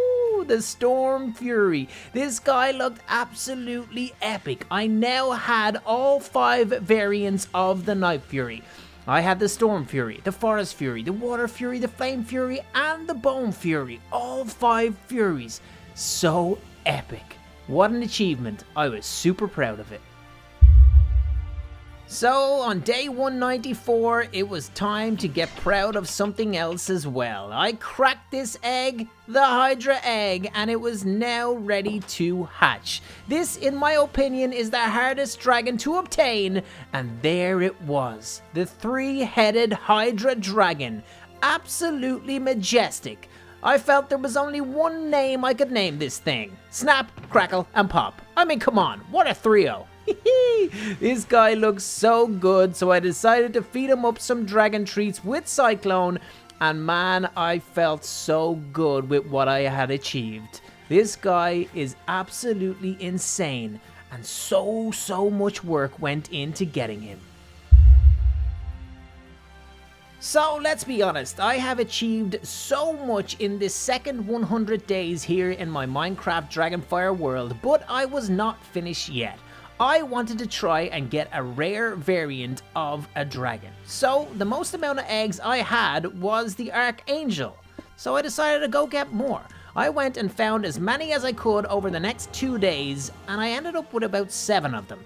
The Storm Fury. This guy looked absolutely epic. I now had all 5 variants of the Night Fury. I had the Storm Fury, the Forest Fury, the Water Fury, the Flame Fury, and the Bone Fury. All 5 Furies. So epic. What an achievement. I was super proud of it. So, on day 194, it was time to get proud of something else as well. I cracked this egg, the Hydra egg, and it was now ready to hatch. This, in my opinion, is the hardest dragon to obtain, and there it was. The 3-headed Hydra dragon. Absolutely majestic. I felt there was only one name I could name this thing. Snap, crackle, and pop. I mean, come on, what a trio. This guy looks so good, so I decided to feed him up some dragon treats with Cyclone, and man, I felt so good with what I had achieved. This guy is absolutely insane, and so much work went into getting him. So let's be honest, I have achieved so much in this second 100 days here in my Minecraft Dragonfire world, but I was not finished yet. I wanted to try and get a rare variant of a dragon. So the most amount of eggs I had was the Archangel. So I decided to go get more. I went and found as many as I could over the next 2 days, and I ended up with about 7 of them.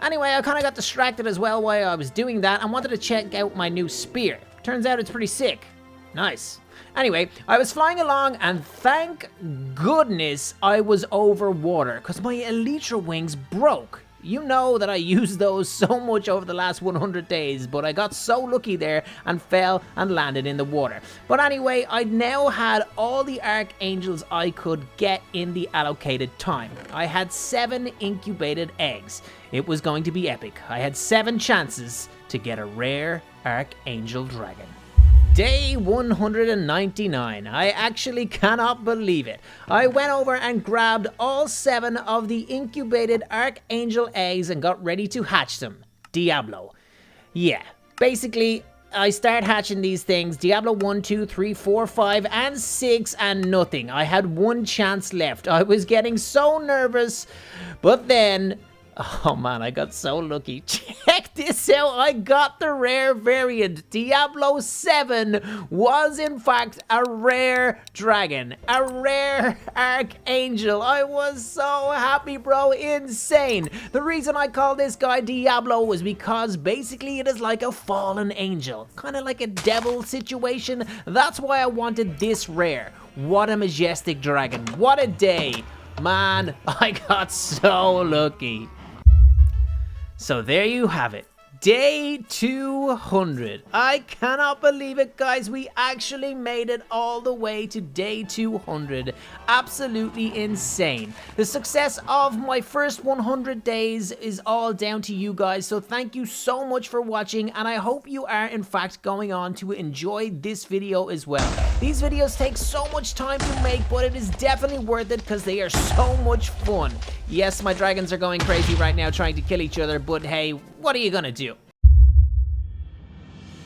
Anyway, I kind of got distracted as well while I was doing that and wanted to check out my new spear. Turns out it's pretty sick. Nice. Anyway, I was flying along and thank goodness I was over water because my elytra wings broke. You know that I used those so much over the last 100 days, but I got so lucky there and fell and landed in the water. But anyway, I now had all the archangels I could get in the allocated time. I had 7 incubated eggs. It was going to be epic. I had 7 chances to get a rare archangel dragon. Day 199. I actually cannot believe it. I went over and grabbed all 7 of the incubated archangel eggs and got ready to hatch them. Diablo. Yeah, basically, I start hatching these things. Diablo 1, 2, 3, 4, 5, and 6, and nothing. I had 1 chance left. I was getting so nervous, but then... oh man, I got so lucky. Check this out, I got the rare variant. Diablo 7 was in fact a rare dragon, a rare archangel. I was so happy, bro, insane. The reason I call this guy Diablo was because basically it is like a fallen angel, kind of like a devil situation. That's why I wanted this rare. What a majestic dragon, what a day. Man, I got so lucky. So there you have it. Day 200. I cannot believe it, guys. We actually made it all the way to day 200. Absolutely insane. The success of my first 100 days is all down to you guys. So thank you so much for watching. And I hope you are, in fact, going on to enjoy this video as well. These videos take so much time to make, but it is definitely worth it because they are so much fun. Yes, my dragons are going crazy right now trying to kill each other, but hey, what are you gonna do?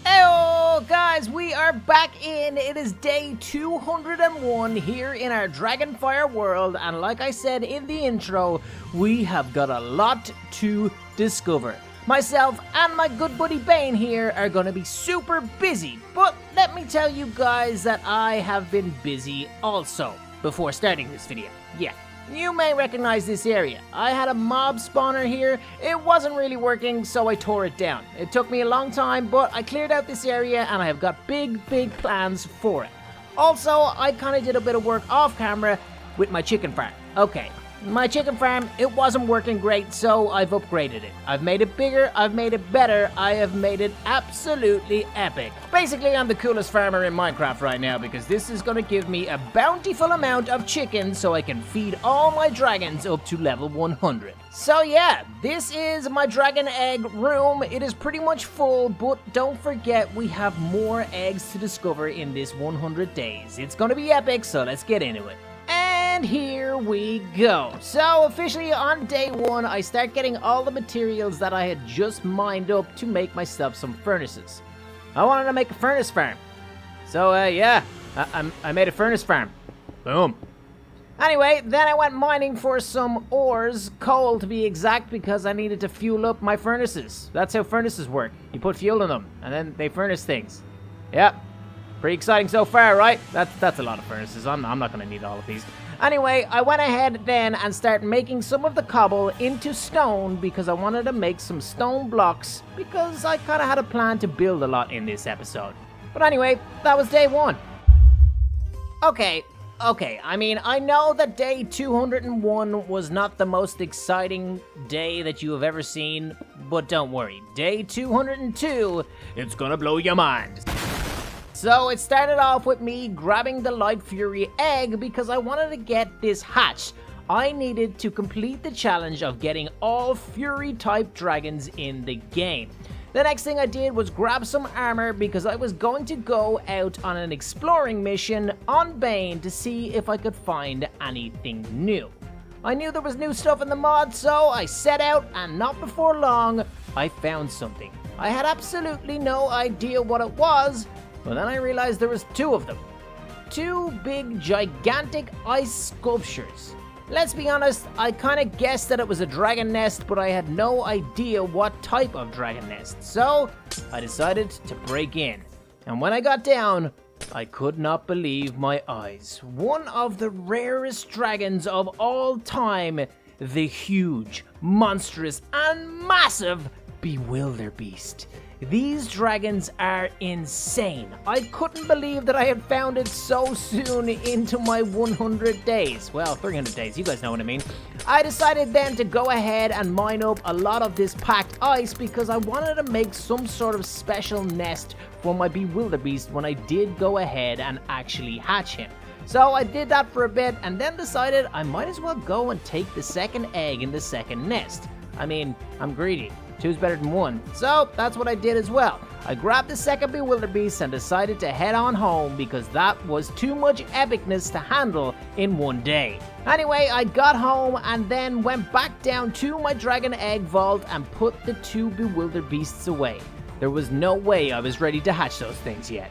Heyo, guys, we are back in. It is day 201 here in our Dragonfire world, and like I said in the intro, we have got a lot to discover. Myself and my good buddy Bane here are gonna be super busy, but let me tell you guys that I have been busy also before starting this video. Yeah. You may recognize this area. I had a mob spawner here. It wasn't really working, so I tore it down. It took me a long time, but I cleared out this area and I have got big plans for it. Also, I kind of did a bit of work off camera with my chicken farm. Okay, my chicken farm, it wasn't working great, so I've upgraded it. I've made it bigger, I've made it better, I have made it absolutely epic. Basically, I'm the coolest farmer in Minecraft right now because this is going to give me a bountiful amount of chicken so I can feed all my dragons up to level 100. So yeah, this is my dragon egg room. It is pretty much full, but don't forget we have more eggs to discover in this 100 days. It's going to be epic, so let's get into it. And here we go. So officially on day 1, I start getting all the materials that I had just mined up to make myself some furnaces. I wanted to make a furnace farm. So yeah, I made a furnace farm. Boom. Anyway, then I went mining for some ores, coal to be exact, because I needed to fuel up my furnaces. That's how furnaces work. You put fuel in them, and then they furnace things. Yep. Pretty exciting so far, right? That's a lot of furnaces. I'm not going to need all of these. Anyway, I went ahead then and started making some of the cobble into stone because I wanted to make some stone blocks because I kind of had a plan to build a lot in this episode. But anyway, that was day 1. Okay, I mean, I know that day 201 was not the most exciting day that you have ever seen, but don't worry. Day 202, it's gonna blow your mind. So it started off with me grabbing the Light Fury egg because I wanted to get this hatched. I needed to complete the challenge of getting all Fury type dragons in the game. The next thing I did was grab some armor because I was going to go out on an exploring mission on Bane to see if I could find anything new. I knew there was new stuff in the mod, so I set out, and not before long, I found something. I had absolutely no idea what it was, but then I realized there was 2 of them. 2 big, gigantic ice sculptures. Let's be honest, I kind of guessed that it was a dragon nest, but I had no idea what type of dragon nest. So, I decided to break in. And when I got down, I could not believe my eyes. One of the rarest dragons of all time, the huge, monstrous, and massive Bewilderbeast. These dragons are insane. I couldn't believe that I had found it so soon into my 100 days. Well, 300 days, you guys know what I mean. I decided then to go ahead and mine up a lot of this packed ice because I wanted to make some sort of special nest for my Bewilderbeast when I did go ahead and actually hatch him. So I did that for a bit and then decided I might as well go and take the second egg in the second nest. I mean, I'm greedy. Two's better than one. So that's what I did as well. I grabbed the second Bewilderbeast and decided to head on home because that was too much epicness to handle in one day. Anyway, I got home and then went back down to my dragon egg vault and put the 2 Bewilderbeasts away. There was no way I was ready to hatch those things yet.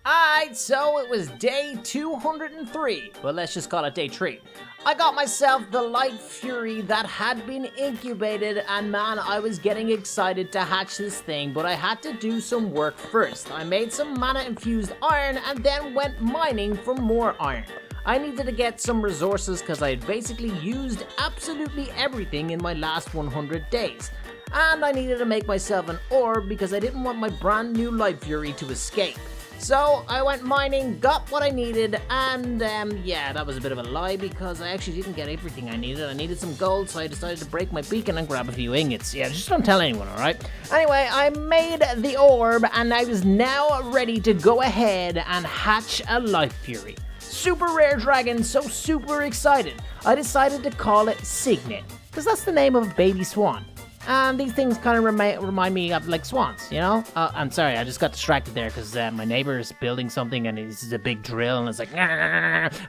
Alright, so it was day 203, but let's just call it day 3. I got myself the Light Fury that had been incubated, and man, I was getting excited to hatch this thing, but I had to do some work first. I made some mana-infused iron and then went mining for more iron. I needed to get some resources because I had basically used absolutely everything in my last 100 days. And I needed to make myself an orb because I didn't want my brand new Light Fury to escape. So I went mining, got what I needed, and yeah, that was a bit of a lie because I actually didn't get everything I needed. I needed some gold, so I decided to break my beacon and grab a few ingots. Yeah, just don't tell anyone, alright? Anyway, I made the orb, and I was now ready to go ahead and hatch a Light Fury. Super rare dragon, so super excited. I decided to call it Signet, because that's the name of a baby swan. And these things kind of remind me of like swans, you know? I'm sorry, I just got distracted there because my neighbor is building something and this is a big drill and it's like,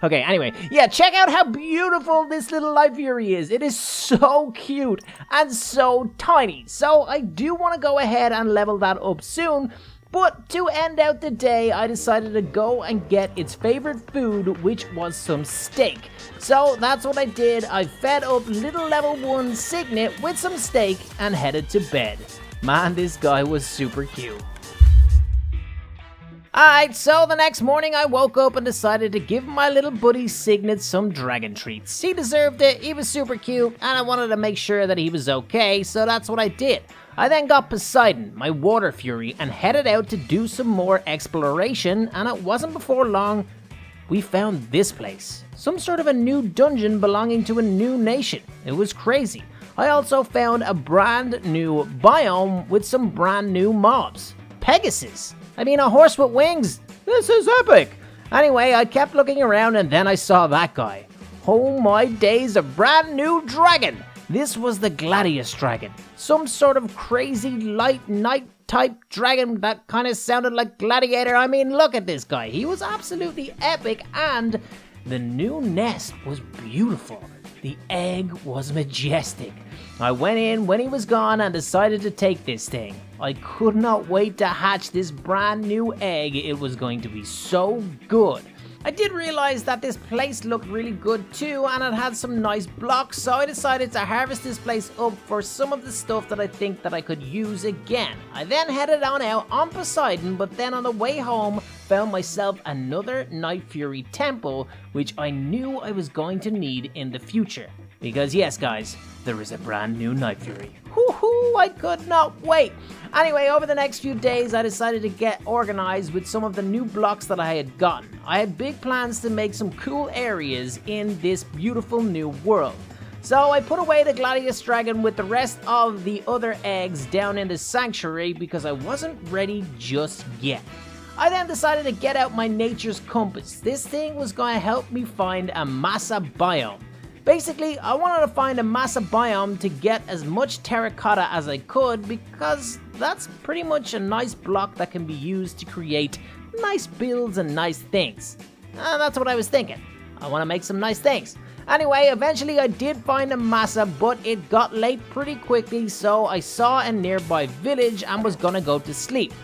okay, anyway. Yeah, check out how beautiful this little Light Fury is. It is so cute and so tiny. So I do want to go ahead and level that up soon. But to end out the day, I decided to go and get its favorite food, which was some steak. So that's what I did. I fed up little level 1 Signet with some steak and headed to bed. Man, this guy was super cute. Alright, so the next morning I woke up and decided to give my little buddy Signet some dragon treats. He deserved it, he was super cute, and I wanted to make sure that he was okay, so that's what I did. I then got Poseidon, my water fury, and headed out to do some more exploration, and it wasn't before long we found this place. Some sort of a new dungeon belonging to a new nation. It was crazy. I also found a brand new biome with some brand new mobs. Pegasus. I mean, a horse with wings. This is epic. Anyway, I kept looking around and then I saw that guy. Oh my days, a brand new dragon. This was the Gladius dragon. Some sort of crazy light knight type dragon that kind of sounded like Gladiator. I mean, look at this guy. He was absolutely epic and the new nest was beautiful. The egg was majestic. I went in when he was gone and decided to take this thing. I could not wait to hatch this brand new egg. It was going to be so good. I did realize that this place looked really good too, and it had some nice blocks, so I decided to harvest this place up for some of the stuff that I think that I could use again. I then headed on out on Poseidon, but then on the way home found myself another Night Fury temple, which I knew I was going to need in the future. Because yes guys, there is a brand new Night Fury. Woohoo, I could not wait. Anyway, over the next few days, I decided to get organized with some of the new blocks that I had gotten. I had big plans to make some cool areas in this beautiful new world. So I put away the Gladius dragon with the rest of the other eggs down in the sanctuary because I wasn't ready just yet. I then decided to get out my nature's compass. This thing was going to help me find a Massa biome. Basically, I wanted to find a Massa biome to get as much terracotta as I could because that's pretty much a nice block that can be used to create nice builds and nice things. And that's what I was thinking. I want to make some nice things. Anyway, eventually I did find a Massa, but it got late pretty quickly, so I saw a nearby village and was gonna go to sleep.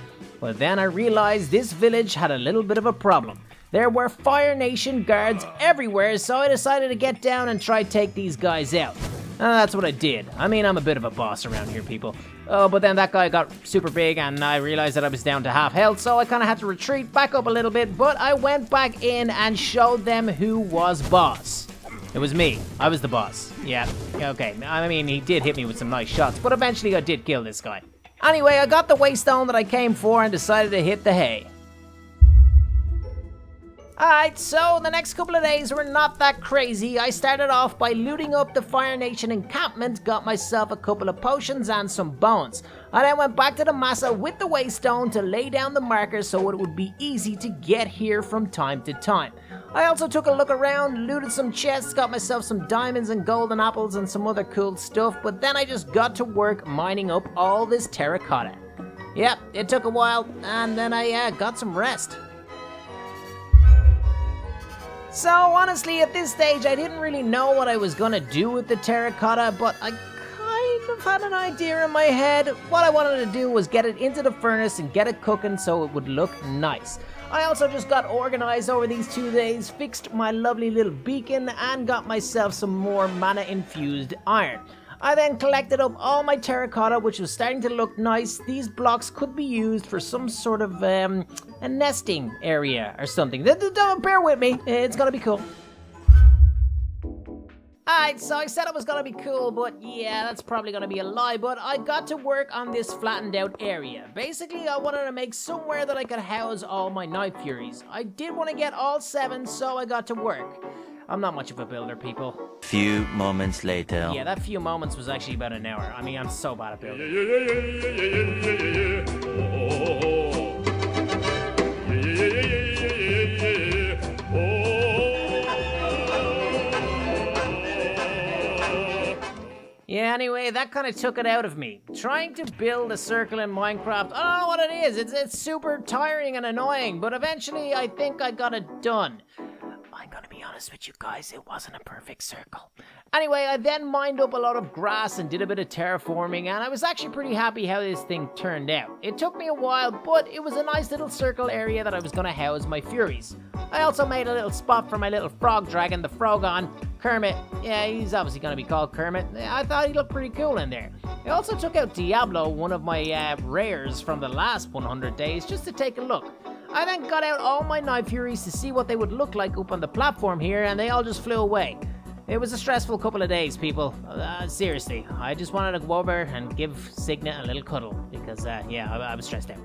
But then I realized this village had a little bit of a problem. There were Fire Nation guards everywhere, so I decided to get down and try to take these guys out. And that's what I did. I mean, I'm a bit of a boss around here, people. Oh, but then that guy got super big and I realized that I was down to half health, so I kind of had to retreat back up a little bit, but I went back in and showed them who was boss. It was me. I was the boss. Yeah, okay. I mean, he did hit me with some nice shots, but eventually I did kill this guy. Anyway, I got the waystone that I came for and decided to hit the hay. Alright, so the next couple of days were not that crazy. I started off by looting up the Fire Nation encampment, got myself a couple of potions and some bones. I then went back to the massa with the waystone to lay down the markers so it would be easy to get here from time to time. I also took a look around, looted some chests, got myself some diamonds and golden apples and some other cool stuff, but then I just got to work mining up all this terracotta. Yep, it took a while, and then I got some rest. So honestly, at this stage, I didn't really know what I was gonna do with the terracotta, but I kind of had an idea in my head. What I wanted to do was get it into the furnace and get it cooking so it would look nice. I also just got organized over these 2 days, fixed my lovely little beacon, and got myself some more mana-infused iron. I then collected up all my terracotta, which was starting to look nice. These blocks could be used for some sort of a nesting area or something. Don't bear with me, it's gonna be cool. Alright, so I said it was gonna be cool, but yeah, that's probably gonna be a lie, but I got to work on this flattened out area. Basically, I wanted to make somewhere that I could house all my Night Furies. I did want to get all 7, so I got to work. I'm not much of a builder, people. Few moments later. Yeah, that few moments was actually about an hour. I mean, I'm so bad at building. Yeah, anyway, that kind of took it out of me. Trying to build a circle in Minecraft, I don't know what it is. It's super tiring and annoying, but eventually I think I got it done. I'm gonna be honest with you guys, it wasn't a perfect circle. Anyway, I then mined up a lot of grass and did a bit of terraforming, and I was actually pretty happy how this thing turned out. It took me a while, but it was a nice little circle area that I was gonna house my Furies. I also made a little spot for my little frog dragon, the Frogon, Kermit. Yeah, he's obviously gonna be called Kermit. I thought he looked pretty cool in there. I also took out Diablo, one of my rares from the last 100 days, just to take a look. I then got out all my Night Furies to see what they would look like up on the platform here, and they all just flew away. It was a stressful couple of days, people. Seriously, I just wanted to go over and give Signet a little cuddle, because, yeah, I was stressed out.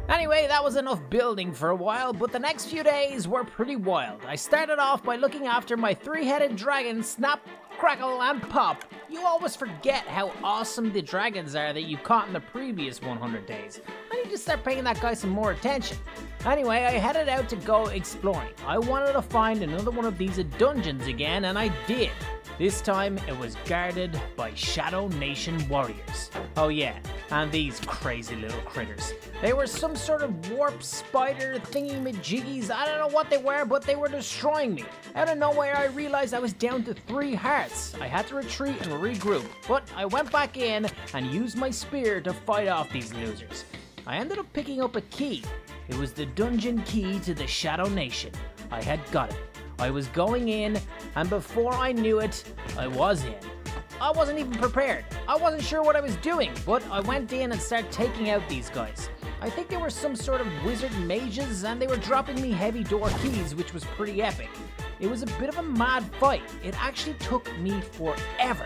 Anyway, that was enough building for a while, but the next few days were pretty wild. I started off by looking after my 3-headed dragon, Snap, Crackle, and Pop. You always forget how awesome the dragons are that you caught in the previous 100 days. I need to start paying that guy some more attention. Anyway, I headed out to go exploring. I wanted to find another one of these dungeons again, and I did. This time, it was guarded by Shadow Nation warriors. Oh yeah, and these crazy little critters. They were some sort of warp spider thingy-majiggies. I don't know what they were, but they were destroying me. Out of nowhere, I realized I was down to 3 hearts. I had to retreat and regroup, but I went back in and used my spear to fight off these losers. I ended up picking up a key. It was the dungeon key to the Shadow Nation. I had got it. I was going in, and before I knew it, I was in. I wasn't even prepared. I wasn't sure what I was doing, but I went in and started taking out these guys. I think they were some sort of wizard mages, and they were dropping me heavy door keys, which was pretty epic. It was a bit of a mad fight. It actually took me forever.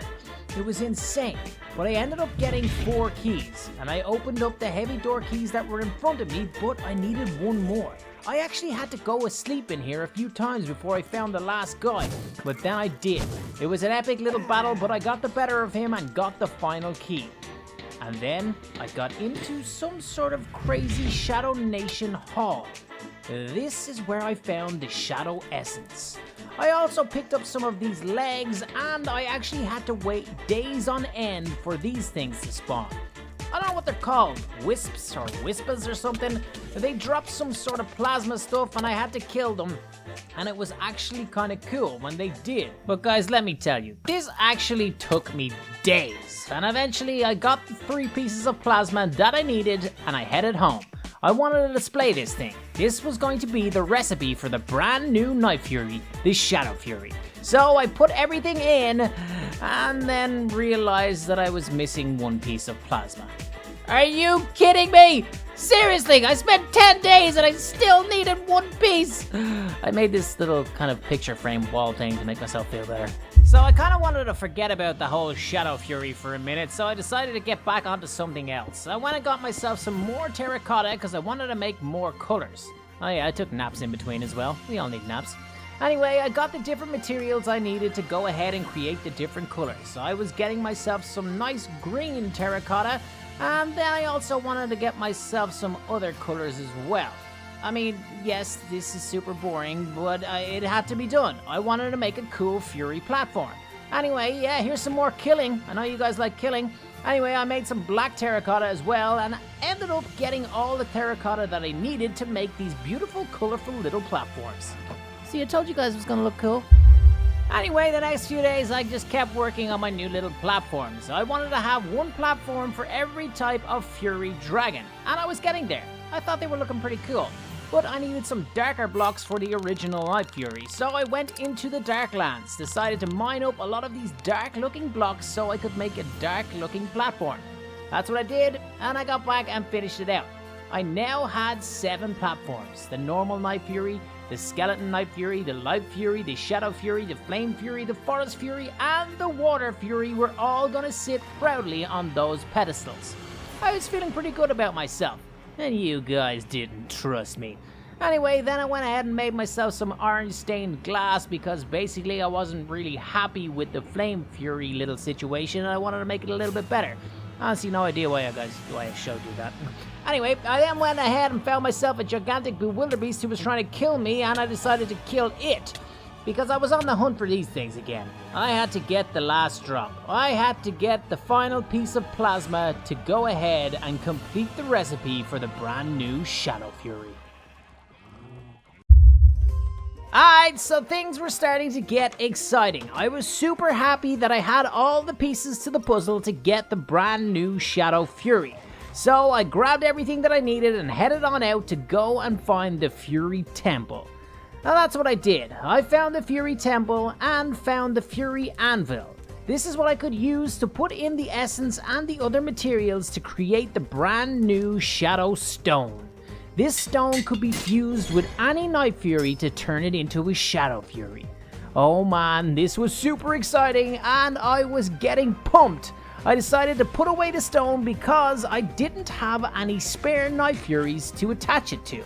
It was insane, but I ended up getting 4 keys, and I opened up the heavy door keys that were in front of me, but I needed 1 more. I actually had to go asleep in here a few times before I found the last guy, but then I did. It was an epic little battle, but I got the better of him and got the final key. And then I got into some sort of crazy Shadow Nation hall. This is where I found the Shadow Essence. I also picked up some of these legs, and I actually had to wait days on end for these things to spawn. I don't know what they're called, wisps or wispas or something. They dropped some sort of plasma stuff and I had to kill them. And it was actually kind of cool when they did. But guys, let me tell you, this actually took me days. And eventually I got the 3 pieces of plasma that I needed and I headed home. I wanted to display this thing. This was going to be the recipe for the brand new Night Fury, the Shadow Fury. So I put everything in and then realized that I was missing 1 piece of plasma. Are you kidding me? Seriously, I spent 10 days and I still needed one piece. I made this little kind of picture frame wall thing to make myself feel better. So I kind of wanted to forget about the whole Shadow Fury for a minute, so I decided to get back onto something else. I went and got myself some more terracotta because I wanted to make more colors. Oh yeah, I took naps in between as well. We all need naps. Anyway, I got the different materials I needed to go ahead and create the different colors. So I was getting myself some nice green terracotta, and then I also wanted to get myself some other colors as well. I mean, yes, this is super boring, but it had to be done. I wanted to make a cool Fury platform. Anyway, yeah, here's some more killing. I know you guys like killing. Anyway, I made some black terracotta as well, and ended up getting all the terracotta that I needed to make these beautiful, colorful little platforms. See, I told you guys it was gonna look cool. Anyway, the next few days I just kept working on my new little platforms. I wanted to have one platform for every type of Fury dragon, and I was getting there. I thought they were looking pretty cool, but I needed some darker blocks for the original Night Fury, so I went into the Darklands, decided to mine up a lot of these dark looking blocks so I could make a dark looking platform. That's what I did, and I got back and finished it out. I now had 7 platforms: the normal Night Fury, the Skeleton Night Fury, the Light Fury, the Shadow Fury, the Flame Fury, the Forest Fury, and the Water Fury were all gonna sit proudly on those pedestals. I was feeling pretty good about myself, and you guys didn't trust me. Anyway, then I went ahead and made myself some orange stained glass because basically I wasn't really happy with the Flame Fury little situation and I wanted to make it a little bit better. Honestly, no idea why I showed you that. Anyway, I then went ahead and found myself a gigantic Bewilderbeast who was trying to kill me, and I decided to kill it because I was on the hunt for these things again. I had to get the last drop. I had to get the final piece of plasma to go ahead and complete the recipe for the brand new Shadow Fury. Alright, so things were starting to get exciting. I was super happy that I had all the pieces to the puzzle to get the brand new Shadow Fury. So I grabbed everything that I needed and headed on out to go and find the Fury Temple. Now that's what I did. I found the Fury Temple and found the Fury Anvil. This is what I could use to put in the essence and the other materials to create the brand new Shadow Stone. This stone could be fused with any Night Fury to turn it into a Shadow Fury. Oh man, this was super exciting and I was getting pumped. I decided to put away the stone because I didn't have any spare Night Furies to attach it to.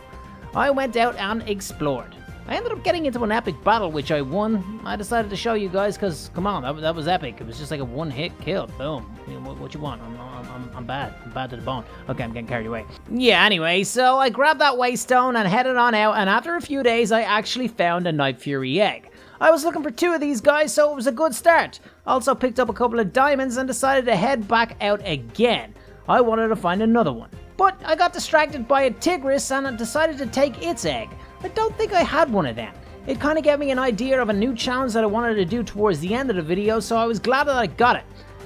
I went out and explored. I ended up getting into an epic battle which I won. I decided to show you guys because, come on, that was epic. It was just like a one-hit kill. Boom. You know, what you want? I'm bad. I'm bad to the bone. Okay, I'm getting carried away. Yeah, anyway, so I grabbed that waystone and headed on out, and after a few days, I actually found a Night Fury egg. I was looking for 2 of these guys, so it was a good start. Also picked up a couple of diamonds and decided to head back out again. I wanted to find another one. But I got distracted by a tigress and I decided to take its egg. I don't think I had one of them. It kind of gave me an idea of a new challenge that I wanted to do towards the end of the video, so I was glad that I got it.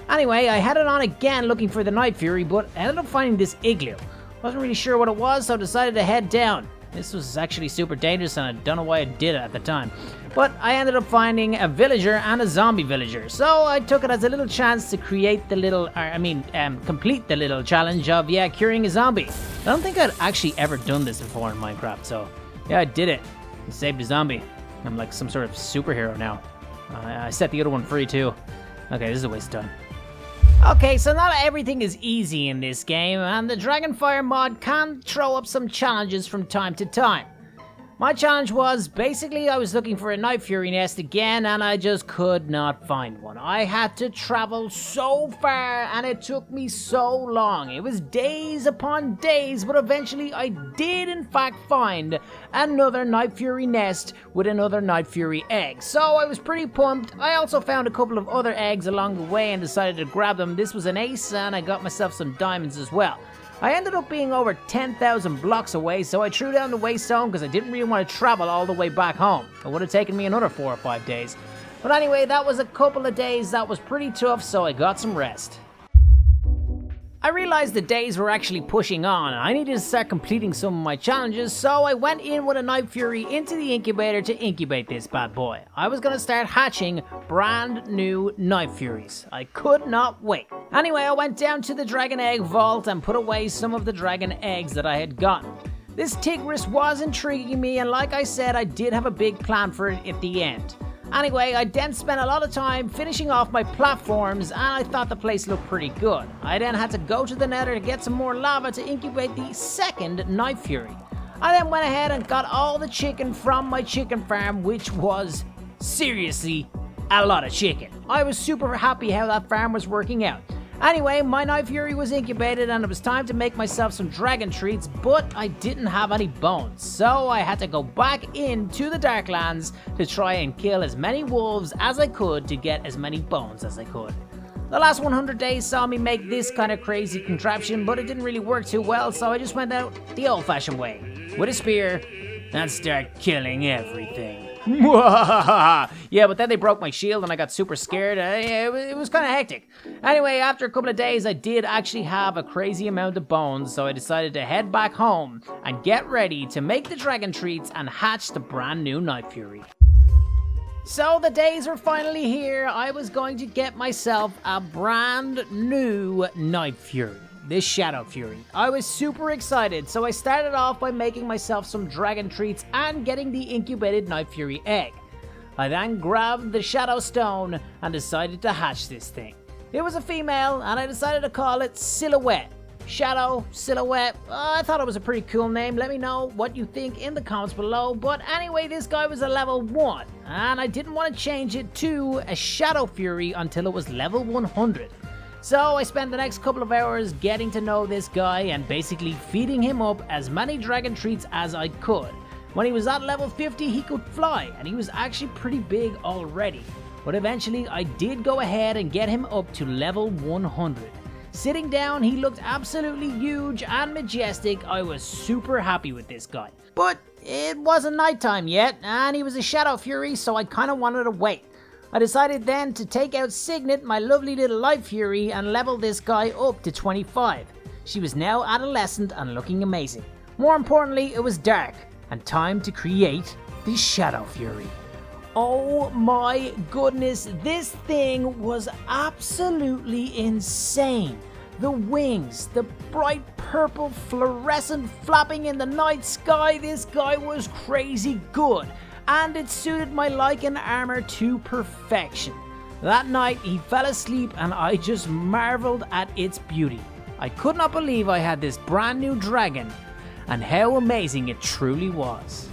Anyway, I headed on again looking for the Night Fury, but I ended up finding this igloo. Wasn't really sure what it was, so I decided to head down. This was actually super dangerous and I don't know why I did it at the time. But I ended up finding a villager and a zombie villager, so I took it as a little chance to create the little, complete the little challenge of, curing a zombie. I don't think I'd actually ever done this before in Minecraft, so yeah, I did it. I saved a zombie. I'm like some sort of superhero now. I set the other one free too. Okay, this is a waste of time. Okay, so not everything is easy in this game, and the Dragonfire mod can throw up some challenges from time to time. My challenge was, basically I was looking for a Night Fury nest again and I just could not find one. I had to travel so far and it took me so long. It was days upon days, but eventually I did in fact find another Night Fury nest with another Night Fury egg. So I was pretty pumped. I also found a couple of other eggs along the way and decided to grab them. This was an ace and I got myself some diamonds as well. I ended up being over 10,000 blocks away, so I threw down the waystone because I didn't really want to travel all the way back home. It would have taken me another 4 or 5 days. But anyway, that was a couple of days that was pretty tough, so I got some rest. I realized the days were actually pushing on. I needed to start completing some of my challenges, so I went in with a Night Fury into the incubator to incubate this bad boy. I was going to start hatching brand new Night Furies. I could not wait. Anyway, I went down to the Dragon Egg Vault and put away some of the dragon eggs that I had gotten. This Tigris was intriguing me, and like I said, I did have a big plan for it at the end. Anyway, I then spent a lot of time finishing off my platforms, and I thought the place looked pretty good. I then had to go to the Nether to get some more lava to incubate the second Night Fury. I then went ahead and got all the chicken from my chicken farm, which was seriously a lot of chicken. I was super happy how that farm was working out. Anyway, my Night Fury was incubated and it was time to make myself some dragon treats, but I didn't have any bones, so I had to go back into the Darklands to try and kill as many wolves as I could to get as many bones as I could. The last 100 days saw me make this kind of crazy contraption, but it didn't really work too well, so I just went out the old-fashioned way, with a spear, and start killing everything. Yeah, but then they broke my shield and I got super scared. It was kind of hectic. Anyway, after a couple of days, I did actually have a crazy amount of bones, so I decided to head back home and get ready to make the dragon treats and hatch the brand new Night Fury. So the days are finally here. I was going to get myself a brand new Night Fury. This Shadow Fury. I was super excited, so I started off by making myself some dragon treats and getting the incubated Night Fury egg. I then grabbed the Shadow Stone and decided to hatch this thing. It was a female, and I decided to call it Silhouette. Shadow, Silhouette, I thought it was a pretty cool name. Let me know what you think in the comments below. But anyway, this guy was a level 1, and I didn't want to change it to a Shadow Fury until it was level 100. So I spent the next couple of hours getting to know this guy and basically feeding him up as many dragon treats as I could. When he was at level 50, he could fly, and he was actually pretty big already. But eventually, I did go ahead and get him up to level 100. Sitting down, he looked absolutely huge and majestic. I was super happy with this guy. But it wasn't nighttime yet, and he was a Shadow Fury, so I kind of wanted to wait. I decided then to take out Signet, my lovely little Light Fury, and level this guy up to 25. She was now adolescent and looking amazing. More importantly, it was dark, and time to create the Shadow Fury. Oh my goodness, this thing was absolutely insane. The wings, the bright purple fluorescent flapping in the night sky, this guy was crazy good. And it suited my Lycan armor to perfection. That night he fell asleep and I just marveled at its beauty. I could not believe I had this brand new dragon and how amazing it truly was.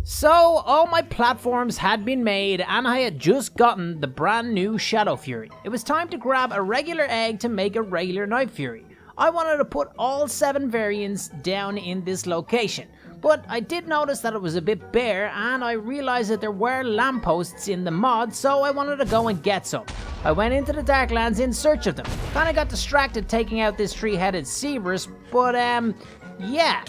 So all my platforms had been made and I had just gotten the brand new Shadow Fury. It was time to grab a regular egg to make a regular Night Fury. I wanted to put all 7 variants down in this location. But I did notice that it was a bit bare, and I realized that there were lampposts in the mod, so I wanted to go and get some. I went into the Darklands in search of them. Kinda got distracted taking out this 3-headed Cerberus, but yeah.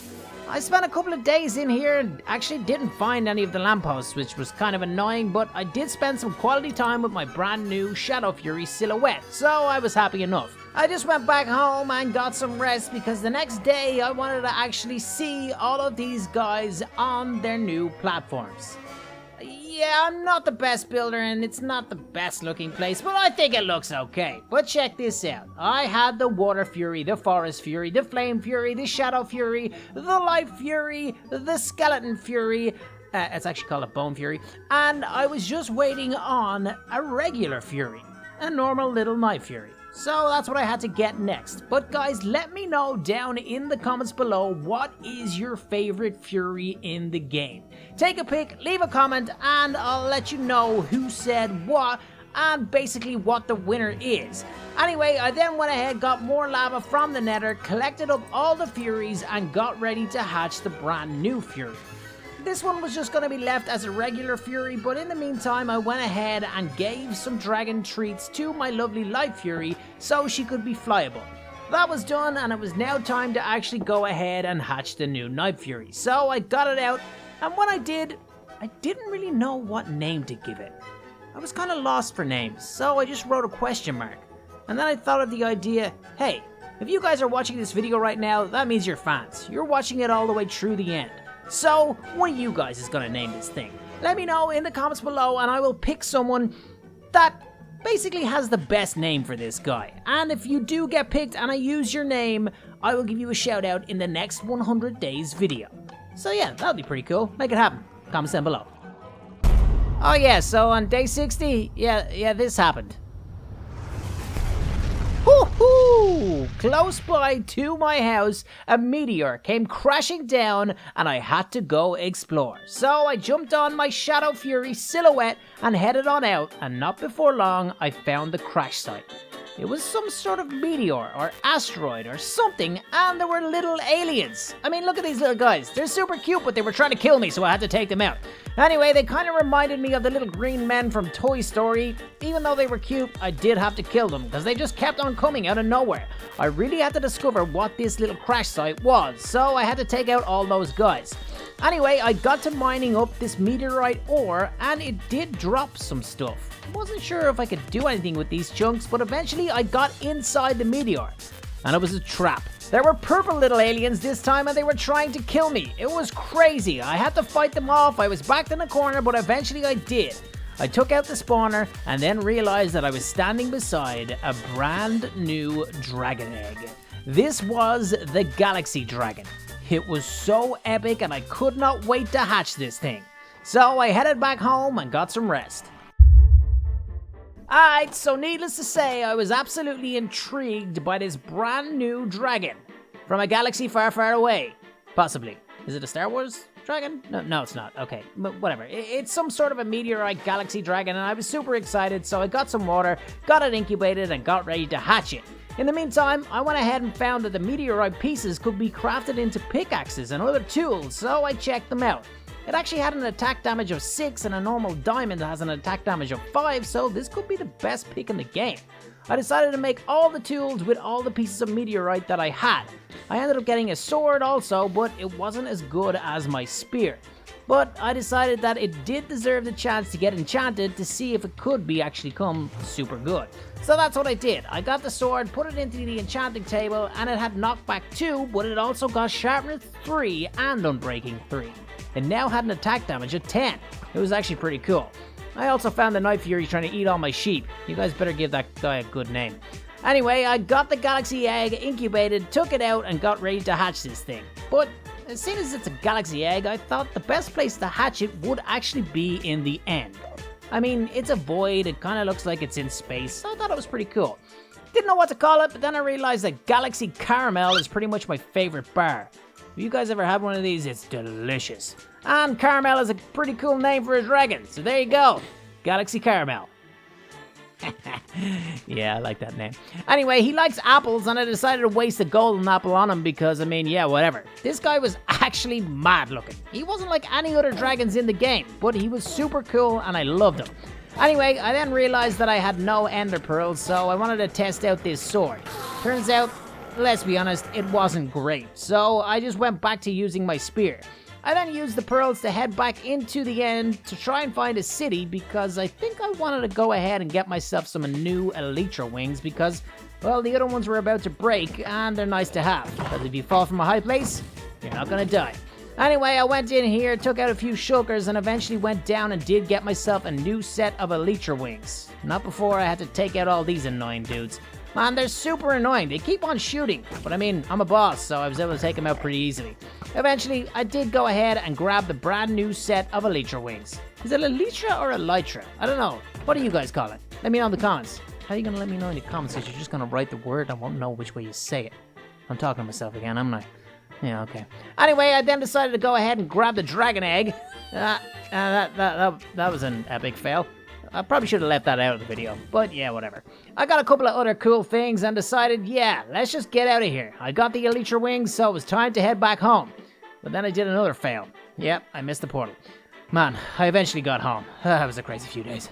I spent a couple of days in here and actually didn't find any of the lampposts, which was kind of annoying, but I did spend some quality time with my brand new Shadow Fury Silhouette, so I was happy enough. I just went back home and got some rest because the next day I wanted to actually see all of these guys on their new platforms. Yeah, I'm not the best builder and it's not the best looking place, but I think it looks okay. But check this out. I had the Water Fury, the Forest Fury, the Flame Fury, the Shadow Fury, the Light Fury, the Skeleton Fury. It's actually called a Bone Fury. And I was just waiting on a regular Fury, a normal little Night Fury. So that's what I had to get next. But guys, let me know down in the comments below what is your favorite Fury in the game. Take a pic, leave a comment, and I'll let you know who said what and basically what the winner is. Anyway, I then went ahead, got more lava from the Nether, collected up all the Furies, and got ready to hatch the brand new Fury. This one was just going to be left as a regular Fury, but in the meantime I went ahead and gave some dragon treats to my lovely Light Fury so she could be flyable. That was done and it was now time to actually go ahead and hatch the new Night Fury. So I got it out, and when I did, I didn't really know what name to give it. I was kind of lost for names, so I just wrote a question mark. And then I thought of the idea, hey, if you guys are watching this video right now, that means you're fans. You're watching it all the way through the end. So, one of you guys is gonna name this thing. Let me know in the comments below and I will pick someone that basically has the best name for this guy. And if you do get picked and I use your name, I will give you a shout out in the next 100 days video. So yeah, that'll be pretty cool. Make it happen. Comments down below. Oh yeah, so on day 60, yeah, this happened. Woohoo! Close by to my house, a meteor came crashing down and I had to go explore. So I jumped on my Shadow Fury silhouette and headed on out, and not before long I found the crash site. It was some sort of meteor or asteroid or something, and there were little aliens. I mean, look at these little guys. They're super cute, but they were trying to kill me, so I had to take them out. Anyway, they kind of reminded me of the little green men from Toy Story. Even though they were cute, I did have to kill them, because they just kept on coming out of nowhere. I really had to discover what this little crash site was, so I had to take out all those guys. Anyway, I got to mining up this meteorite ore, and it did drop some stuff. Wasn't sure if I could do anything with these chunks, but eventually I got inside the meteor, and it was a trap. There were purple little aliens this time, and they were trying to kill me. It was crazy. I had to fight them off. I was backed in a corner, but eventually I did. I took out the spawner and then realized that I was standing beside a brand new dragon egg. This was the Galaxy Dragon. It was so epic and I could not wait to hatch this thing. So I headed back home and got some rest. Alright, so needless to say, I was absolutely intrigued by this brand new dragon from a galaxy far, far away. Possibly. Is it a Star Wars dragon? No, it's not. Okay, but whatever. It's some sort of a meteorite galaxy dragon, and I was super excited, so I got some water, got it incubated, and got ready to hatch it. In the meantime, I went ahead and found that the meteorite pieces could be crafted into pickaxes and other tools, so I checked them out. It actually had an attack damage of 6 and a normal diamond has an attack damage of 5, so this could be the best pick in the game. I decided to make all the tools with all the pieces of meteorite that I had. I ended up getting a sword also, but it wasn't as good as my spear. But I decided that it did deserve the chance to get enchanted to see if it could be actually come super good. So that's what I did. I got the sword, put it into the enchanting table, and it had knockback 2, but it also got sharpness 3 and unbreaking 3. It now had an attack damage of 10. It was actually pretty cool. I also found the Night Fury trying to eat all my sheep. You guys better give that guy a good name. Anyway, I got the Galaxy Egg incubated, took it out, and got ready to hatch this thing. But as soon as it's a Galaxy Egg, I thought the best place to hatch it would actually be in the end. I mean, it's a void, it kind of looks like it's in space, so I thought it was pretty cool. Didn't know what to call it, but then I realized that Galaxy Caramel is pretty much my favorite bar. If you guys ever had one of these, it's delicious. And Caramel is a pretty cool name for a dragon, so there you go. Galaxy Caramel. Yeah, I like that name. Anyway, he likes apples, and I decided to waste a golden apple on him because, I mean, yeah, whatever. This guy was actually mad looking. He wasn't like any other dragons in the game, but he was super cool, and I loved him. Anyway, I then realized that I had no ender pearls, so I wanted to test out this sword. Turns out, let's be honest, it wasn't great, so I just went back to using my spear. I then used the pearls to head back into the end to try and find a city because I think I wanted to go ahead and get myself some new elytra wings because, well, the other ones were about to break and they're nice to have. Because if you fall from a high place, you're not gonna die. Anyway, I went in here, took out a few shulkers, and eventually went down and did get myself a new set of elytra wings. Not before I had to take out all these annoying dudes. Man, they're super annoying. They keep on shooting. But I mean, I'm a boss, so I was able to take them out pretty easily. Eventually, I did go ahead and grab the brand new set of elytra wings. Is it elytra or elytra? I don't know. What do you guys call it? Let me know in the comments. How are you going to let me know in the comments if you're just going to write the word? I won't know which way you say it. I'm talking to myself again, I'm not. Yeah, okay. Anyway, I then decided to go ahead and grab the dragon egg. That was an epic fail. I probably should have left that out of the video, but yeah, whatever. I got a couple of other cool things and decided, yeah, let's just get out of here. I got the elytra wings, so it was time to head back home. But then I did another fail. Yep, I missed the portal. Man, I eventually got home. That was a crazy few days.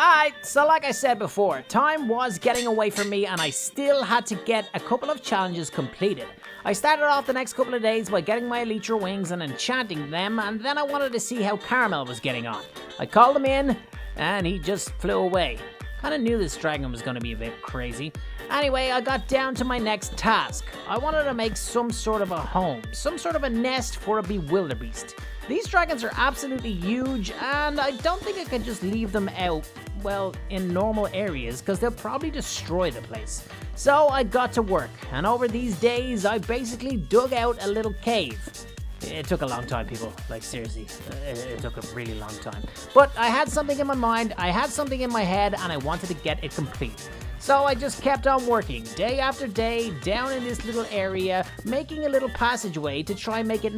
Alright, so like I said before, time was getting away from me and I still had to get a couple of challenges completed. I started off the next couple of days by getting my elytra wings and enchanting them, and then I wanted to see how Caramel was getting on. I called him in, and he just flew away. Kinda knew this dragon was gonna be a bit crazy. Anyway, I got down to my next task. I wanted to make some sort of a home, some sort of a nest for a Bewilderbeast. These dragons are absolutely huge, and I don't think I can just leave them out, well, in normal areas, because they'll probably destroy the place. So I got to work, and over these days, I basically dug out a little cave. It took a long time, people. Like, seriously, it took a really long time. But I had something in my mind, I had something in my head, and I wanted to get it complete. So I just kept on working, day after day, down in this little area, making a little passageway to try and make it,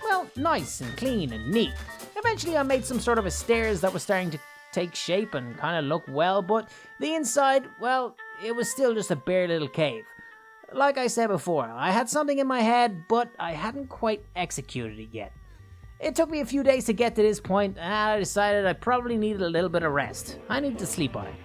well, nice and clean and neat. Eventually I made some sort of a stairs that was starting to take shape and kind of look well, but the inside, well, it was still just a bare little cave. Like I said before, I had something in my head, but I hadn't quite executed it yet. It took me a few days to get to this point, and I decided I probably needed a little bit of rest. I needed to sleep on it.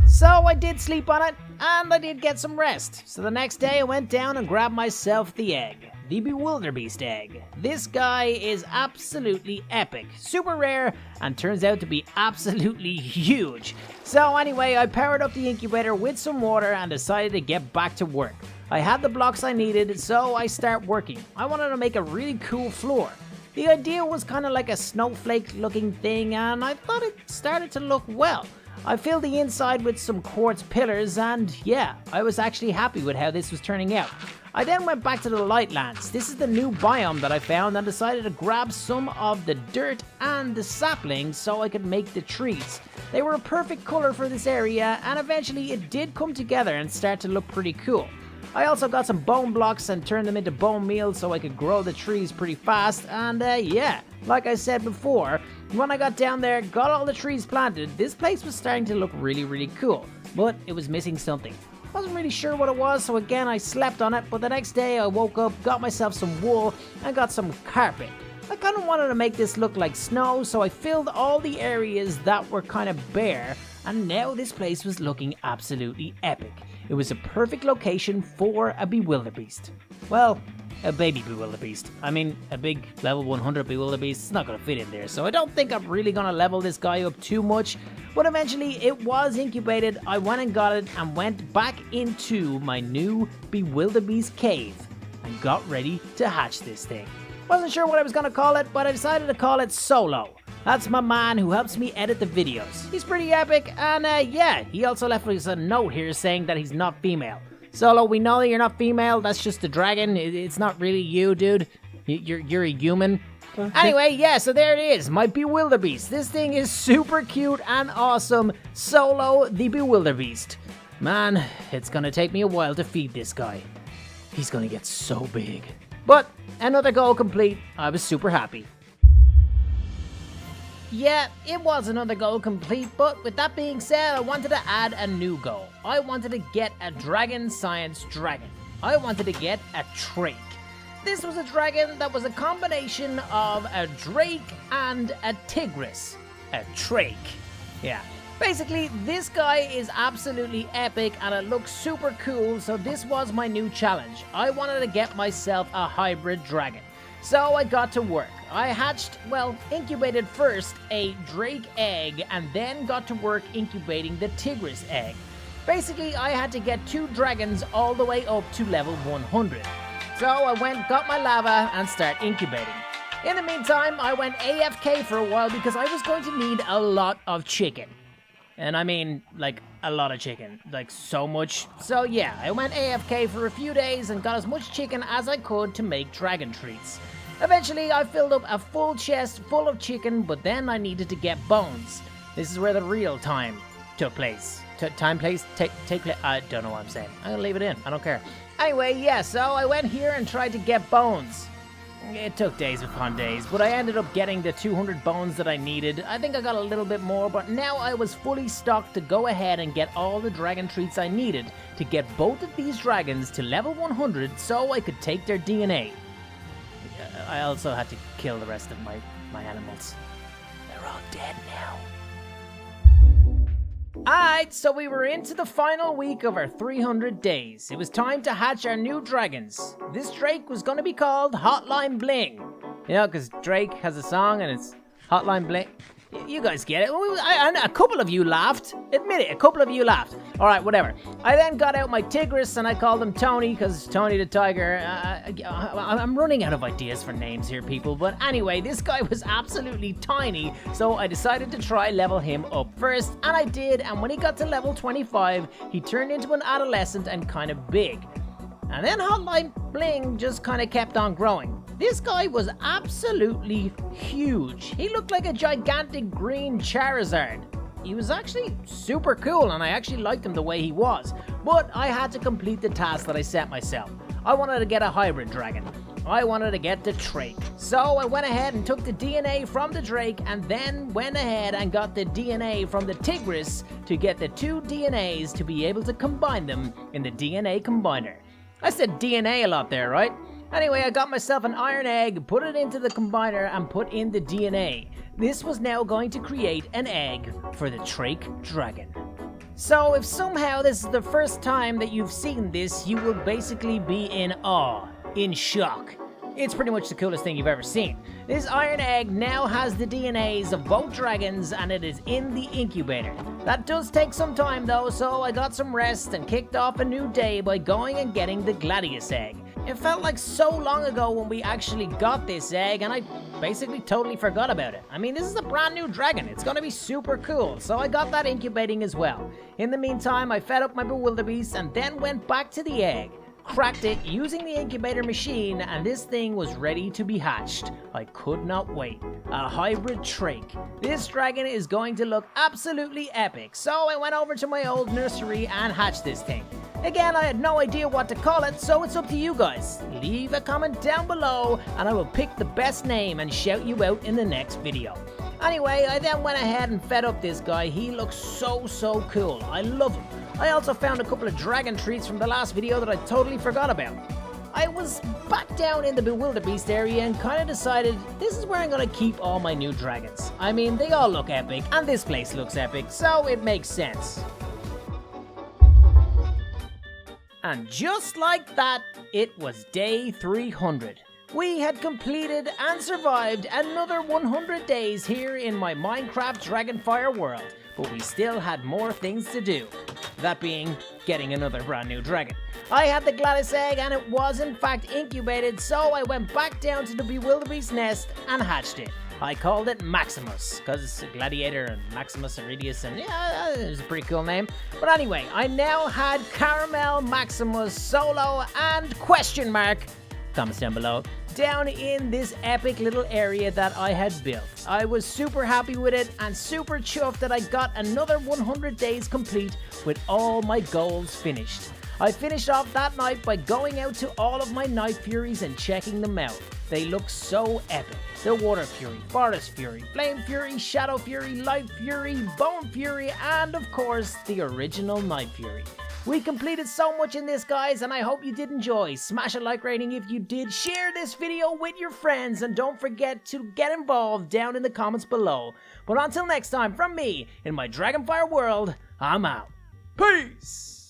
So I did sleep on it, and I did get some rest. So the next day I went down and grabbed myself the egg. The Bewilderbeast egg. This guy is absolutely epic, super rare, and turns out to be absolutely huge. So anyway, I powered up the incubator with some water and decided to get back to work. I had the blocks I needed, so I start working. I wanted to make a really cool floor. The idea was kind of like a snowflake looking thing, and I thought it started to look well. I filled the inside with some quartz pillars, and yeah, I was actually happy with how this was turning out. I then went back to the Lightlands. This is the new biome that I found, and decided to grab some of the dirt and the saplings so I could make the trees. They were a perfect color for this area, and eventually it did come together and start to look pretty cool. I also got some bone blocks and turned them into bone meal so I could grow the trees pretty fast, and yeah, like I said before, when I got down there, got all the trees planted, this place was starting to look really cool, but it was missing something. Wasn't really sure what it was, so again I slept on it, but the next day I woke up, got myself some wool, and got some carpet. I kind of wanted to make this look like snow, so I filled all the areas that were kind of bare, and now this place was looking absolutely epic. It was a perfect location for a Bewilderbeast. Well, a baby Bewilderbeast. I mean, a big level 100 Bewilderbeast is not going to fit in there, so I don't think I'm really going to level this guy up too much. But eventually, it was incubated, I went and got it, and went back into my new Bewilderbeast cave, and got ready to hatch this thing. Wasn't sure what I was going to call it, but I decided to call it Solo. That's my man who helps me edit the videos. He's pretty epic, and yeah, he also left us a note here saying that he's not female. Solo, we know that you're not female, that's just the dragon, it's not really you, dude. You're a human. Anyway, yeah, so there it is, my Bewilderbeast. This thing is super cute and awesome. Solo the Bewilderbeast. Man, it's gonna take me a while to feed this guy. He's gonna get so big. But another goal complete. I was super happy. Yeah, it was another goal complete, but with that being said, I wanted to add a new goal. I wanted to get a dragon science dragon. I wanted to get a Drake. This was a dragon that was a combination of a Drake and a Tigress. A Drake. Yeah. Basically, this guy is absolutely epic and it looks super cool, so this was my new challenge. I wanted to get myself a hybrid dragon. So I got to work. I hatched, well, incubated first a Drake egg and then got to work incubating the Tigress egg. Basically, I had to get 2 dragons all the way up to level 100. So I went, got my lava, and start incubating. In the meantime, I went AFK for a while because I was going to need a lot of chicken. And I mean, like, a lot of chicken. Like, so much. So yeah, I went AFK for a few days and got as much chicken as I could to make dragon treats. Eventually, I filled up a full chest full of chicken, but then I needed to get bones. This is where the real time took place. Take place? I don't know what I'm saying. I'm gonna leave it in. I don't care. Anyway, yeah, so I went here and tried to get bones. It took days upon days, but I ended up getting the 200 bones that I needed. I think I got a little bit more, but now I was fully stocked to go ahead and get all the dragon treats I needed to get both of these dragons to level 100 so I could take their DNA. I also had to kill the rest of my animals. They're all dead now. Alright, so we were into the final week of our 300 days. It was time to hatch our new dragons. This Drake was going to be called Hotline Bling. You know, because Drake has a song and it's Hotline Bling. You guys get it. A couple of you laughed. Admit it, a couple of you laughed. All right, whatever. I then got out my Tigris and I called him Tony because Tony the Tiger. I'm running out of ideas for names here, people. But anyway, this guy was absolutely tiny, so I decided to try level him up first, and I did. And when he got to level 25, he turned into an adolescent and kind of big. And then Hotline Bling just kind of kept on growing. This guy was absolutely huge. He looked like a gigantic green Charizard. He was actually super cool, and I actually liked him the way he was. But I had to complete the task that I set myself. I wanted to get a hybrid dragon. I wanted to get the Drake. So I went ahead and took the DNA from the Drake, and then went ahead and got the DNA from the Tigris to get the two DNAs to be able to combine them in the DNA combiner. I said DNA a lot there, right? Anyway, I got myself an iron egg, put it into the combiner, and put in the DNA. This was now going to create an egg for the Drake Dragon. So if somehow this is the first time that you've seen this, you will basically be in awe, in shock. It's pretty much the coolest thing you've ever seen. This iron egg now has the DNAs of both dragons, and it is in the incubator. That does take some time though, so I got some rest and kicked off a new day by going and getting the Gladius egg. It felt like so long ago when we actually got this egg, and I basically totally forgot about it. I mean, this is a brand new dragon. It's gonna be super cool, so I got that incubating as well. In the meantime, I fed up my Bewilderbeast and then went back to the egg. Cracked it using the incubator machine, and this thing was ready to be hatched. I could not wait. A hybrid Drake. This dragon is going to look absolutely epic, so I went over to my old nursery and hatched this thing. Again, I had no idea what to call it, so it's up to you guys. Leave a comment down below and I will pick the best name and shout you out in the next video. Anyway, I then went ahead and fed up this guy. He looks so cool. I love him. I also found a couple of dragon treats from the last video that I totally forgot about. I was back down in the Bewilderbeast area and kind of decided this is where I'm going to keep all my new dragons. I mean, they all look epic and this place looks epic, so it makes sense. And just like that, it was day 300. We had completed and survived another 100 days here in my Minecraft Dragonfire world, but we still had more things to do. That being, getting another brand new dragon. I had the Gladius egg and it was in fact incubated, so I went back down to the Bewilderbeast nest and hatched it. I called it Maximus, because Gladiator and Maximus Iridius, and yeah, it was a pretty cool name. But anyway, I now had Caramel, Maximus, Solo, and question mark, comments down below, down in this epic little area that I had built. I was super happy with it and super chuffed that I got another 100 days complete with all my goals finished. I finished off that night by going out to all of my Night Furies and checking them out. They look so epic. The Water Fury, Forest Fury, Flame Fury, Shadow Fury, Light Fury, Bone Fury, and of course, the original Night Fury. We completed so much in this, guys, and I hope you did enjoy. Smash a like rating if you did, share this video with your friends, and don't forget to get involved down in the comments below. But until next time, from me, in my Dragonfire world, I'm out. Peace!